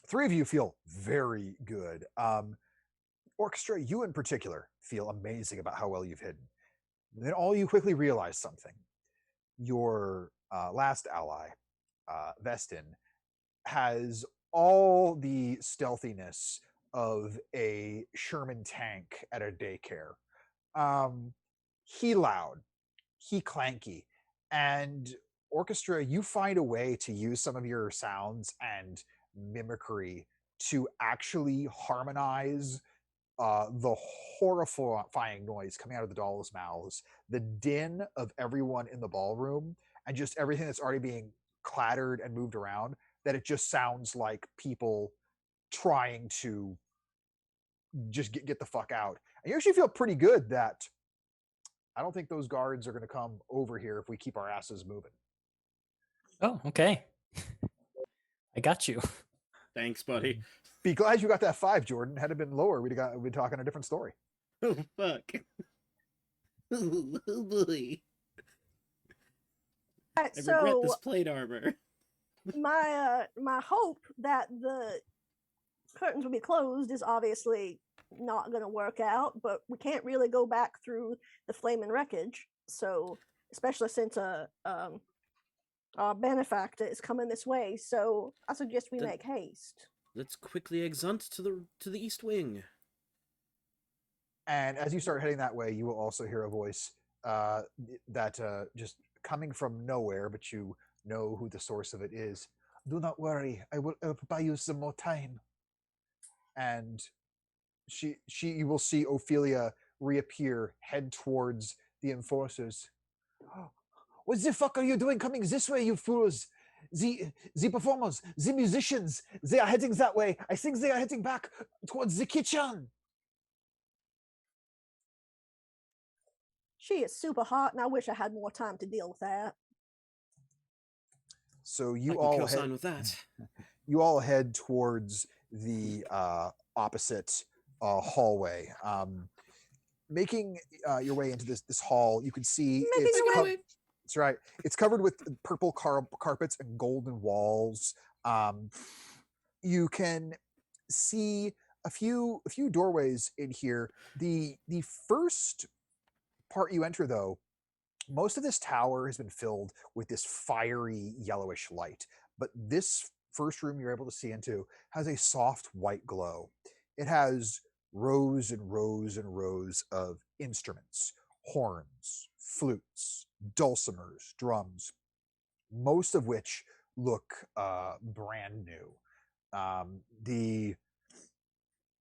3 of you feel very good. Orchestra, you in particular feel amazing about how well you've hidden. Then all you quickly realize something. Your last ally, Vestin, has all the stealthiness of a Sherman tank at a daycare. He loud, he clanky, and Orchestra, you find a way to use some of your sounds and mimicry to actually harmonize the horrifying noise coming out of the dolls' mouths, the din of everyone in the ballroom, and just everything that's already being clattered and moved around, that it just sounds like people trying to just get the fuck out. And you actually feel pretty good that I don't think those guards are going to come over here if we keep our asses moving. Oh, okay. I got you. Thanks, buddy. Be glad you got that 5, Jordan. Had it been lower, we'd be talking a different story. Oh, fuck. Oh, boy. Alright, I regret so this plate armor. my hope that the curtains will be closed is obviously not going to work out, but we can't really go back through the flaming wreckage. So, especially since our benefactor is coming this way, so I suggest we Then- make haste. Let's quickly exunt to the east wing. And as you start heading that way, you will also hear a voice that just coming from nowhere, but you know who the source of it is. Do not worry, I will buy you some more time. And you will see Ophelia reappear, head towards the enforcers. What the fuck are you doing coming this way, you fools? The performers, the musicians, they are heading that way. I think they are heading back towards the kitchen. She is super hot, and I wish I had more time to deal with that. So I you can all co-sign head, with that. you all head towards the opposite hallway. Making your way into this hall, you can see Making it's your way. that's right. It's covered with purple carpets and golden walls. You can see a few doorways in here. The first part you enter, though, most of this tower has been filled with this fiery yellowish light, but this first room you're able to see into has a soft white glow. It has rows and rows and rows of instruments, horns, flutes, dulcimers, drums, most of which look brand new. The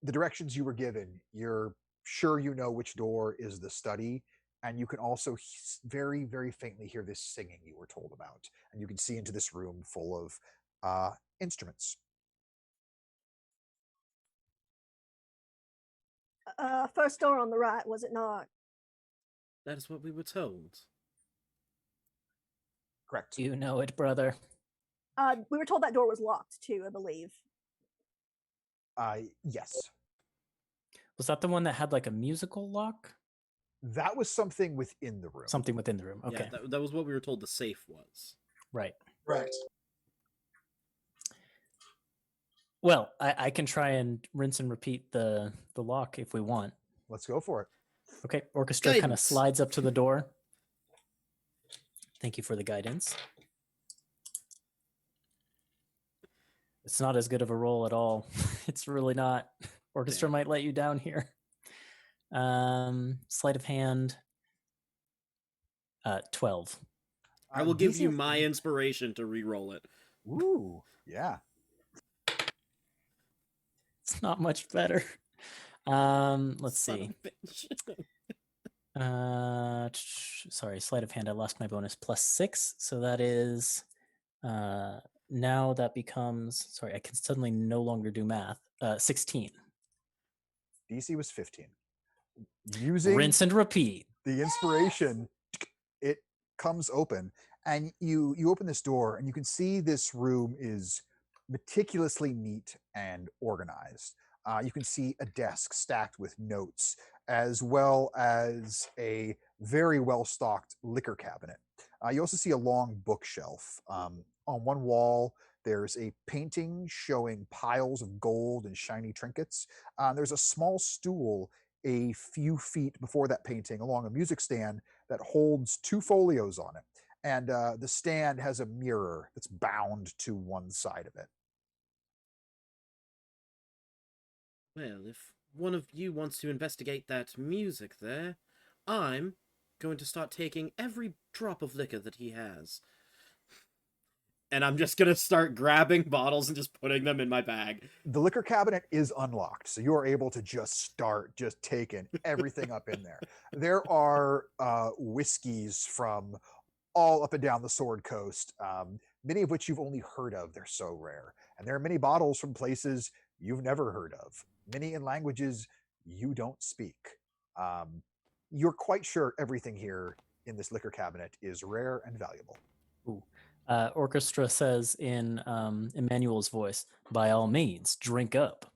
directions you were given, you're sure you know which door is the study, and you can also very, very faintly hear this singing you were told about, and you can see into this room full of instruments. First door on the right, was it not? That is what we were told. Correct. You know it, brother. We were told that door was locked too, I believe. Yes. Was that the one that had like a musical lock? That was something within the room. Something within the room. Okay. Yeah, that was what we were told the safe was. Right. Right. Well, I can try and rinse and repeat the lock if we want. Let's go for it. Okay. Orchestra kind of Guidance. slides up to the door. Thank you for the guidance. It's not as good of a roll at all. It's really not. Orchestra Damn. might let you down here. Sleight of hand. 12. I will give you DC my inspiration to re-roll it. Ooh, yeah. It's not much better. Let's Son see. of a bitch. Sorry, sleight of hand. I lost my bonus +6, so that is now that becomes. Sorry, I can suddenly no longer do math. 16. DC was 15. Using Rinse and repeat. the inspiration, it comes open, and you open this door, and you can see this room is meticulously neat and organized. You can see a desk stacked with notes, as well as a very well-stocked liquor cabinet. You also see a long bookshelf. On one wall, there's a painting showing piles of gold and shiny trinkets. There's a small stool a few feet before that painting along a music stand that holds 2 folios on it. and the stand has a mirror that's bound to one side of it. Well, if one of you wants to investigate that music there, I'm going to start taking every drop of liquor that he has. And I'm just going to start grabbing bottles and just putting them in my bag. The liquor cabinet is unlocked, so you are able to just start just taking everything up in there. There are whiskeys from all up and down the Sword Coast, many of which you've only heard of. They're so rare. And there are many bottles from places you've never heard of, many in languages you don't speak. You're quite sure everything here in this liquor cabinet is rare and valuable. Ooh. Orchestra says in Emmanuel's voice, by all means, drink up.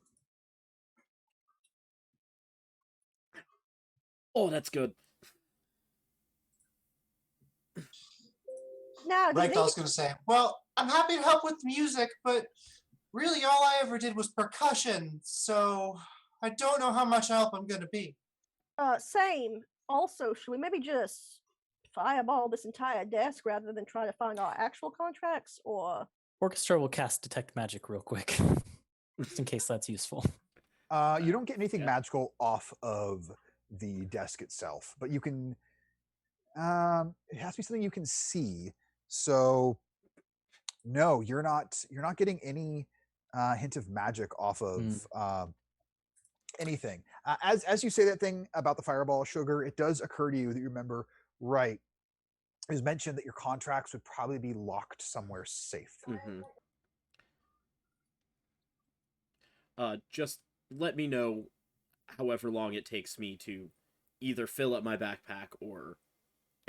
Oh, that's good. Now, do you think Ragdoll's going to say, well, I'm happy to help with music, but really all I ever did was percussion, so I don't know how much help I'm going to be. same. Also, should we maybe just fireball this entire desk rather than try to find our actual contracts? Or Orchestra will cast Detect Magic real quick, just in case that's useful. You don't get anything Yeah. magical off of the desk itself, but you can. It has to be something you can see. So, no, you're not getting any hint of magic off of anything. As you say that thing about the fireball, Sugar, it does occur to you that you remember, right? It was mentioned that your contracts would probably be locked somewhere safe. Mm-hmm. Just let me know however long it takes me to either fill up my backpack or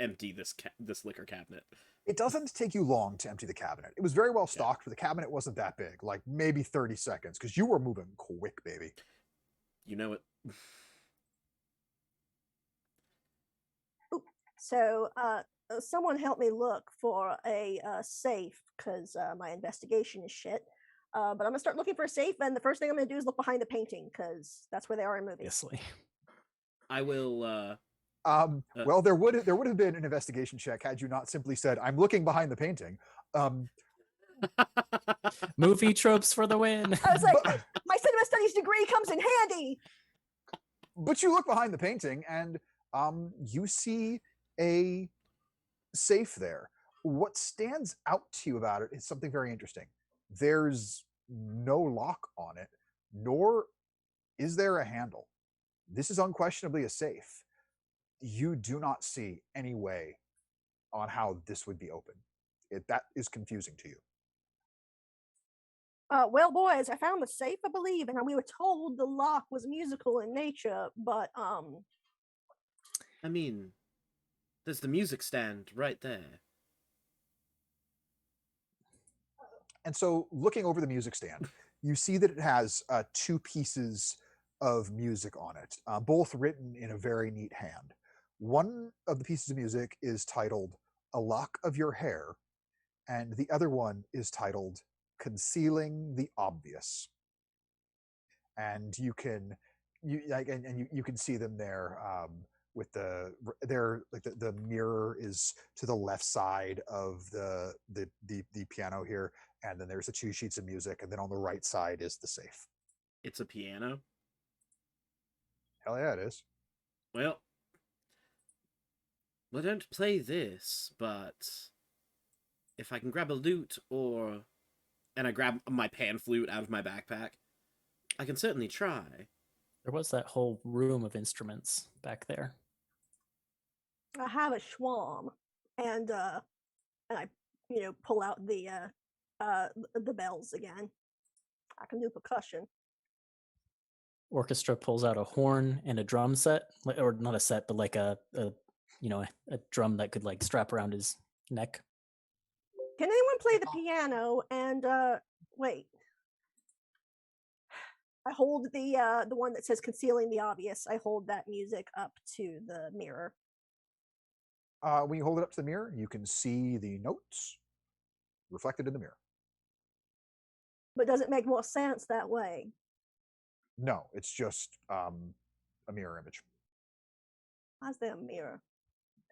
empty this liquor cabinet. It doesn't take you long to empty the cabinet. It was very well stocked, but the cabinet wasn't that big, like maybe 30 seconds, because you were moving quick, baby. You know it. so, someone help me look for a safe because my investigation is shit. But I'm gonna start looking for a safe, and the first thing I'm gonna do is look behind the painting because that's where they are in movies. Obviously. I will. Well, there would have been an investigation check had you not simply said, "I'm looking behind the painting." Movie tropes for the win. I was like, my cinema studies degree comes in handy. But you look behind the painting, and you see a safe there. What stands out to you about it is something very interesting. There's no lock on it, nor is there a handle. This is unquestionably a safe. You do not see any way on how this would be open. That is confusing to you. Well, boys, I found the safe, I believe, and we were told the lock was musical in nature, but I mean, there's the music stand right there. And so, looking over the music stand, you see that it has two pieces of music on it, both written in a very neat hand. One of the pieces of music is titled "A Lock of Your Hair," and the other one is titled "Concealing the Obvious." And you can you can see them there with the mirror is to the left side of the piano here, and then there's the two sheets of music, and then on the right side is the safe. It's a piano. Hell yeah, it is. Well, I don't play this, but if I can grab a lute and I grab my pan flute out of my backpack, I can certainly try. There was that whole room of instruments back there. I have a schwam, and I pull out the bells again. I can do percussion. Orchestra pulls out a horn and a drum set, or not a set, but like a drum that could like strap around his neck. Can anyone play the piano? And wait, I hold the one that says "Concealing the Obvious." I hold that music up to the mirror. When you hold it up to the mirror, you can see the notes reflected in the mirror. But does it make more sense that way? No, it's just a mirror image. Why's there a mirror?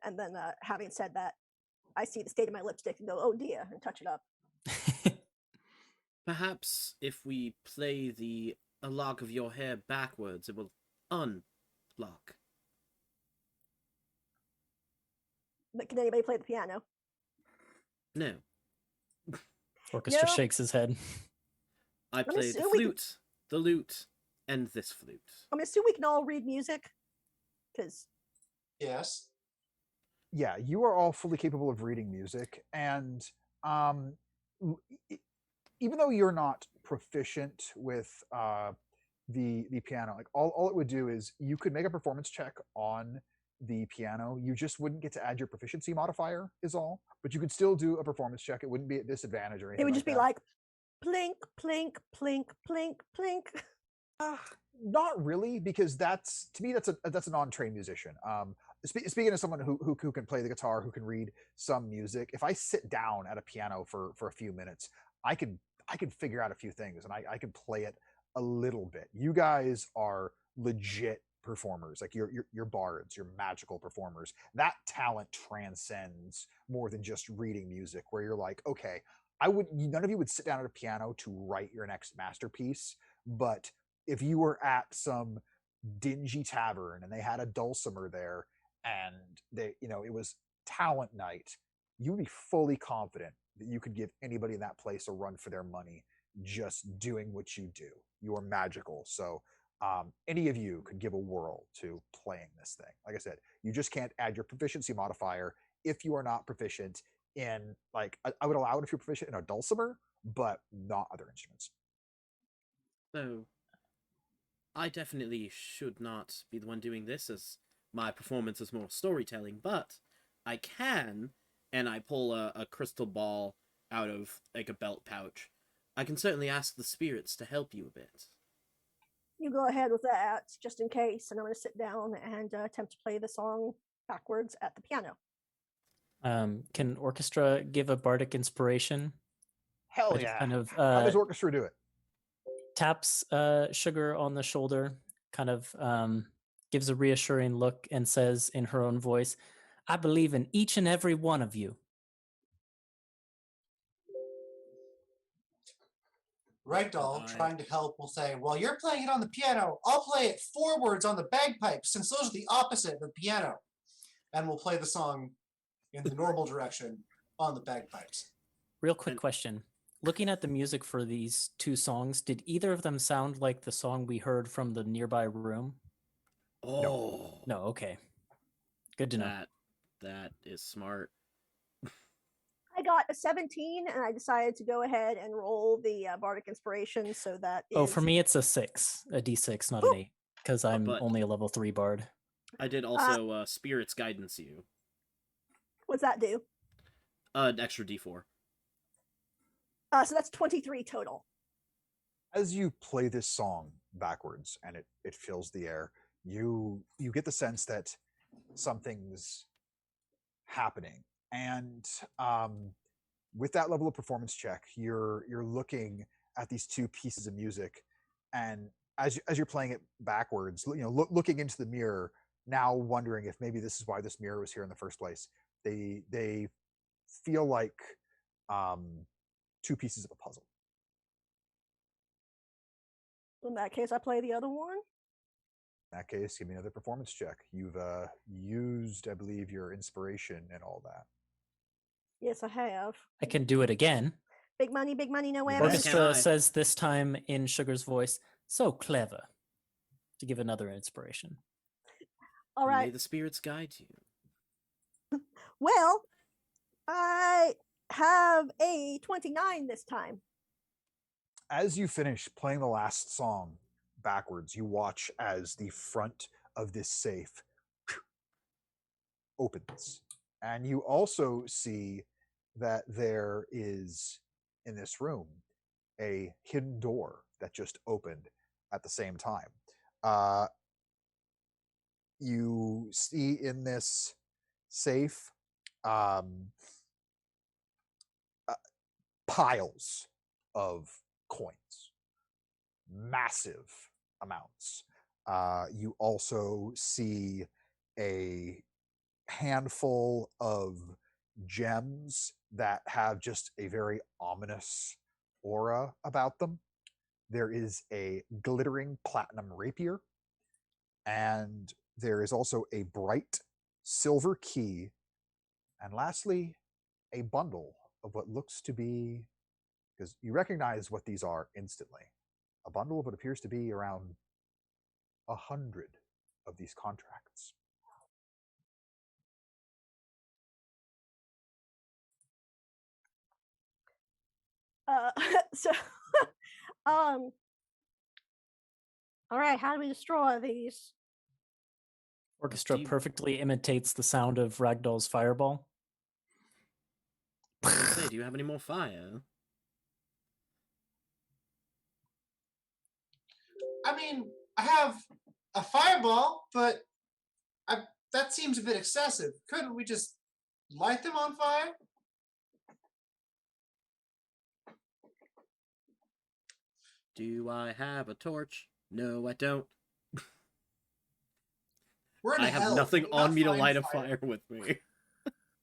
And then, having said that, I see the state of my lipstick and go, oh dear, and touch it up. Perhaps if we play a lock of your hair backwards, it will unlock. But can anybody play the piano? No, Orchestra Nope. shakes his head. I gonna play the assume we can- flute, the lute, and this flute. I'm gonna assume we can all read music, because Yes. Yeah, you are all fully capable of reading music, and um, even though you're not proficient with the piano, like all it would do is you could make a performance check on the piano. You just wouldn't get to add your proficiency modifier, is all. But you could still do a performance check. It wouldn't be at disadvantage or anything. it would just be that. like plink, plink, plink, plink, plink. Not really, because that's to me that's a non-trained musician. Speaking of someone who can play the guitar, who can read some music, if I sit down at a piano for a few minutes, I can figure out a few things and I can play it a little bit. You guys are legit performers, like you're bards, you're magical performers. That talent transcends more than just reading music, where you're like, okay, none of you would sit down at a piano to write your next masterpiece, but if you were at some dingy tavern and they had a dulcimer there and it was talent night, you would be fully confident that you could give anybody in that place a run for their money just doing what you do. You are magical. So any of you could give a whirl to playing this thing. Like I said, you just can't add your proficiency modifier if you are not proficient in, like, I would allow it if you're proficient in a dulcimer, but not other instruments. So, I definitely should not be the one doing this, as my performance is more storytelling, but I can, and I pull a crystal ball out of, like, a belt pouch. I can certainly ask the spirits to help you a bit. You go ahead with that, just in case, and I'm gonna sit down and attempt to play the song backwards at the piano. Can Orchestra give a bardic inspiration? Hell I just yeah. kind of How does orchestra do it? taps Sugar on the shoulder, kind of gives a reassuring look, and says in her own voice, "I believe in each and every one of you." Ragdoll, Right. trying to help, will say, "While you're playing it on the piano, I'll play it forwards on the bagpipes, since those are the opposite of the piano." And we'll play the song in the normal direction on the bagpipes. Real quick And- question. Looking at the music for these two songs, did either of them sound like the song we heard from the nearby room? Oh, No, okay. Good to know. that is smart. I got a 17, and I decided to go ahead and roll the bardic inspiration. So that is. Oh, for me, it's a 6, a d6, not an 8, because I'm but- only a level 3 bard. I did also spirits guidance you. What's that do? An extra d4. So that's 23 total. As you play this song backwards and it fills the air, you get the sense that something's happening. And with that level of performance check, you're looking at these two pieces of music, and as you're playing it backwards, looking into the mirror, now wondering if maybe this is why this mirror was here in the first place. They feel like two pieces of a puzzle. In that case, I play the other one. In that case, give me another performance check. You've used, I believe, your inspiration and all that. Yes, I have. I can do it again. Big money, no Yes. whammy. Orchestra Can I? says this time in Sugar's voice, "So clever," to give another inspiration. All May right. the spirits guide you. Well, I have a 29 this time. As you finish playing the last song backwards, you watch as the front of this safe opens. And you also see that there is, in this room, a hidden door that just opened at the same time. You see in this safe piles of coins, massive amounts. You also see a handful of gems that have just a very ominous aura about them. There is a glittering platinum rapier, and there is also a bright silver key, and lastly, a bundle of what looks to be, because you recognize what these are instantly, a bundle of what appears to be around 100 of these contracts. So, all right, how do we destroy these? Orchestra Do you- perfectly imitates the sound of Ragdoll's fireball. I was gonna say, do you have any more fire? I mean, I have a fireball, but that seems a bit excessive. Couldn't we just light them on fire? Do I have a torch? No, I don't. We're in I have hell. nothing Can we not on me to find light a fire with me.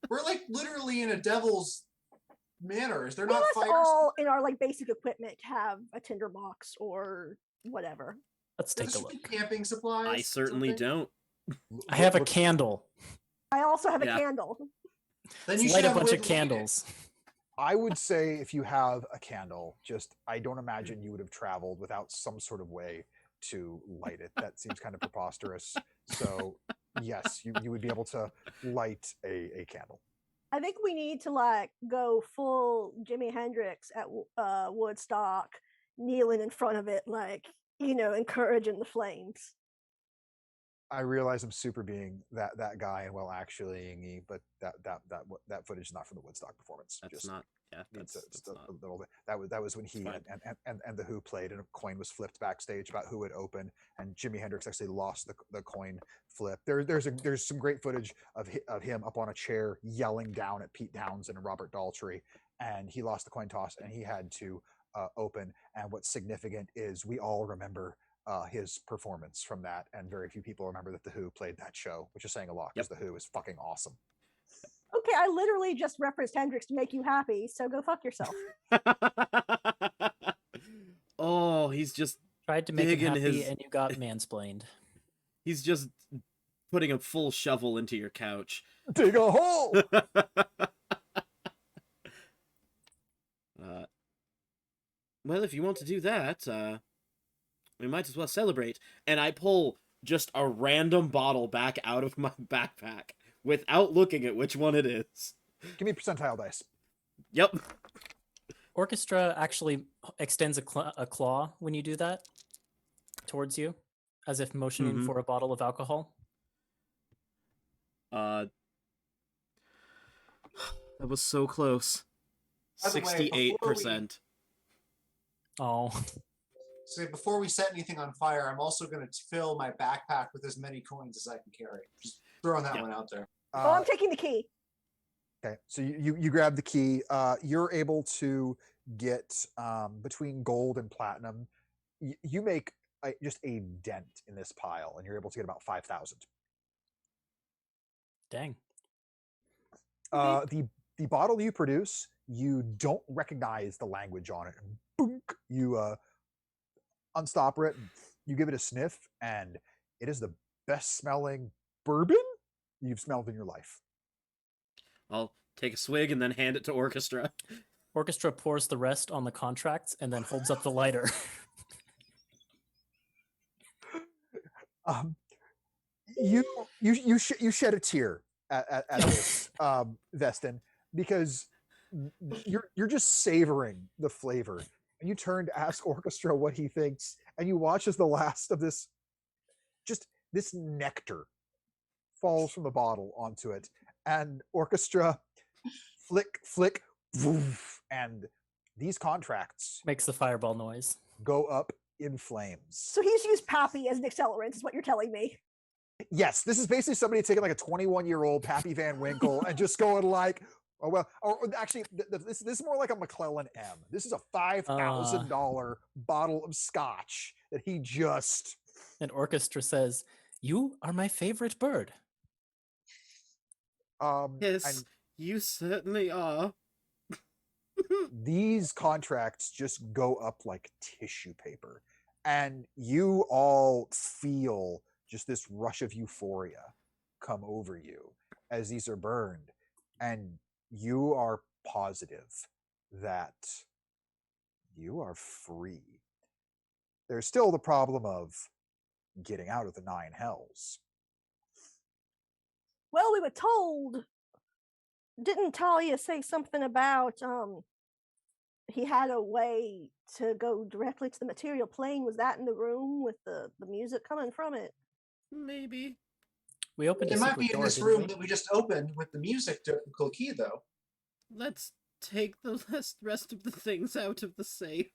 We're like literally in a devil's manor. Is there We not must fires? all, in our like basic equipment, have a tinderbox or whatever. Let's take This a should be look. camping supplies. I certainly something? don't. I have a Look- candle. I also have Yeah. a candle. Then Let's you light should a have bunch way of to light it. candles. I would say if you have a candle, I don't imagine you would have traveled without some sort of way to light it. That seems kind of preposterous. So, yes, you would be able to light a candle. I think we need to like go full Jimi Hendrix at Woodstock, kneeling in front of it, like encouraging the flames. I realize I'm super being that guy and well actually, but that footage is not from the Woodstock performance. That's Just not. Yeah, needs that's, just that's a not. little bit. That was when he fine. and the Who played, and a coin was flipped backstage about who would open, and Jimi Hendrix actually lost the coin flip. There's some great footage of him up on a chair yelling down at Pete Townsend and Robert Daltrey, and he lost the coin toss, and he had to open. And what's significant is we all remember his performance from that, and very few people remember that the Who played that show, which is saying a lot because the Who is fucking awesome. Okay, I literally just referenced Hendrix to make you happy, so go fuck yourself. Oh, he's just Tried to make him Digging happy, his- and you got mansplained. he's just putting a full shovel into your couch. Dig a hole. Well, if you want to do that, we might as well celebrate. And I pull just a random bottle back out of my backpack without looking at which one it is. Give me percentile dice. Yep. Orchestra actually extends a claw when you do that towards you, as if motioning Mhm. for a bottle of alcohol. That was so close. By the way, 68%. Oh, So before we set anything on fire, I'm also going to fill my backpack with as many coins as I can carry. Just throwing that Yeah. one out there. Oh, I'm taking the key. Okay, so you grab the key. You're able to get between gold and platinum. You make just a dent in this pile, and you're able to get about 5,000. dang. The bottle you produce, you don't recognize the language on it. Boom, you unstopper it, and you give it a sniff, and it is the best smelling bourbon you've smelled in your life. I'll take a swig and then hand it to Orchestra. Orchestra pours the rest on the contracts and then holds up the lighter. You shed a tear at this, Vestin, because you're just savoring the flavor, and you turn to ask Orchestra what he thinks, and you watch as the last of this nectar falls from the bottle onto it, and Orchestra flick, woof, and these contracts Makes the fireball noise. go up in flames. So he's used Pappy as an accelerant, is what you're telling me. Yes, this is basically somebody taking like a 21-year-old Pappy Van Winkle and just going like, oh well, or actually, this is more like a McClellan M. This is a $5,000 bottle of scotch that he just. And Orchestra says, "You are my favorite bird." Hiss, And You certainly are. These contracts just go up like tissue paper, and you all feel just this rush of euphoria come over you as these are burned, and you are positive that you are free. There's still the problem of getting out of the nine hells. Well, we were told. Didn't Talia say something about he had a way to go directly to the material plane? Was that in the room with the music coming from it? Maybe. We opened a It might secret be in door, this didn't room we? that we just opened with the music key, though. Let's take the rest of the things out of the safe.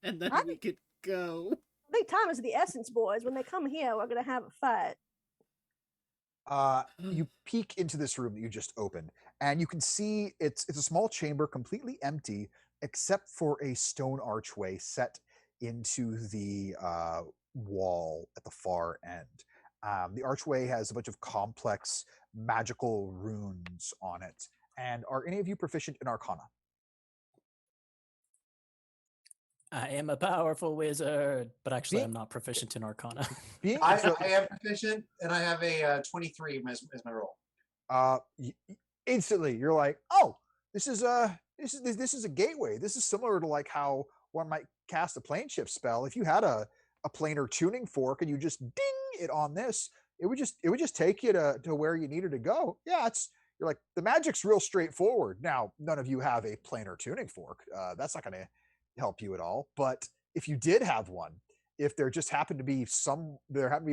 And then I we could go. I think time is the essence, boys. When they come here, we're gonna have a fight. You peek into this room that you just opened, and you can see it's a small chamber, completely empty, except for a stone archway set into the wall at the far end. The archway has a bunch of complex magical runes on it. And are any of you proficient in Arcana? I am a powerful wizard, but actually Being- I'm not proficient in Arcana. Being I so- am proficient, and I have a 23 as my roll. Instantly you're like, oh, this is a gateway. This is similar to like how one might cast a plane shift spell. If you had a planar tuning fork and you just ding it on this, it would just take you to where you needed to go. Yeah, you're like, the magic's real straightforward. Now, none of you have a planar tuning fork. That's not going to help you at all. But if you did have one, if there just happened to be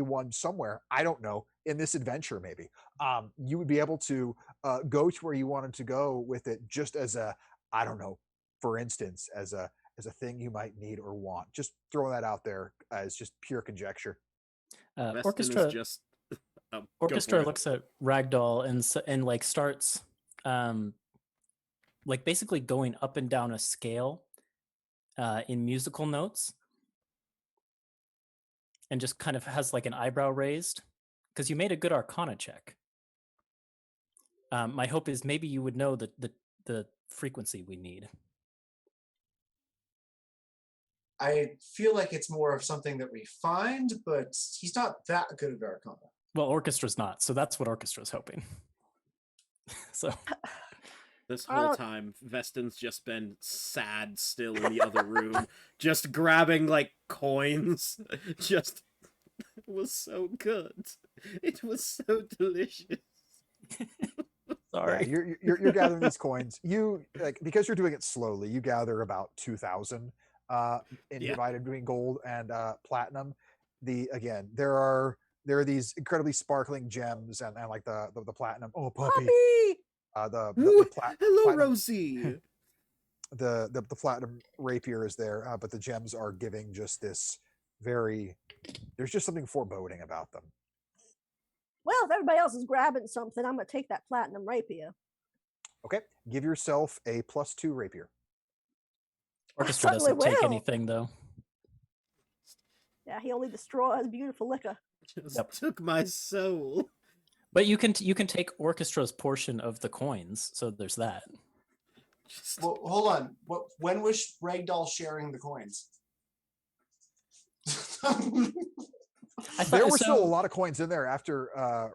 one somewhere, I don't know, in this adventure maybe, you would be able to go to where you wanted to go with it, just as a, I don't know, for instance, as a thing you might need or want. Just throwing that out there as just pure conjecture. Weston Orchestra is just. Go Orchestra for it. looks at Ragdoll and like starts like basically going up and down a scale in musical notes, and just kind of has like an eyebrow raised because you made a good Arcana check. My hope is maybe you would know the frequency we need. I feel like it's more of something that we find, but he's not that good at Arcana. Well, Orchestra's not, so that's what Orchestra's hoping. So This I whole don't- time, Veston's just been sad still in the other room, just grabbing like coins. Just it was so good. It was so delicious. sorry. Yeah, you're gathering these coins. You like, because you're doing it slowly, you gather about 2,000 divided between gold and platinum. There are these incredibly sparkling gems and like the platinum. Oh, puppy. The Hello, platinum, Rosie. the platinum rapier is there, but the gems are giving just this very. There's just something foreboding about them. Well, if everybody else is grabbing something, I'm gonna take that platinum rapier. Okay, give yourself a +2 rapier. Orchestra certainly doesn't take will. anything though. Yeah, he only destroys beautiful liquor. Just took my soul. But you can take Orchestra's portion of the coins, so there's that. Just, Well, hold on. When was Ragdoll sharing the coins? I There thought- were so- still a lot of coins in there after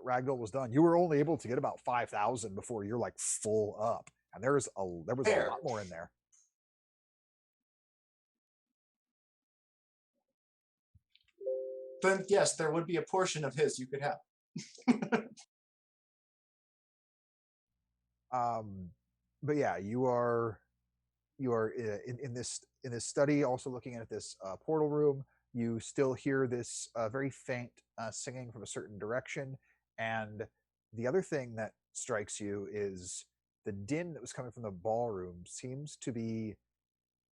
Ragdoll was done. You were only able to get about 5,000 before you're like full up, and there was a Fair. lot more in there. Then yes, there would be a portion of his you could have. But yeah, you are in this study, also looking at this portal room. You still hear this very faint singing from a certain direction, and the other thing that strikes you is the din that was coming from the ballroom seems to be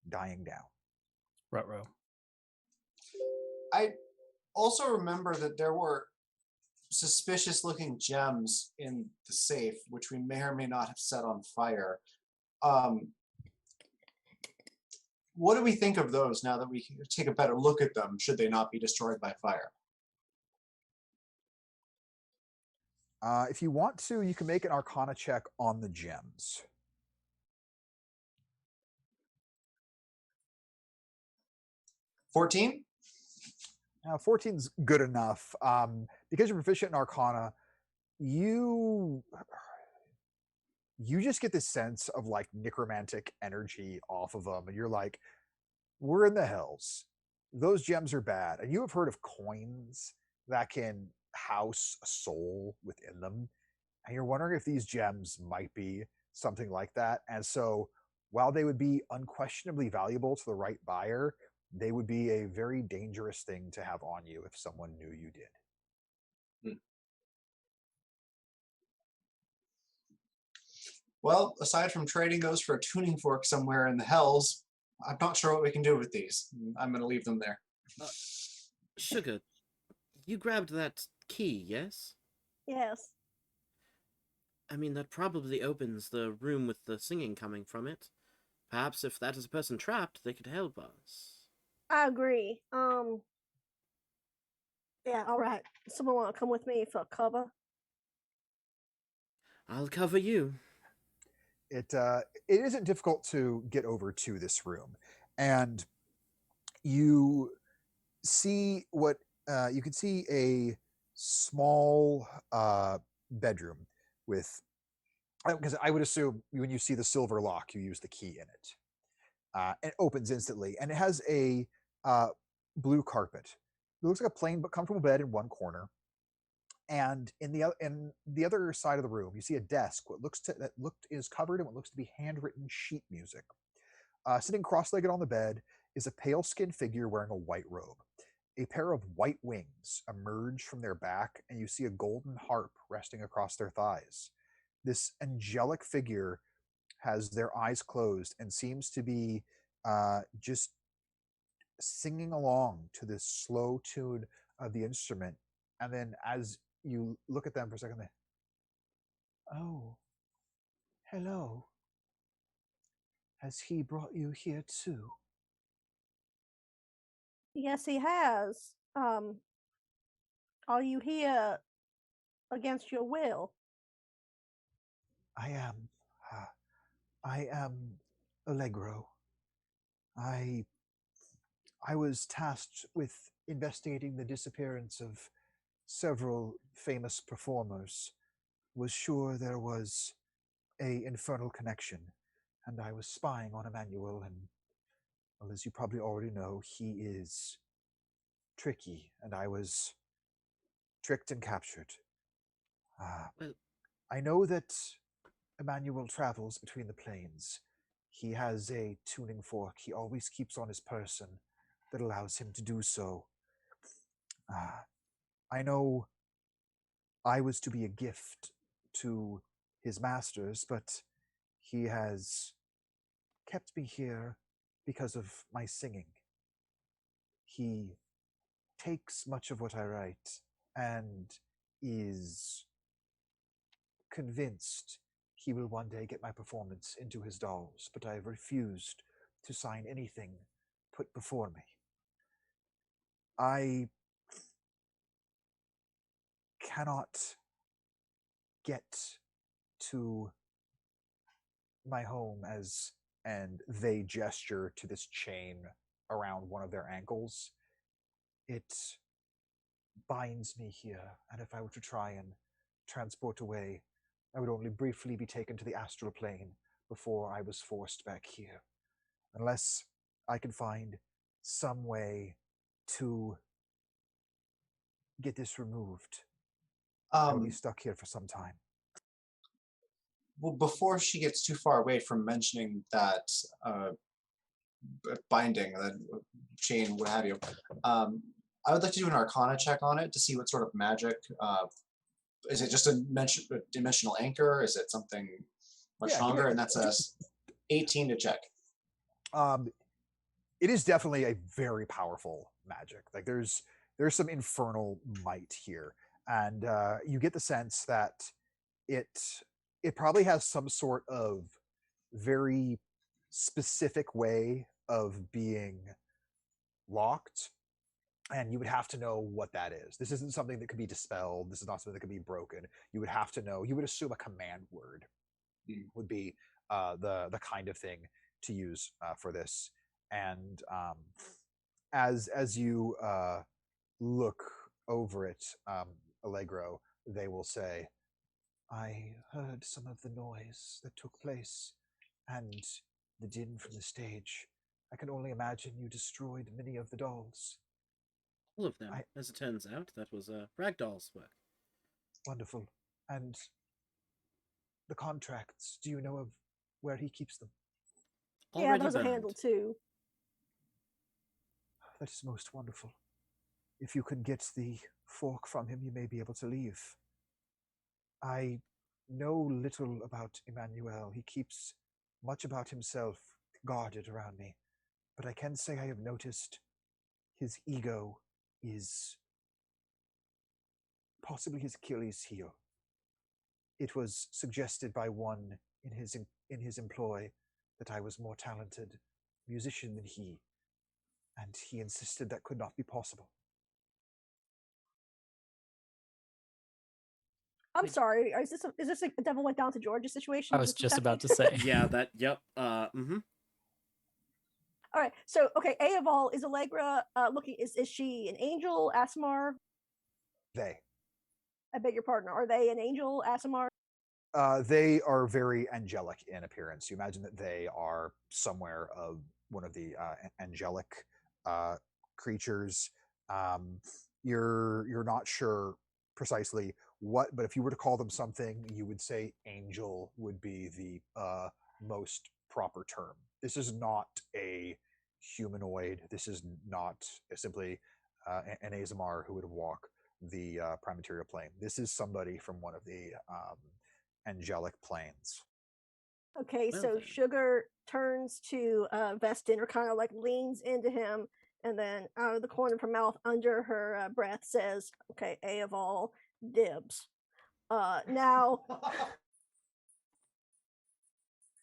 dying down. Ruh-roh. I also remember that there were suspicious looking gems in the safe, which we may or may not have set on fire. What do we think of those now that we can take a better look at them, should they not be destroyed by fire? If you want to, you can make an Arcana check on the gems. 14? 14's good enough. Because you're proficient in Arcana, you just get this sense of like necromantic energy off of them, and you're like, we're in the hells. Those gems are bad. And you have heard of coins that can house a soul within them. And you're wondering if these gems might be something like that. And so while they would be unquestionably valuable to the right buyer, they would be a very dangerous thing to have on you if someone knew you did. Well, aside from trading those for a tuning fork somewhere in the hells, I'm not sure what we can do with these. I'm going to leave them there. Sugar, you grabbed that key, yes? Yes. I mean, that probably opens the room with the singing coming from it. Perhaps if that is a person trapped, they could help us. I agree. Yeah, all right. Someone want to come with me for cover? I'll cover you. It isn't difficult to get over to this room, and you see what you can see a small bedroom with, because I would assume when you see the silver lock, you use the key in it. It opens instantly, and it has a blue carpet. It looks like a plain but comfortable bed in one corner. And in the other side of the room, you see a desk. Is covered in what looks to be handwritten sheet music. Sitting cross-legged on the bed is a pale-skinned figure wearing a white robe. A pair of white wings emerge from their back, and you see a golden harp resting across their thighs. This angelic figure has their eyes closed and seems to be just singing along to this slow tune of the instrument. And then as you look at them for a second, oh, hello. Has he brought you here too? Yes, he has. Are you here against your will? I am. I am Allegro. I was tasked with investigating the disappearance of several famous performers. Was sure there was a infernal connection, and I was spying on Emmanuel, and well, as you probably already know, he is tricky, and I was tricked and captured. Well, I know that Emmanuel travels between the planes. He has a tuning fork he always keeps on his person that allows him to do so. I know I was to be a gift to his masters, but he has kept me here because of my singing. He takes much of what I write and is convinced he will one day get my performance into his dolls, but I have refused to sign anything put before me. I cannot get to my home and they gesture to this chain around one of their ankles. It binds me here, and if I were to try and transport away, I would only briefly be taken to the astral plane before I was forced back here. Unless I can find some way to get this removed, I will be stuck here for some time. Well, before she gets too far away from mentioning that binding, that chain, what have you, I would like to do an Arcana check on it to see what sort of magic. Is it just a dimensional anchor? Is it something much stronger? And that's a 18 to check. It is definitely a very powerful magic. Like there's some infernal might here, and you get the sense that it probably has some sort of very specific way of being locked, And you would have to know what that is. This isn't something that could be dispelled. This is not something that could be broken. You would have to know. You would assume a command word would be the kind of thing to use for this. And as you look over it, Allegro, they will say, "I heard some of the noise that took place, and the din from the stage. I can only imagine you destroyed many of the dolls. All of them. I- As it turns out, that was Ragdoll's work. Wonderful. And the contracts, do you know of where he keeps them?" Yeah, Already those are burned. handled too. "That is most wonderful. If you can get the fork from him, you may be able to leave. I know little about Emmanuel. He keeps much about himself guarded around me. But I can say I have noticed his ego is possibly his Achilles heel. It was suggested by one in his employ that I was more talented musician than he, and he insisted that could not be possible." I'm sorry. Is this like a Devil Went Down to Georgia situation? I was Is this just what's about to happening? say. Yeah, that. Yep. Mm-hmm. All right. So, okay, Aval, is Allegra looking? Is she an angel, Asimar? They. I beg your pardon. Are they an angel, Asimar? They are very angelic in appearance. You imagine that they are somewhere of one of the angelic uh, creatures. Um, you're not sure precisely what, but if you were to call them something, you would say angel would be the most proper term. This is not a humanoid. This is not simply an Azamar who would walk the prime material plane. This is somebody from one of the angelic planes. Okay, Well so then. Sugar turns to Vestin, or kind of like leans into him, and then out of the corner of her mouth, under her breath, says, "Okay, Aval, dibs." Now,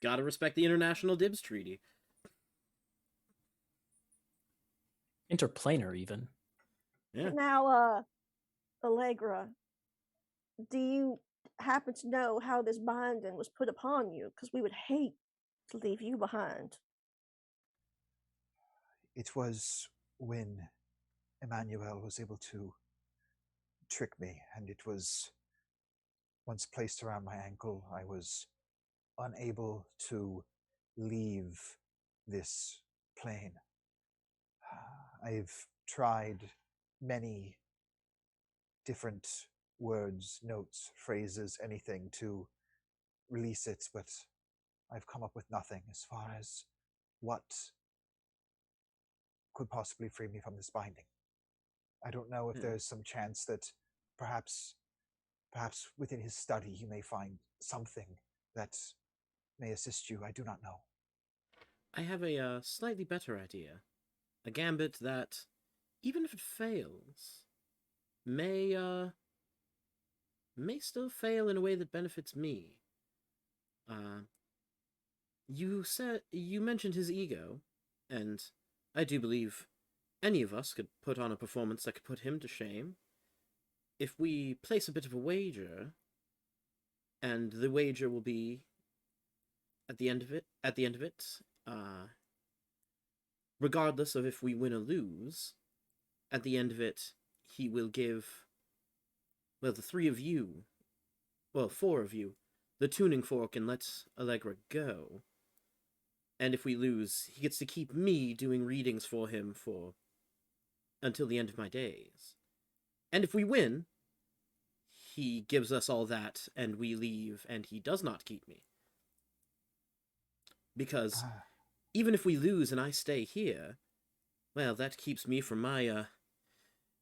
Gotta respect the International Dibs Treaty. Interplanar, even. Yeah. now, Allegra, do you happen to know how this binding was put upon you? Because we would hate to leave you behind. It was when Emmanuel was able to trick me, and it was once placed around my ankle. I was unable to leave this plane. I've tried many different words, notes, phrases, anything to release it, but I've come up with nothing as far as what could possibly free me from this binding. I don't know if Yeah. there's some chance that perhaps within his study you may find something that may assist you. I do not know. I have a slightly better idea. A gambit that, even if it fails, may still fail in a way that benefits me. Uh, you mentioned his ego, and I do believe any of us could put on a performance that could put him to shame. If we place a bit of a wager, and the wager will be at the end of it, regardless of if we win or lose, at the end of it, he will give, well, the three of you, well, four of you, the tuning fork and let Allegra go. And if we lose, he gets to keep me doing readings for him for until the end of my days. And if we win, he gives us all that and we leave and he does not keep me. Because even if we lose and I stay here, well, that keeps me from my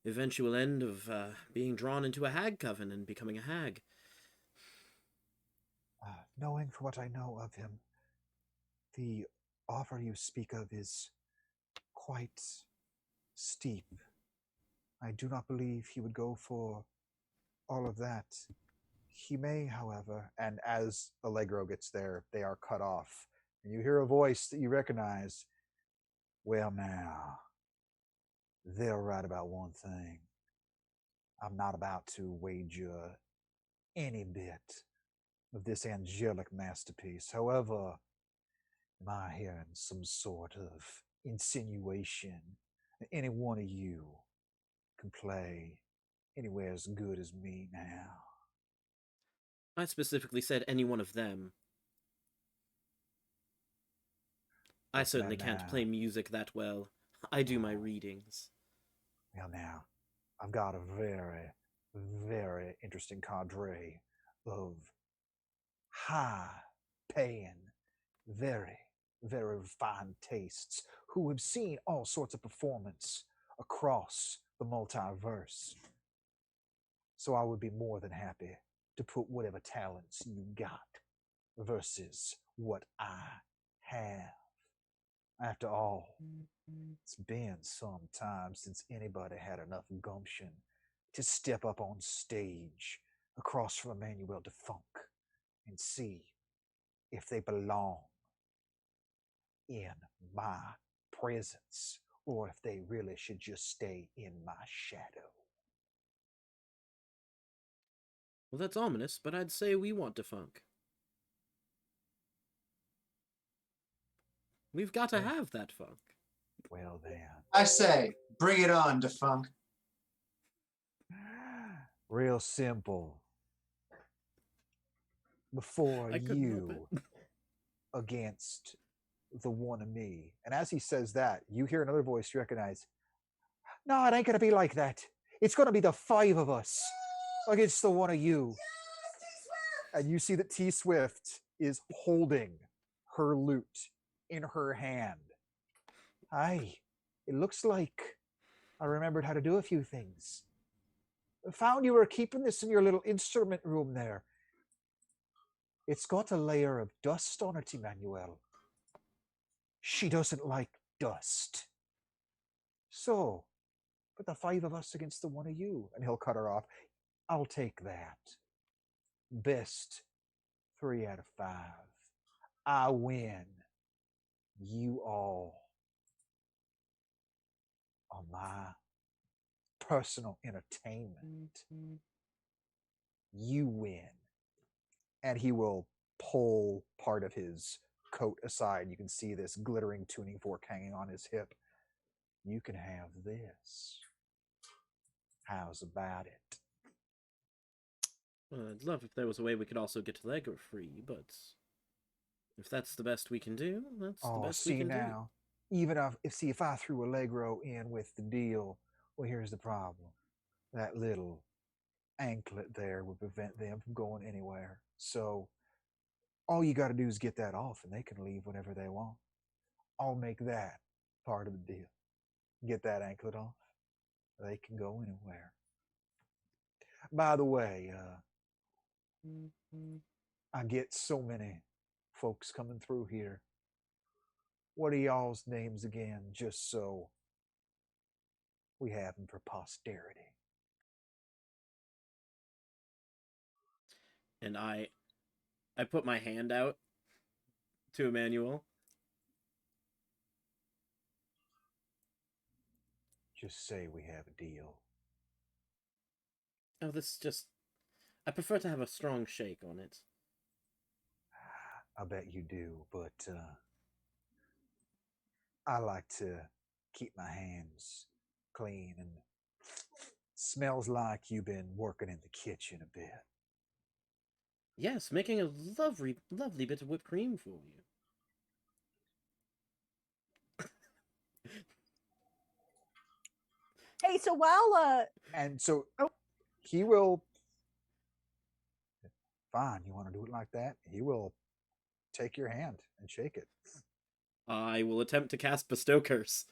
eventual end of being drawn into a hag coven and becoming a hag. Knowing for what I know of him, the offer you speak of is quite steep. I do not believe he would go for all of that. He may, however, and as Allegro gets there, they are cut off, and you hear a voice that you recognize. "Well, now, they're right about one thing. I'm not about to wager any bit of this angelic masterpiece. However, am I hearing some sort of insinuation that any one of you can play anywhere as good as me now? I specifically said any one of them. I What's the certainly matter can't now? play music that well. I do my Oh. readings. Well, now, I've got a very, very interesting cadre of high paying, very, very refined tastes who have seen all sorts of performance across the multiverse. So I would be more than happy to put whatever talents you got versus what I have. After all, it's been some time since anybody had enough gumption to step up on stage across from Emmanuel DeFunk and see if they belong in my presence or if they really should just stay in my shadow. Well, that's ominous, but I'd say we want to funk. We've got to Yeah. have that funk. Well, then. I say, bring it on, Defunk. Real simple. Before I couldn't help you it. against the one of me. And as he says that, you hear another voice you recognize. No, it ain't gonna be like that. It's gonna be the five of us against the one of you. And you see that T Swift is holding her lute in her hand. Aye, it looks like I remembered how to do a few things. I found you were keeping this in your little instrument room there. It's got a layer of dust on it, Emmanuel. She doesn't like dust. So, but the five of us against the one of you. And he'll cut her off. I'll take that. Best 3 out of 5. I win. You all are my personal entertainment. You win. And he will pull part of his coat aside. You can see this glittering tuning fork hanging on his hip. You can have this. How's about it? Well, I'd love if there was a way we could also get Allegra free, but if that's the best we can do, that's the best we see can now. Even if I threw Allegro in with the deal, well, here's the problem. That little anklet there would prevent them from going anywhere. So all you got to do is get that off, and they can leave whenever they want. I'll make that part of the deal. Get that anklet off. They can go anywhere. By the way, I get so many folks coming through here. What are y'all's names again, just so we have them for posterity? do. And I put my hand out to Emmanuel. Just say we have a deal. Oh, this is just... I prefer to have a strong shake on it. I bet you do, but I like to keep my hands clean, and smells like you've been working in the kitchen a bit. Yes, making a lovely, lovely bit of whipped cream for you. Hey, so while And so Oh. he will. Fine, you want to do it like that? He will take your hand and shake it. I will attempt to cast Bestow Curse.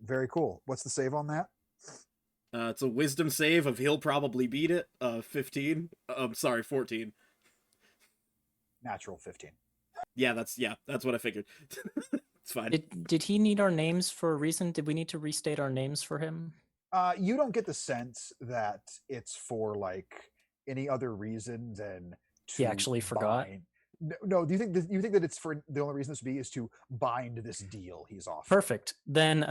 Very cool. What's the save on that? It's a wisdom save of he'll probably beat it. 15. 14. Natural 15. Yeah, that's what I figured. It's fine. Did he need our names for a reason? Did we need to restate our names for him? You don't get the sense that it's for like any other reason than He actually forgot? No, do you think that it's for the only reason this would be is to bind this deal he's offering? Perfect. Then,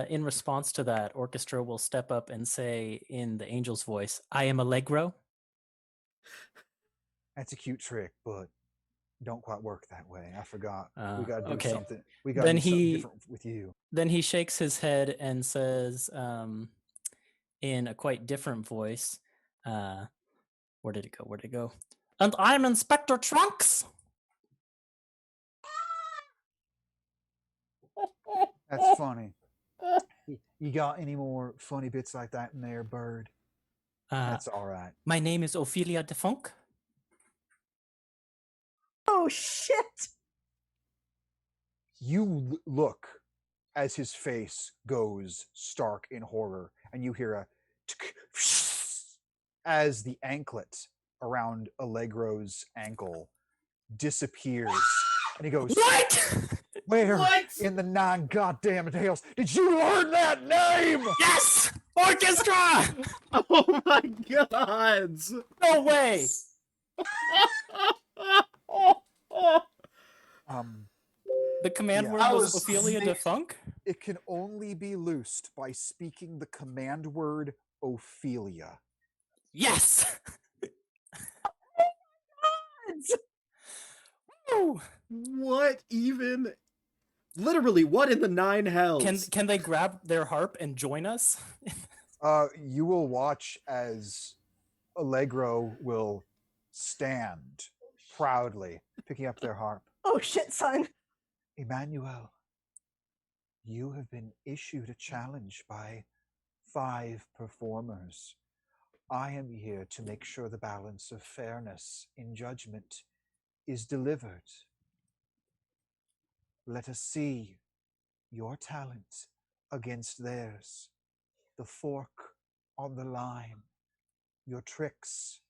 in response to that, Orchestra will step up and say in the angel's voice, "I am Allegro." That's a cute trick, but don't quite work that way. I forgot. We gotta do okay. something. We gotta Then do something he- different with you. Then he shakes his head and says, in a quite different voice, where did it go? Where did it go? "And I'm Inspector Trunks." That's funny. You got any more funny bits like that in there, Bird? That's all right. My name is Ophelia DeFunk. Oh shit! You look as his face goes stark in horror, and you hear a as the anklet around Allegro's ankle disappears, and he goes, What? "Where What? in the 9 goddamn tales did you learn that name?" Yes! Orchestra! Oh my god! No way! The command Yeah. word I was was Ophelia thinking- DeFunk? It can only be loosed by speaking the command word Ophelia. Yes! It's- Woo! What even? Literally, what in the 9 hells? Can they grab their harp and join us? You will watch as Allegro will stand proudly, picking up their harp. Oh shit, son. Emmanuel, you have been issued a challenge by 5 performers. I am here to make sure the balance of fairness in judgment is delivered. Let us see your talent against theirs. The fork on the line. Your tricks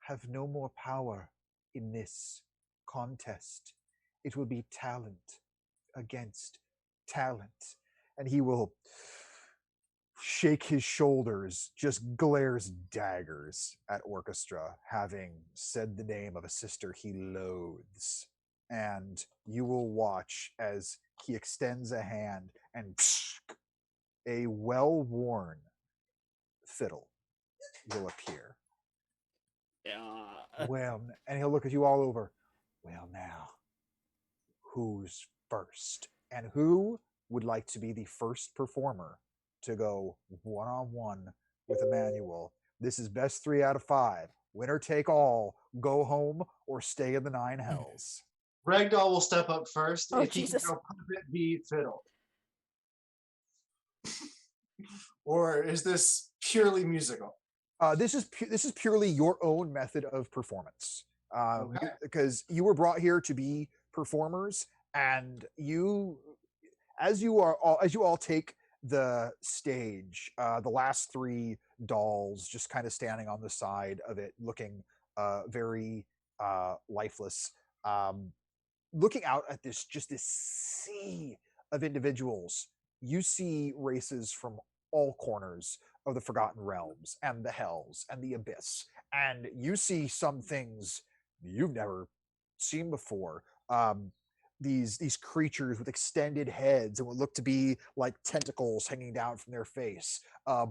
have no more power in this contest. It will be talent against talent. And he will shake his shoulders, just glares daggers at Orchestra, having said the name of a sister he loathes. And you will watch as he extends a hand and a well-worn fiddle will appear. Well, and he'll look at you all over. Well, now, who's first? And who would like to be the first performer to go one-on-one with Emmanuel? This is best 3 out of 5. Winner take all. Go home or stay in the 9 hells. Ragdoll will step up first. Oh, if he Jesus. can go puppet be fiddle. Or is this purely musical? This is purely your own method of performance. Okay. Because you were brought here to be performers, and as you all take the stage, the last 3 dolls just kind of standing on the side of it, looking very lifeless, looking out at this sea of individuals. You see races from all corners of the Forgotten Realms and the Hells and the Abyss, and you see some things you've never seen before. These creatures with extended heads and what look to be like tentacles hanging down from their face,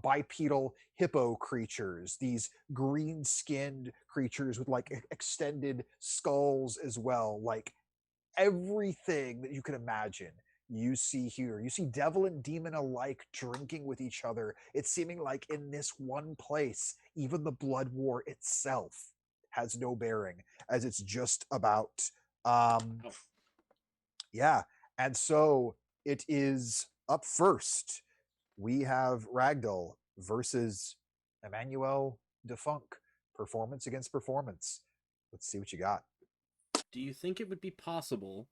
bipedal hippo creatures, these green-skinned creatures with like extended skulls as well, like everything that you can imagine. You see here. You see devil and demon alike drinking with each other. It's seeming like in this one place, even the blood war itself has no bearing, as it's just about yeah. And so it is up first. We have Ragdoll versus Emmanuel Defunk. Performance against performance. Let's see what you got. Do you think it would be possible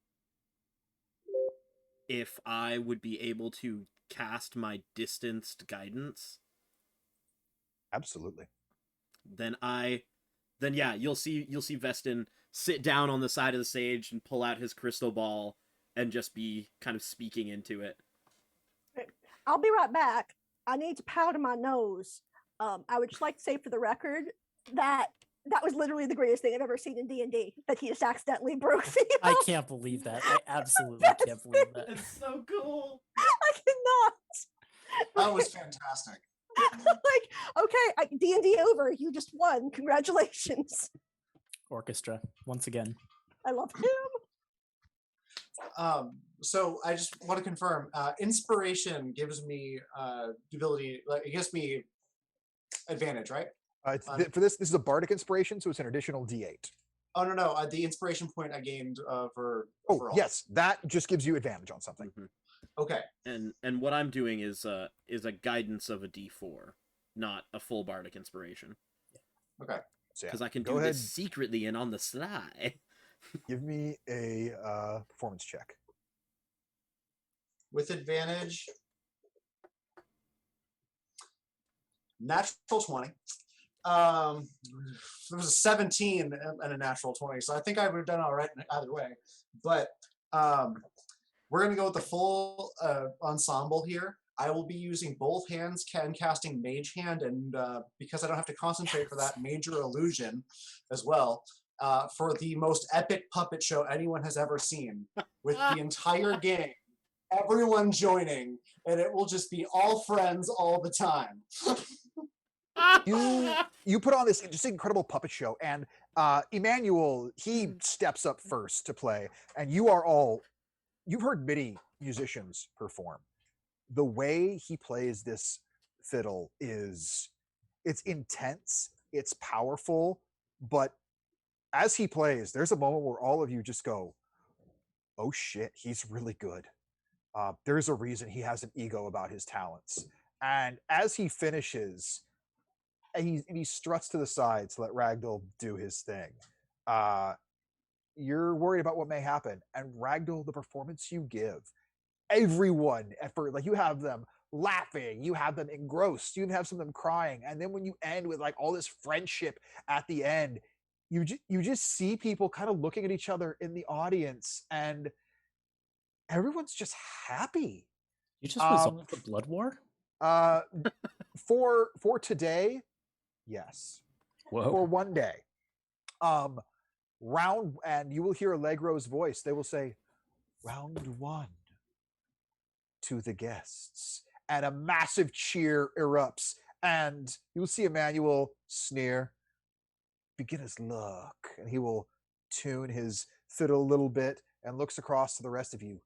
if I would be able to cast my distanced guidance? Absolutely. Then yeah, you'll see Vestin sit down on the side of the stage and pull out his crystal ball and just be kind of speaking into it. I'll be right back. I need to powder my nose. I would just like to say for the record that That was literally the greatest thing I've ever seen in D&D, that he just accidentally broke the I can't believe that. I absolutely can't believe that. It's so cool. I cannot. That was fantastic. Like, okay, D&D over. You just won. Congratulations. Orchestra, once again. I love him. So I just want to confirm, inspiration gives me the ability, like it gives me advantage, right? For this is a bardic inspiration, so it's an additional D8. Oh no, the inspiration point I gained for Oh overall. yes, that just gives you advantage on something. Mhm. Okay. And what I'm doing is a guidance of a D4, not a full bardic inspiration, Okay. So yeah, because I can go do ahead. this secretly and on the sly. Give me a performance check. With advantage. Natural 20. There was a 17 and a natural 20, so I think I would have done all right either way. But we're going to go with the full ensemble here. I will be using both hands, casting Mage Hand, and because I don't have to concentrate for that, Major Illusion as well, for the most epic puppet show anyone has ever seen, with the entire gang, everyone joining, and it will just be all friends all the time. You put on this just incredible puppet show, and Emmanuel, he steps up first to play, and you've heard many musicians perform. The way he plays this fiddle it's intense, it's powerful, but as he plays, there's a moment where all of you just go, oh shit, he's really good. There's a reason he has an ego about his talents. And as he finishes, and he struts to the side to let Ragdoll do his thing. You're worried about what may happen. And Ragdoll, the performance you give, everyone like you have them laughing, you have them engrossed, you even have some of them crying. And then when you end with like all this friendship at the end, you just see people kind of looking at each other in the audience, and everyone's just happy. You just resolved the blood war? For today, yes. Whoa. For one day. And you will hear Allegro's voice. They will say, round one to the guests. And a massive cheer erupts. And you will see Emmanuel sneer, beginner's luck. And he will tune his fiddle a little bit and looks across to the rest of you.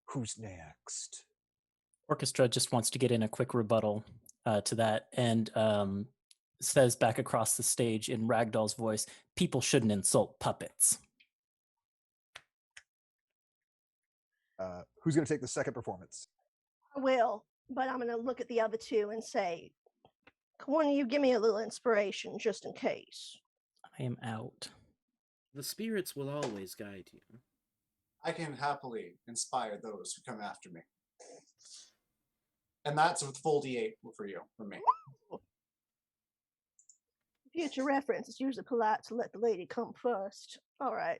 Who's next? Orchestra just wants to get in a quick rebuttal to that, and says back across the stage in Ragdoll's voice, people shouldn't insult puppets. Who's going to take the second performance? I will, but I'm going to look at the other two and say, can one of you give me a little inspiration just in case? I am out. The spirits will always guide you. I can happily inspire those who come after me. And that's with full D8 for you, for me. Future reference, it's usually polite to let the lady come first. All right.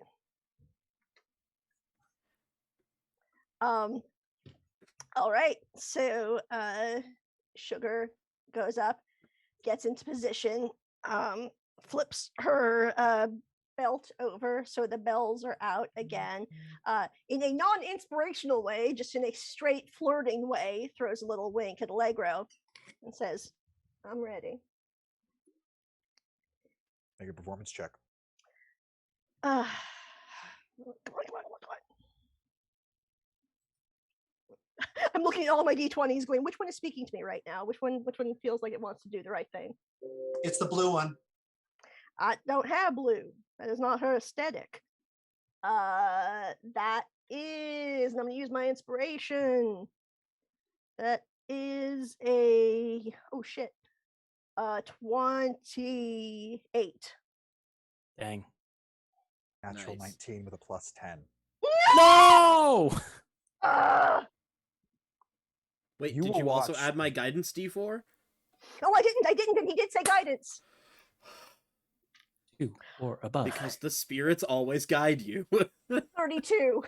All right. So Sugar goes up, gets into position, flips her belt over so the bells are out again. In a non-inspirational way, just in a straight flirting way, throws a little wink at Allegro and says, I'm ready. Make a performance check. Come on. I'm looking at all my D20s going, which one is speaking to me right now? Which one feels like it wants to do the right thing? It's the blue one. I don't have blue. That is not her aesthetic. That is, and I'm gonna use my inspiration. That is a 28. Dang. Natural Nice. 19 with a plus 10. No! Wait, You did will you also watch- add my guidance D4? Oh, I didn't, and he did say guidance. 2 or above. Because the spirits always guide you. 32.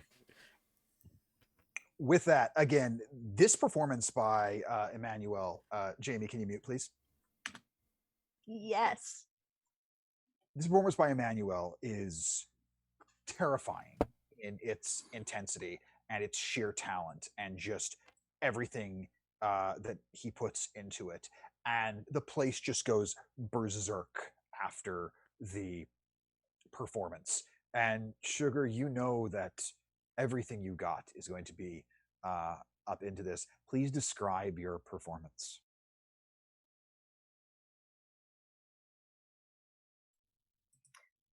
With that, again, this performance by Emmanuel, Jamie, can you mute, please? Yes. This performance by Emmanuel is terrifying in its intensity and its sheer talent and just everything that he puts into it. And the place just goes berserk after the performance. And Sugar, you know that everything you got is going to be up into this. Please describe your performance.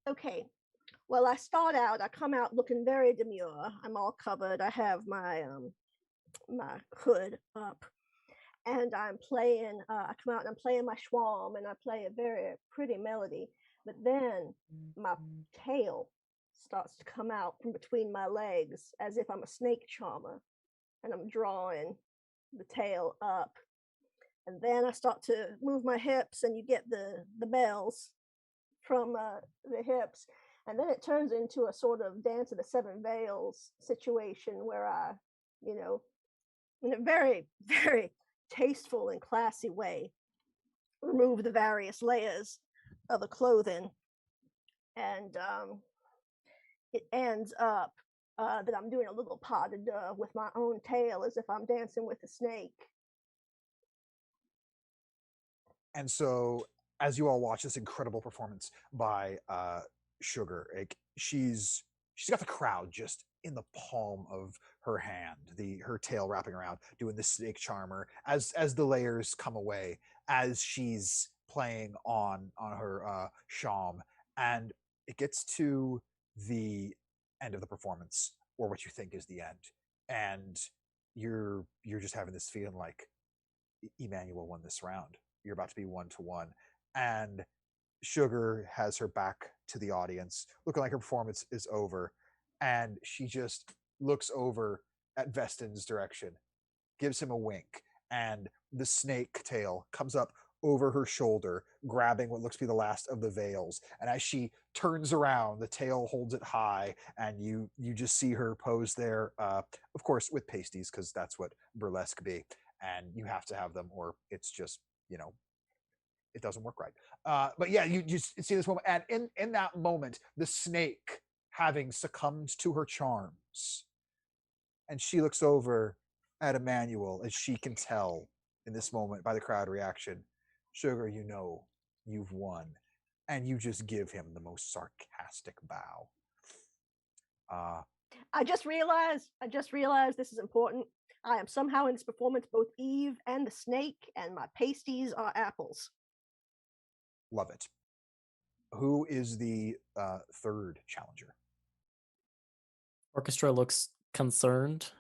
Okay. Well, I start out. I come out looking very demure. I'm all covered. I have my my hood up, and I'm playing. I come out and I'm playing my schwalm, and I play a very pretty melody. But then my tail starts to come out from between my legs as if I'm a snake charmer, and I'm drawing the tail up. And then I start to move my hips, and you get the bells from the hips. And then it turns into a sort of Dance of the Seven Veils situation where I, you know, in a very, very tasteful and classy way, remove the various layers of the clothing. And it ends up that I'm doing a little pas de deux with my own tail as if I'm dancing with a snake. And so, as you all watch this incredible performance by Sugar, like she's got the crowd just in the palm of her hand, her tail wrapping around, doing the snake charmer as the layers come away, as she's playing on her shawm, and it gets to the end of the performance, or what you think is the end, and you're just having this feeling like Emmanuel won this round. You're about to be 1-1. And Sugar has her back to the audience, looking like her performance is over. And she just looks over at Vestin's direction, gives him a wink, and the snake tail comes up over her shoulder, grabbing what looks to be the last of the veils. And as she turns around, the tail holds it high, and you just see her pose there, of course, with pasties, because that's what burlesque be. And you have to have them, or it's just, it doesn't work right. But yeah, you see this moment, and in that moment, the snake having succumbed to her charms, and she looks over at Emmanuel, as she can tell in this moment by the crowd reaction. Sugar, you've won, and you just give him the most sarcastic bow. I just realized this is important. I am somehow in this performance both Eve and the snake, and my pasties are apples. Love it. Who is the third challenger? Orchestra looks concerned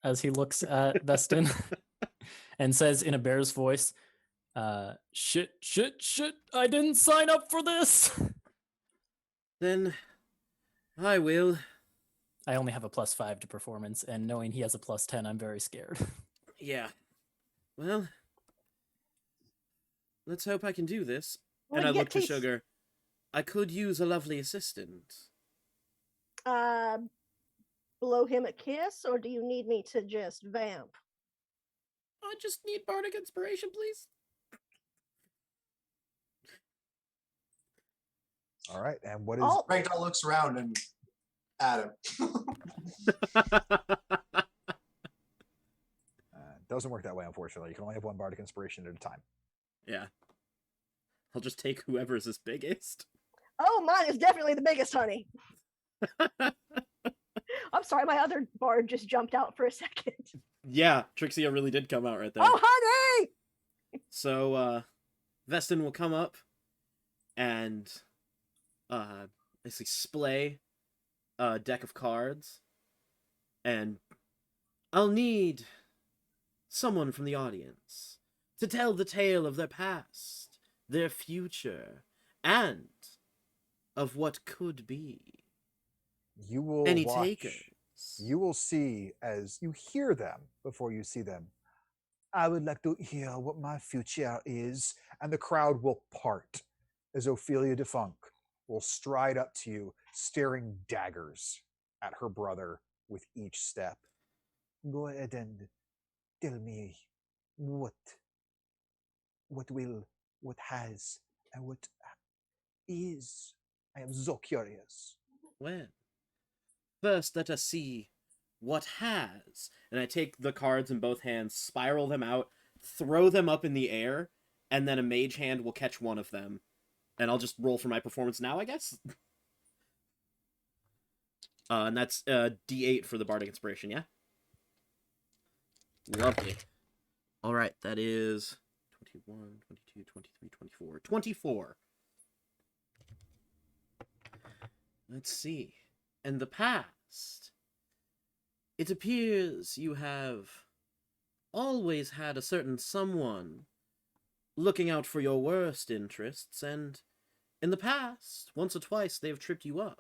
as he looks at Vestin and says in a bear's voice, shit, I didn't sign up for this. Then I will. I only have a +5 to performance, and knowing he has a +10, I'm very scared. Yeah. Well, let's hope I can do this. Well, and I you get look to taste- Sugar. I could use a lovely assistant. Blow him a kiss, or do you need me to just vamp? I just need bardic inspiration, please. All right, and what is Oh, Ragdoll looks around and at him. doesn't work that way, unfortunately. You can only have one bardic inspiration at a time. Yeah. I'll just take whoever's his biggest. oh, mine is definitely the biggest, honey. I'm sorry, my other bard just jumped out for a second. Yeah, Trixia really did come out right there. Oh, honey! So, Vestin will come up and basically splay a deck of cards, and I'll need someone from the audience to tell the tale of their past, their future, and of what could be. You will Any watch. takers? You will see as you hear them before you see them. I would like to hear what my future is, and the crowd will part as Ophelia Defunk will stride up to you, staring daggers at her brother with each step. Go ahead and tell me what has, and what is I am so curious. Well, first let us see what has. And I take the cards in both hands, spiral them out, throw them up in the air, and then a mage hand will catch one of them. And I'll just roll for my performance now, I guess. And that's D8 for the Bardic Inspiration, yeah? Lovely. All right, that is 21, 22, 23, 24. 24. Let's see. In the past, it appears you have always had a certain someone looking out for your worst interests, and in the past, once or twice, they have tripped you up.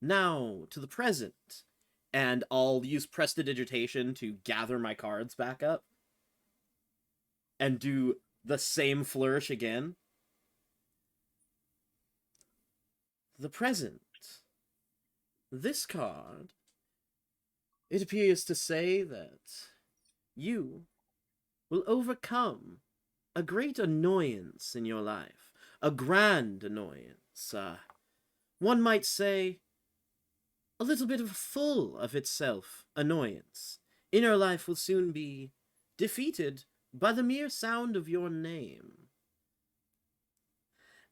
Now, to the present, and I'll use prestidigitation to gather my cards back up and do the same flourish again. The present. This card, it appears to say that you will overcome a great annoyance in your life, a grand annoyance, one might say a little bit of full of itself annoyance. In your life will soon be defeated by the mere sound of your name.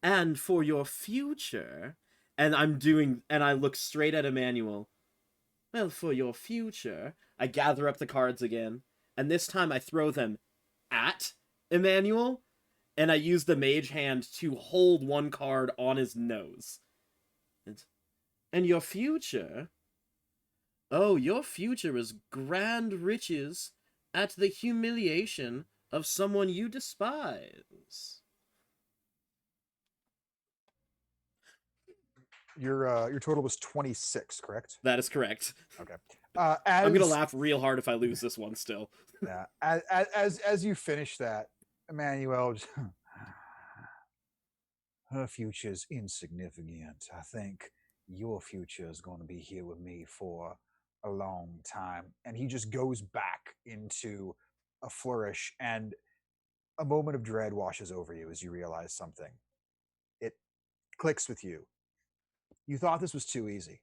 And for your future, and I look straight at Emmanuel. Well, for your future, I gather up the cards again, and this time I throw them at Emmanuel, and I use the mage hand to hold one card on his nose. And your future? Oh, your future is grand riches at the humiliation of someone you despise. Your total was 26, correct? That is correct. Okay. I'm gonna laugh real hard if I lose this one still. Yeah. As you finish that, Emmanuel, her future's insignificant. I think your future is going to be here with me for a long time. And he just goes back into a flourish, and a moment of dread washes over you as you realize something. It clicks with you. You thought this was too easy.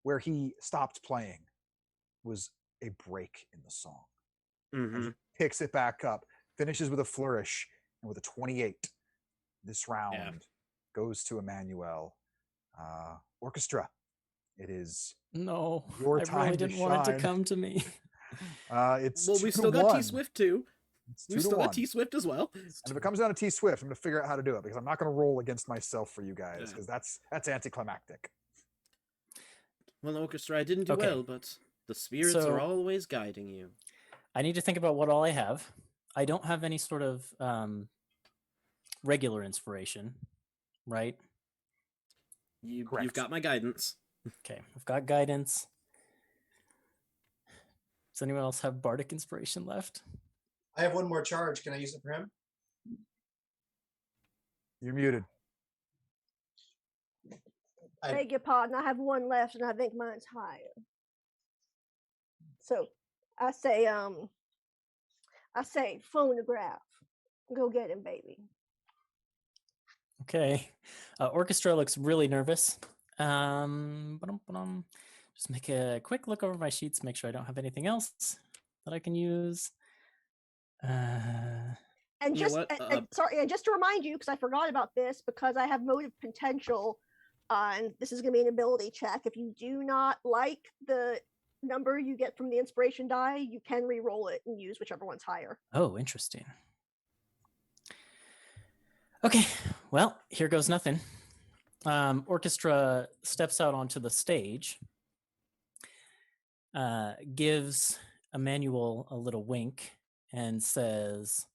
Where he stopped playing was a break in the song. And he picks it back up, finishes with a flourish, and with a 28, this round goes to Emmanuel. Orchestra, it is No, your I time really to didn't want it to shine. come to me. It's Well, 2 we to still got 1. T Swift too. It's We 2 to still 1. got T Swift as well. And if it comes down to T Swift, I'm going to figure out how to do it, because I'm not going to roll against myself for you guys, because that's anticlimactic. Well, Orchestra, I didn't do Okay. well, but the spirits So- are always guiding you. I need to think about what all I have. I don't have any sort of regular inspiration, right? You've Correct. got my guidance. Okay, I've got guidance. Does anyone else have bardic inspiration left? I have one more charge. Can I use it for him? You're muted. I- Beg your pardon. I have one left, and I think mine's higher. So, I say phonograph. Go get him, baby. Okay. Orchestra looks really nervous. Just make a quick look over my sheets, make sure I don't have anything else that I can use. And You know just what? sorry, and just to remind you, because I forgot about this, because I have motive potential, and this is going to be an ability check. If you do not like the number you get from the inspiration die, you can re-roll it and use whichever one's higher. Oh, interesting. Okay, well, here goes nothing. Orchestra steps out onto the stage, gives Emmanuel a little wink, and says,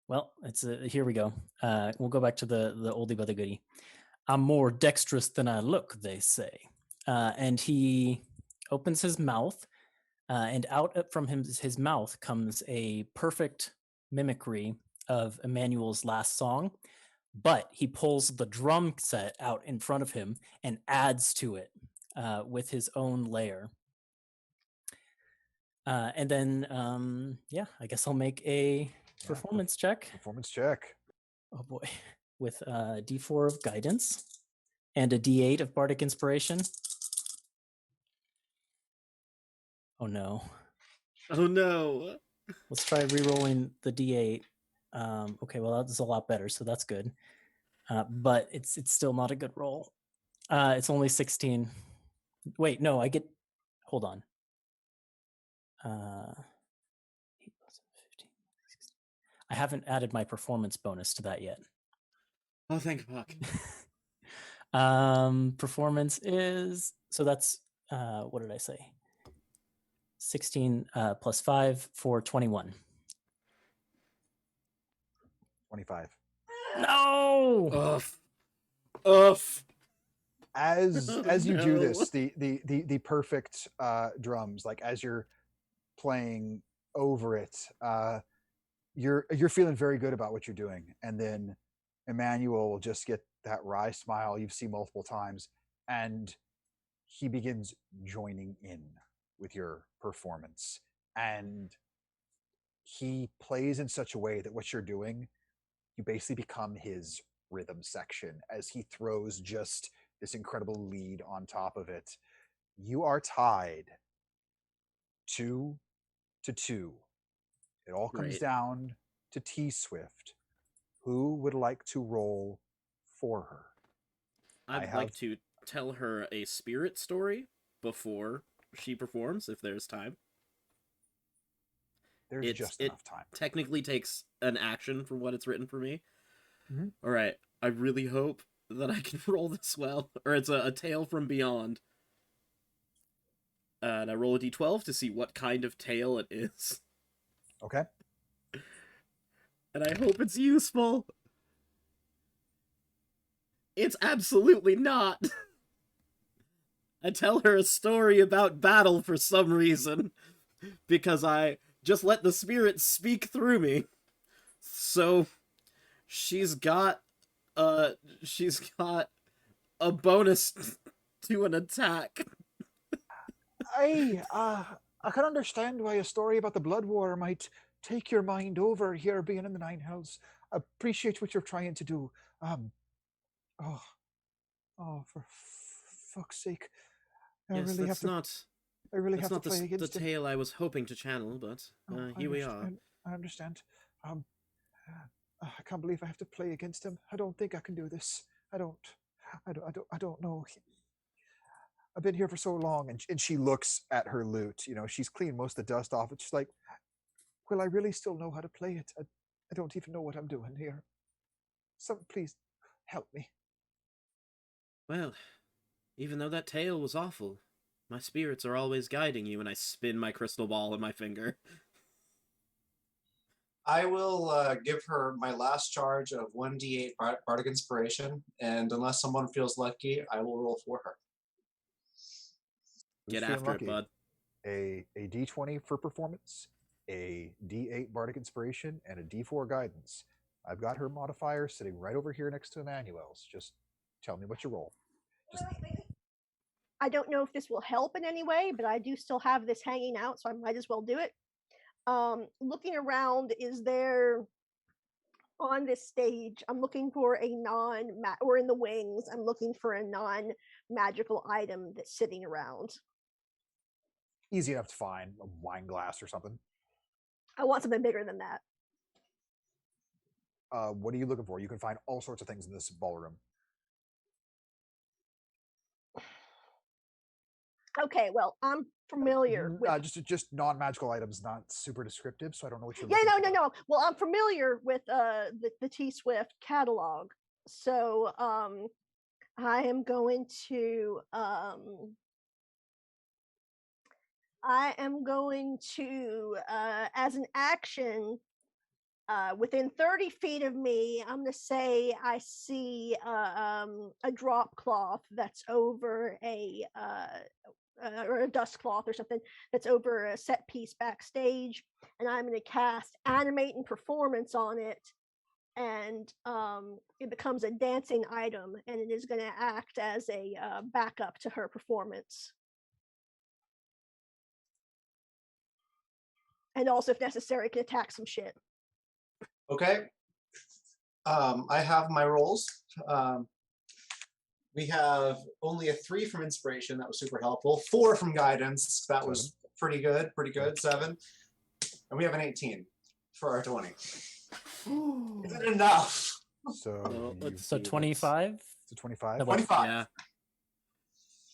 well, it's here we go. We'll go back to the oldie but the goodie. I'm more dexterous than I look, they say. And he opens his mouth, and out from his mouth comes a perfect mimicry of Emmanuel's last song, but he pulls the drum set out in front of him and adds to it with his own layer. And then, yeah, I guess I'll make a performance check. Performance check. Oh boy, with D4 of guidance and a D8 of bardic inspiration. Oh no. Oh no. Let's try re-rolling the D8. Okay, well that's a lot better, so that's good. But it's still not a good roll. It's only 16. Wait, no, I get. Hold on. 8 plus 15, 16. I haven't added my performance bonus to that yet. Oh, thank fuck. Performance is so that's what did I say? 16 plus 5 for 21. 25. No. Ugh. Ugh. As you do No. this, the perfect drums, like as you're playing over it, you're feeling very good about what you're doing, and then Emmanuel will just get that wry smile you've seen multiple times, and he begins joining in with your performance, and he plays in such a way that what you're doing, you basically become his rhythm section as he throws just this incredible lead on top of it. You are tied 2-2. It all comes Right. down to T Swift. Who would like to roll for her? I'd like to tell her a spirit story before she performs, if there's time. There's just enough time. Technically takes an action for what it's written for me. Mhm. All right. I really hope that I can roll this well, or it's a tale from beyond. And I roll a d12 to see what kind of tale it is. Okay. And I hope it's useful. It's absolutely not. I tell her a story about battle for some reason, because I just let the spirit speak through me. So she's got a bonus to an attack. I can understand why a story about the Blood War might take your mind over here being in the Nine Hells. Appreciate what you're trying to do. Oh, for fuck's sake. I Yes, really have that's to not I really that's have to not play the against him. tale I was hoping to channel, but Oh, here we are. I understand. I can't believe I have to play against him. I don't think I can do this. I don't know. I've been here for so long, and she looks at her lute. You know, she's cleaned most of the dust off it. She's like, "Will I really still know how to play it? I don't even know what I'm doing here. So please help me." Well, even though that tale was awful, my spirits are always guiding you, and I spin my crystal ball in my finger. I will give her my last charge of 1d8 Bardic Inspiration, and unless someone feels lucky, I will roll for her. Who's Get feeling after lucky? it, bud. A D20 for performance, a D8 Bardic Inspiration, and a D4 Guidance. I've got her modifier sitting right over here next to Emmanuel's. Just tell me what you roll. I don't know if this will help in any way, but I do still have this hanging out, so I might as well do it. Looking around, is there on this stage? I'm looking for a or in the wings, I'm looking for a non-magical item that's sitting around. Easy enough to find a wine glass or something. I want something bigger than that. What are you looking for? You can find all sorts of things in this ballroom. Okay, well, I'm familiar with. Just non-magical items, not super descriptive. So I don't know what you're. Yeah, looking for. no. Well, I'm familiar with the T Swift catalog, so I am going to as an action, within 30 feet of me, I'm going to say I see a drop cloth that's over or a dust cloth or something that's over a set piece backstage, and I'm going to cast animate and performance on it, and it becomes a dancing item, and it is going to act as a backup to her performance. And also, if necessary, can attack some shit. Okay. I have my rolls. We have only a 3 from inspiration. That was super helpful. 4 from guidance. That was pretty good. Pretty good. 7. And we have an 18 for our 20. Is it enough? So, let's So see, 25? so 25. 25. Yeah.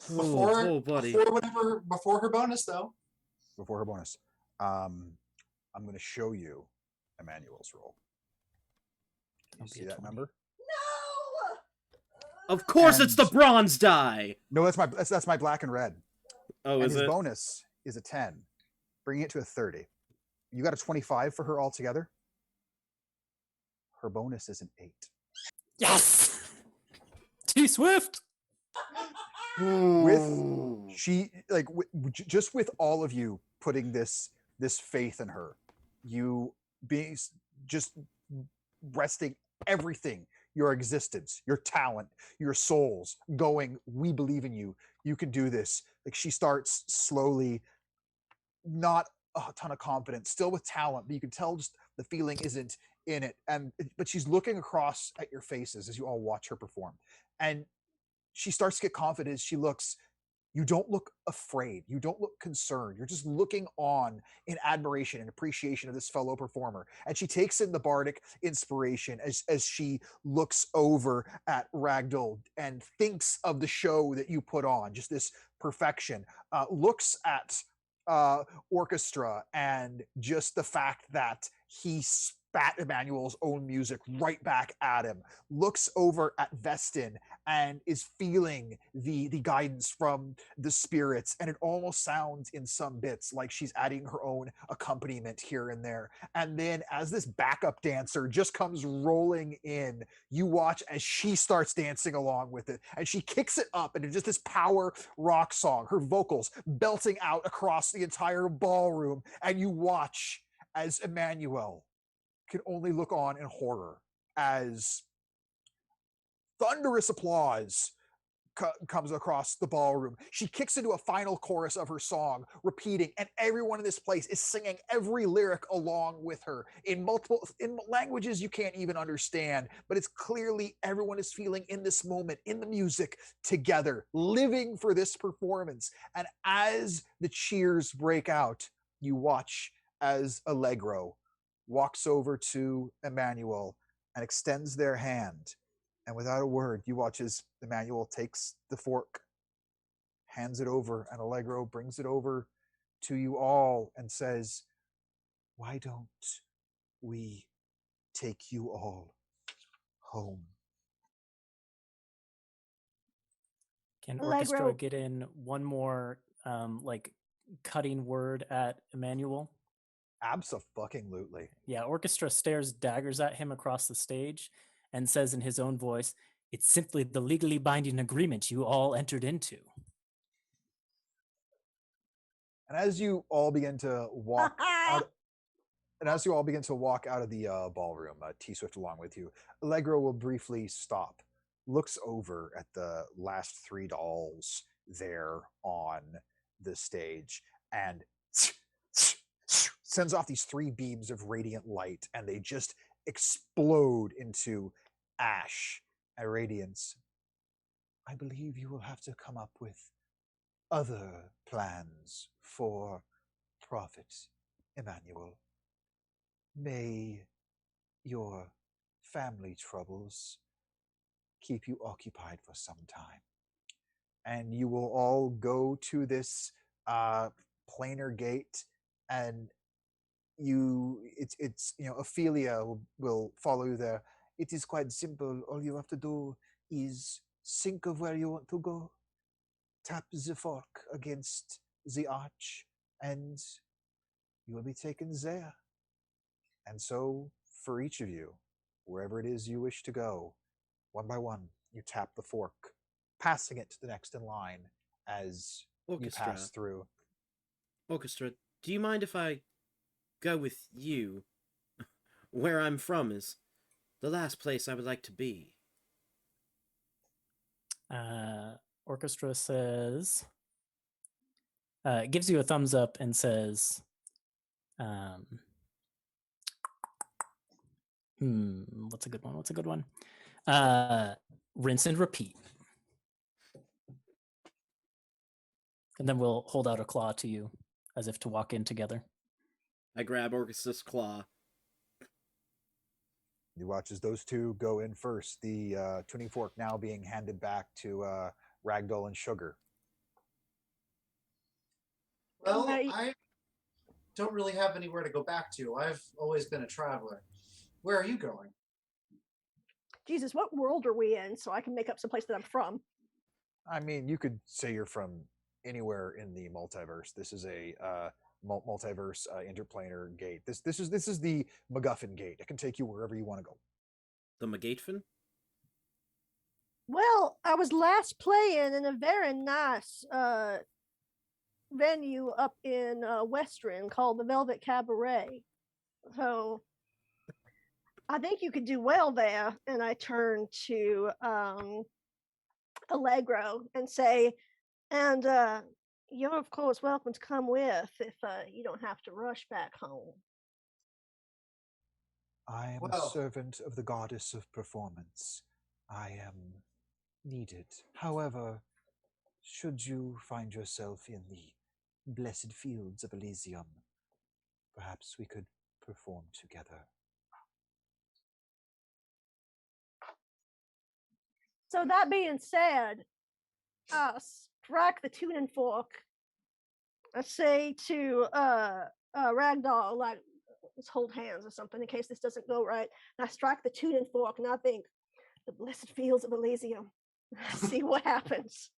Before, Oh, buddy. before her bonus, though. Before her bonus. I'm going to show you Emmanuel's roll. You That'll be see a that 20. number? Of course, it's the And- bronze die. No, that's my black and red. Oh, And is his it? bonus is a 10, bringing it to a 30. You got a 25 for her altogether. Her bonus is an 8. Yes! T Swift! With she like just with all of you putting this faith in her, you being just resting everything, your existence, your talent, your souls, going, we believe in you, you can do this. Like, she starts slowly, not a ton of confidence, still with talent, but you can tell just the feeling isn't in it. But she's looking across at your faces as you all watch her perform, and she starts to get confident as she looks. You don't look afraid. You don't look concerned. You're just looking on in admiration and appreciation of this fellow performer. And she takes in the bardic inspiration as she looks over at Ragdoll and thinks of the show that you put on, just this perfection. Looks at orchestra and just the fact that he spat Emmanuel's own music right back at him. Looks over at Vestin and is feeling the guidance from the spirits, and it almost sounds in some bits like she's adding her own accompaniment here and there. And then as this backup dancer just comes rolling in, you watch as she starts dancing along with it, and she kicks it up into just this power rock song, her vocals belting out across the entire ballroom, and you watch as Emmanuel can only look on in horror as thunderous applause comes across the ballroom. She kicks into a final chorus of her song, repeating, and everyone in this place is singing every lyric along with her in languages you can't even understand. But it's clearly everyone is feeling in this moment, in the music, together, living for this performance. And as the cheers break out, you watch as Allegro walks over to Emmanuel and extends their hand. And without a word, you watch as Emmanuel takes the fork, hands it over, and Allegro brings it over to you all and says, "Why don't we take you all home?" Can Allegro. Orchestra get in one more like cutting word at Emmanuel? Abso-fucking-lutely. Yeah, Orchestra stares daggers at him across the stage and says in his own voice, "It's simply the legally binding agreement you all entered into." And as you all begin to walk out, of the ballroom, T Swift along with you, Allegro will briefly stop, looks over at the last 3 dolls there on the stage, and sends off these 3 beams of radiant light, and they just explode into ash and radiance. "I believe you will have to come up with other plans for profit, Emmanuel. May your family troubles keep you occupied for some time." And you will all go to this planar gate, and it's Ophelia will follow you there. "It is quite simple. All you have to do is think of where you want to go, tap the fork against the arch, and you will be taken there." And so, for each of you, wherever it is you wish to go, one by one, you tap the fork, passing it to the next in line as Orchestra. you pass through. Orchestra, do you mind if I go with you? Where I'm from is the last place I would like to be. Orchestra says, gives you a thumbs up and says, Um, what's a good one? What's a good one? Rinse and repeat. And then we'll hold out a claw to you as if to walk in together. I grab Orcus's claw. You watch as those two go in first. The tuning fork now being handed back to Ragdoll and Sugar. Well, Right. I don't really have anywhere to go back to. I've always been a traveler. Where are you going? Jesus, what world are we in? So I can make up some place that I'm from. I mean, you could say you're from anywhere in the multiverse. This is a multiverse interplanar gate. This is the MacGuffin gate. It can take you wherever you want to go. The Magatefin? Well, I was last playing in a very nice venue up in Western called the Velvet Cabaret. So I think you could do well there. And I turn to Allegro and say, and you're of course welcome to come with if you don't have to rush back home. I am a Well- servant of the goddess of performance. I am needed. However, should you find yourself in the blessed fields of Elysium, perhaps we could perform together. So that being said, strike the tuning fork. I say to Ragdoll, like, let's hold hands or something in case this doesn't go right. And I strike the tuning fork and I think, the blessed fields of Elysium. See what happens.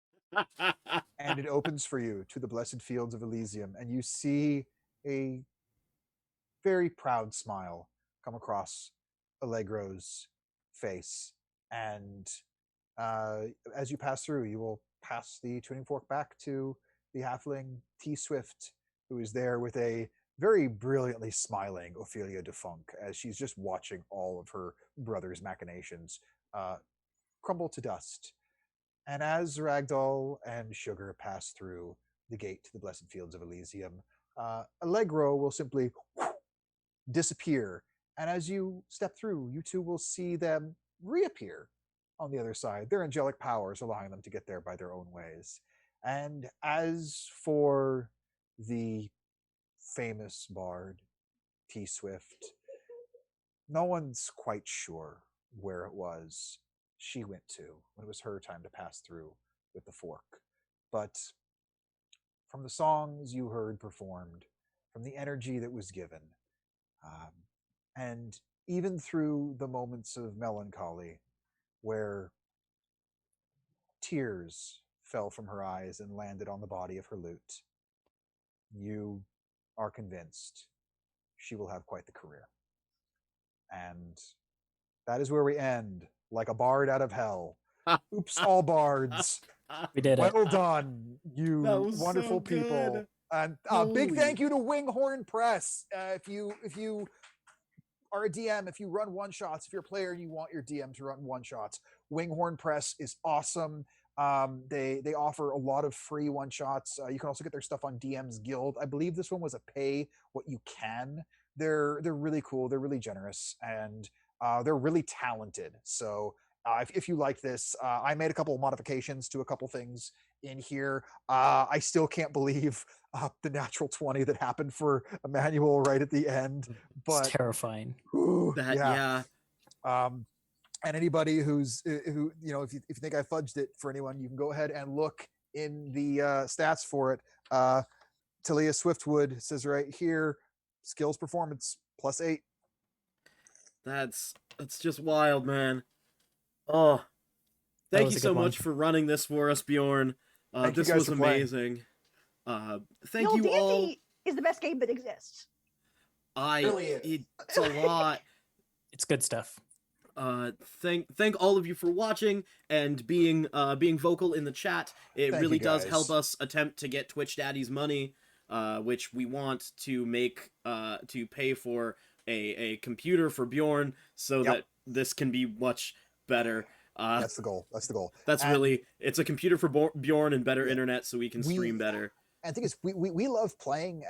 And it opens for you to the blessed fields of Elysium, and you see a very proud smile come across Allegro's face. And as you pass through, you will pass the tuning fork back to the halfling T Swift, who is there with a very brilliantly smiling Ophelia Defunk as she's just watching all of her brother's machinations crumble to dust. And as Ragdoll and Sugar pass through the gate to the blessed fields of Elysium, Allegro will simply disappear. And as you step through, you two will see them reappear on the other side. Their angelic powers allowing them to get there by their own ways. And as for the famous bard, T Swift, no one's quite sure where it was she went to when it was her time to pass through with the fork. But from the songs you heard performed, from the energy that was given, and even through the moments of melancholy where tears fell from her eyes and landed on the body of her lute, you are convinced she will have quite the career. And that is where we end, like a bard out of hell. Oops, all bards. We did it. Well done, you That was wonderful so people. good. And big Holy. thank you to Winghorn Press. If you are a DM, if you run one shots, if you're a player and you want your DM to run one shots, Winghorn Press is awesome. They offer a lot of free one shots. You can also get their stuff on DM's Guild. I believe this one was a pay what you can. They're really cool. They're really generous, and they're really talented. So if you like this, I made a couple of modifications to a couple things in here. I still can't believe the natural 20 that happened for Emmanuel right at the end. But It's terrifying. ooh, That, yeah. And anybody who's who, you know, if you think I fudged it for anyone, you can go ahead and look in the stats for it. Talia Swiftwood says right here, skills performance +8. That's just wild, man. Oh, thank was you a so good one. much for running this for us, Bjorn. Thank you This guys was for playing. amazing. Thank Y'all, you all. D&D is the best game that exists. Really is. It's a lot. It's good stuff. Thank all of you for watching and being vocal in the chat. It Thank really you, does guys. help us attempt to get Twitch Daddy's money, which we want to make to pay for a computer for Bjorn so Yep. that this can be much better. That's the goal. That's the goal. That's And- really, it's a computer for Bjorn and better Yeah. internet so we can We- stream better. And the thing is, we love playing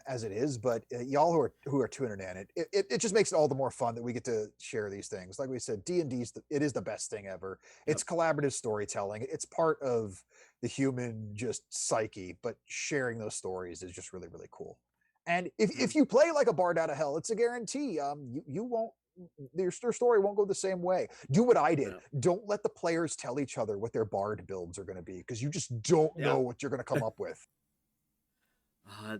as it is, but y'all who are tuning in, it just makes it all the more fun that we get to share these things. Like we said, D&D it is the best thing ever. It's collaborative storytelling. It's part of the human just psyche, but sharing those stories is just really, really cool. And if you play like a bard out of hell, it's a guarantee. You won't. Your story won't go the same way. Do what I did. Don't let the players tell each other what their bard builds are going to be, because you just don't know what you're going to come up with.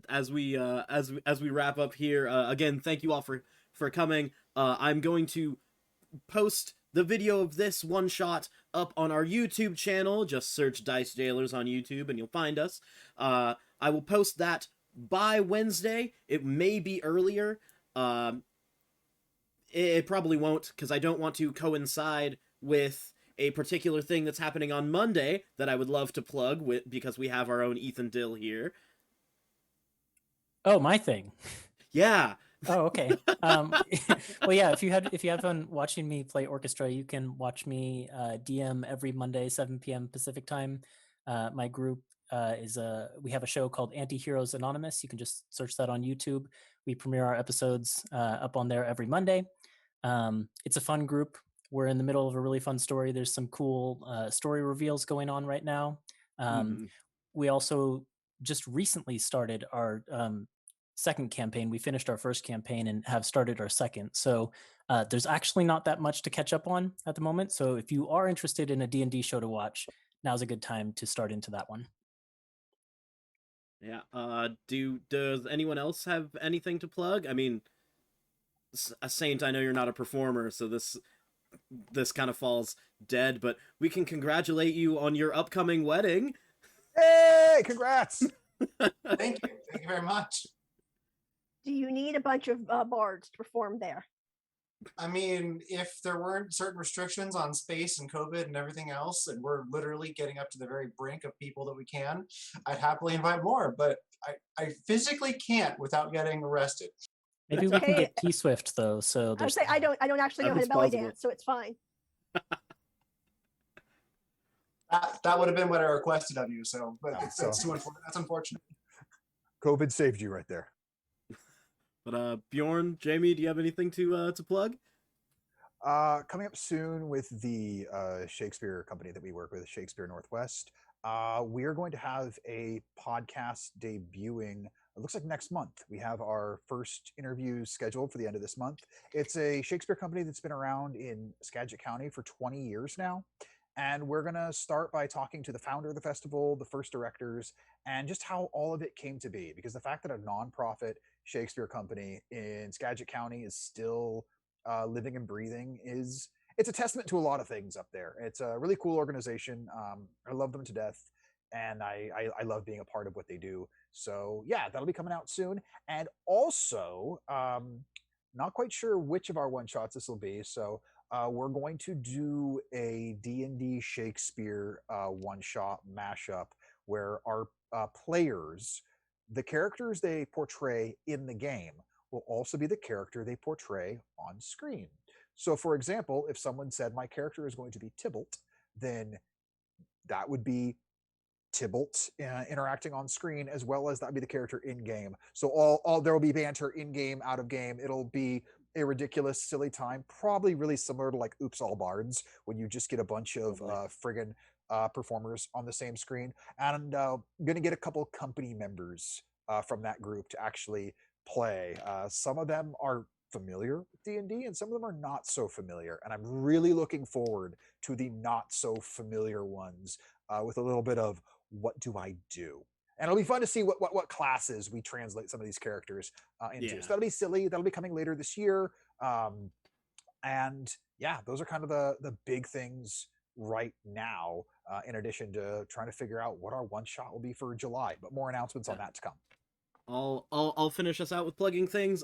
As we wrap up here, again, thank you all for coming. I'm going to post the video of this one shot up on our YouTube channel. Just search Dice Jailers on YouTube and you'll find us. I will post that by Wednesday. It may be earlier. It probably won't, because I don't want to coincide with a particular thing that's happening on Monday that I would love to plug with, because we have our own Ethan Dill here. Oh, my thing. Yeah. Oh, okay. Well, yeah. If you have fun watching me play orchestra, you can watch me DM every Monday, 7 p.m. Pacific time. My group we have a show called Anti-Heroes Anonymous. You can just search that on YouTube. We premiere our episodes up on there every Monday. It's a fun group. We're in the middle of a really fun story. There's some cool story reveals going on right now. We also just recently started our second campaign. We finished our first campaign and have started our second. So there's actually not that much to catch up on at the moment. So if you are interested in a D&D show to watch, now's a good time to start into that one. Yeah. Does anyone else have anything to plug? I mean, Saint, I know you're not a performer, so this kind of falls dead, but we can congratulate you on your upcoming wedding. Hey, congrats! Thank you. Thank you very much. Do you need a bunch of bards to perform there? I mean, if there weren't certain restrictions on space and COVID and everything else, and we're literally getting up to the very brink of people that we can, I'd happily invite more, but I physically can't without getting arrested. Maybe we can get T-Swift though. So I would there's say I don't actually know how to belly dance, so it's fine. That would have been what I requested of you, so but Yeah, that's unfortunate. COVID saved you right there. But Bjorn, Jamie, do you have anything to plug? Coming up soon with the Shakespeare company that we work with, Shakespeare Northwest, we are going to have a podcast debuting. It looks like next month. We have our first interview scheduled for the end of this month. It's a Shakespeare company that's been around in Skagit County for 20 years now. And we're going to start by talking to the founder of the festival, the first directors, and just how all of it came to be. Because the fact that a nonprofit Shakespeare company in Skagit County is still living and breathing it's a testament to a lot of things up there. It's a really cool organization. I love them to death, and I love being a part of what they do. So yeah, that'll be coming out soon. And also, not quite sure which of our one shots this will be. So we're going to do a D&D Shakespeare one shot mashup where our players, the characters they portray in the game, will also be the character they portray on screen. So for example, if someone said my character is going to be Tybalt, then that would be Tybalt interacting on screen, as well as that would be the character in game. So all there will be banter in game, out of game. It'll be a ridiculous, silly time, probably really similar to like Oops All Bards, when you just get a bunch of friggin' performers on the same screen. And I'm gonna get a couple company members from that group to actually play. Some of them are familiar with D&D, and some of them are not so familiar. And I'm really looking forward to the not so familiar ones with a little bit of what do I do? And it'll be fun to see what classes we translate some of these characters into. Yeah. So that'll be silly. That'll be coming later this year. And yeah, those are kind of the big things right now, in addition to trying to figure out what our one shot will be for July. But more announcements on that to come. I'll finish us out with plugging things.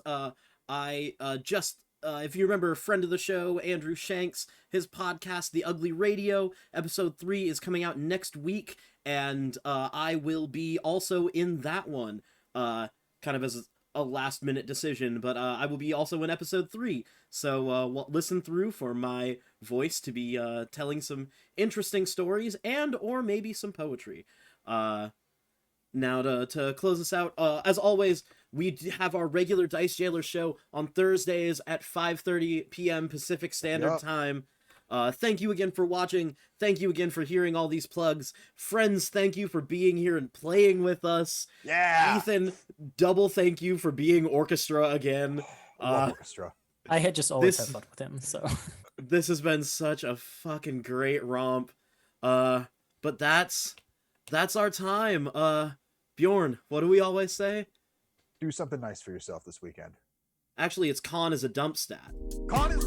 I just if you remember, a friend of the show, Andrew Shanks, his podcast, The Ugly Radio, episode 3 is coming out next week, and I will be also in that one, kind of as a last-minute decision, but I will be also in episode 3, so listen through for my voice to be telling some interesting stories and or maybe some poetry. Now to close us out, as always, we have our regular Dice Jailer show on Thursdays at 5:30 p.m. Pacific Standard Yup. Time. Thank you again for watching. Thank you again for hearing all these plugs. Friends, thank you for being here and playing with us. Yeah. Ethan, double thank you for being orchestra again. Love orchestra. I had just always This- had fun with him, so This has been such a fucking great romp. But that's our time. Bjorn, what do we always say? Do something nice for yourself this weekend. Actually, it's con is a dump stat. Con is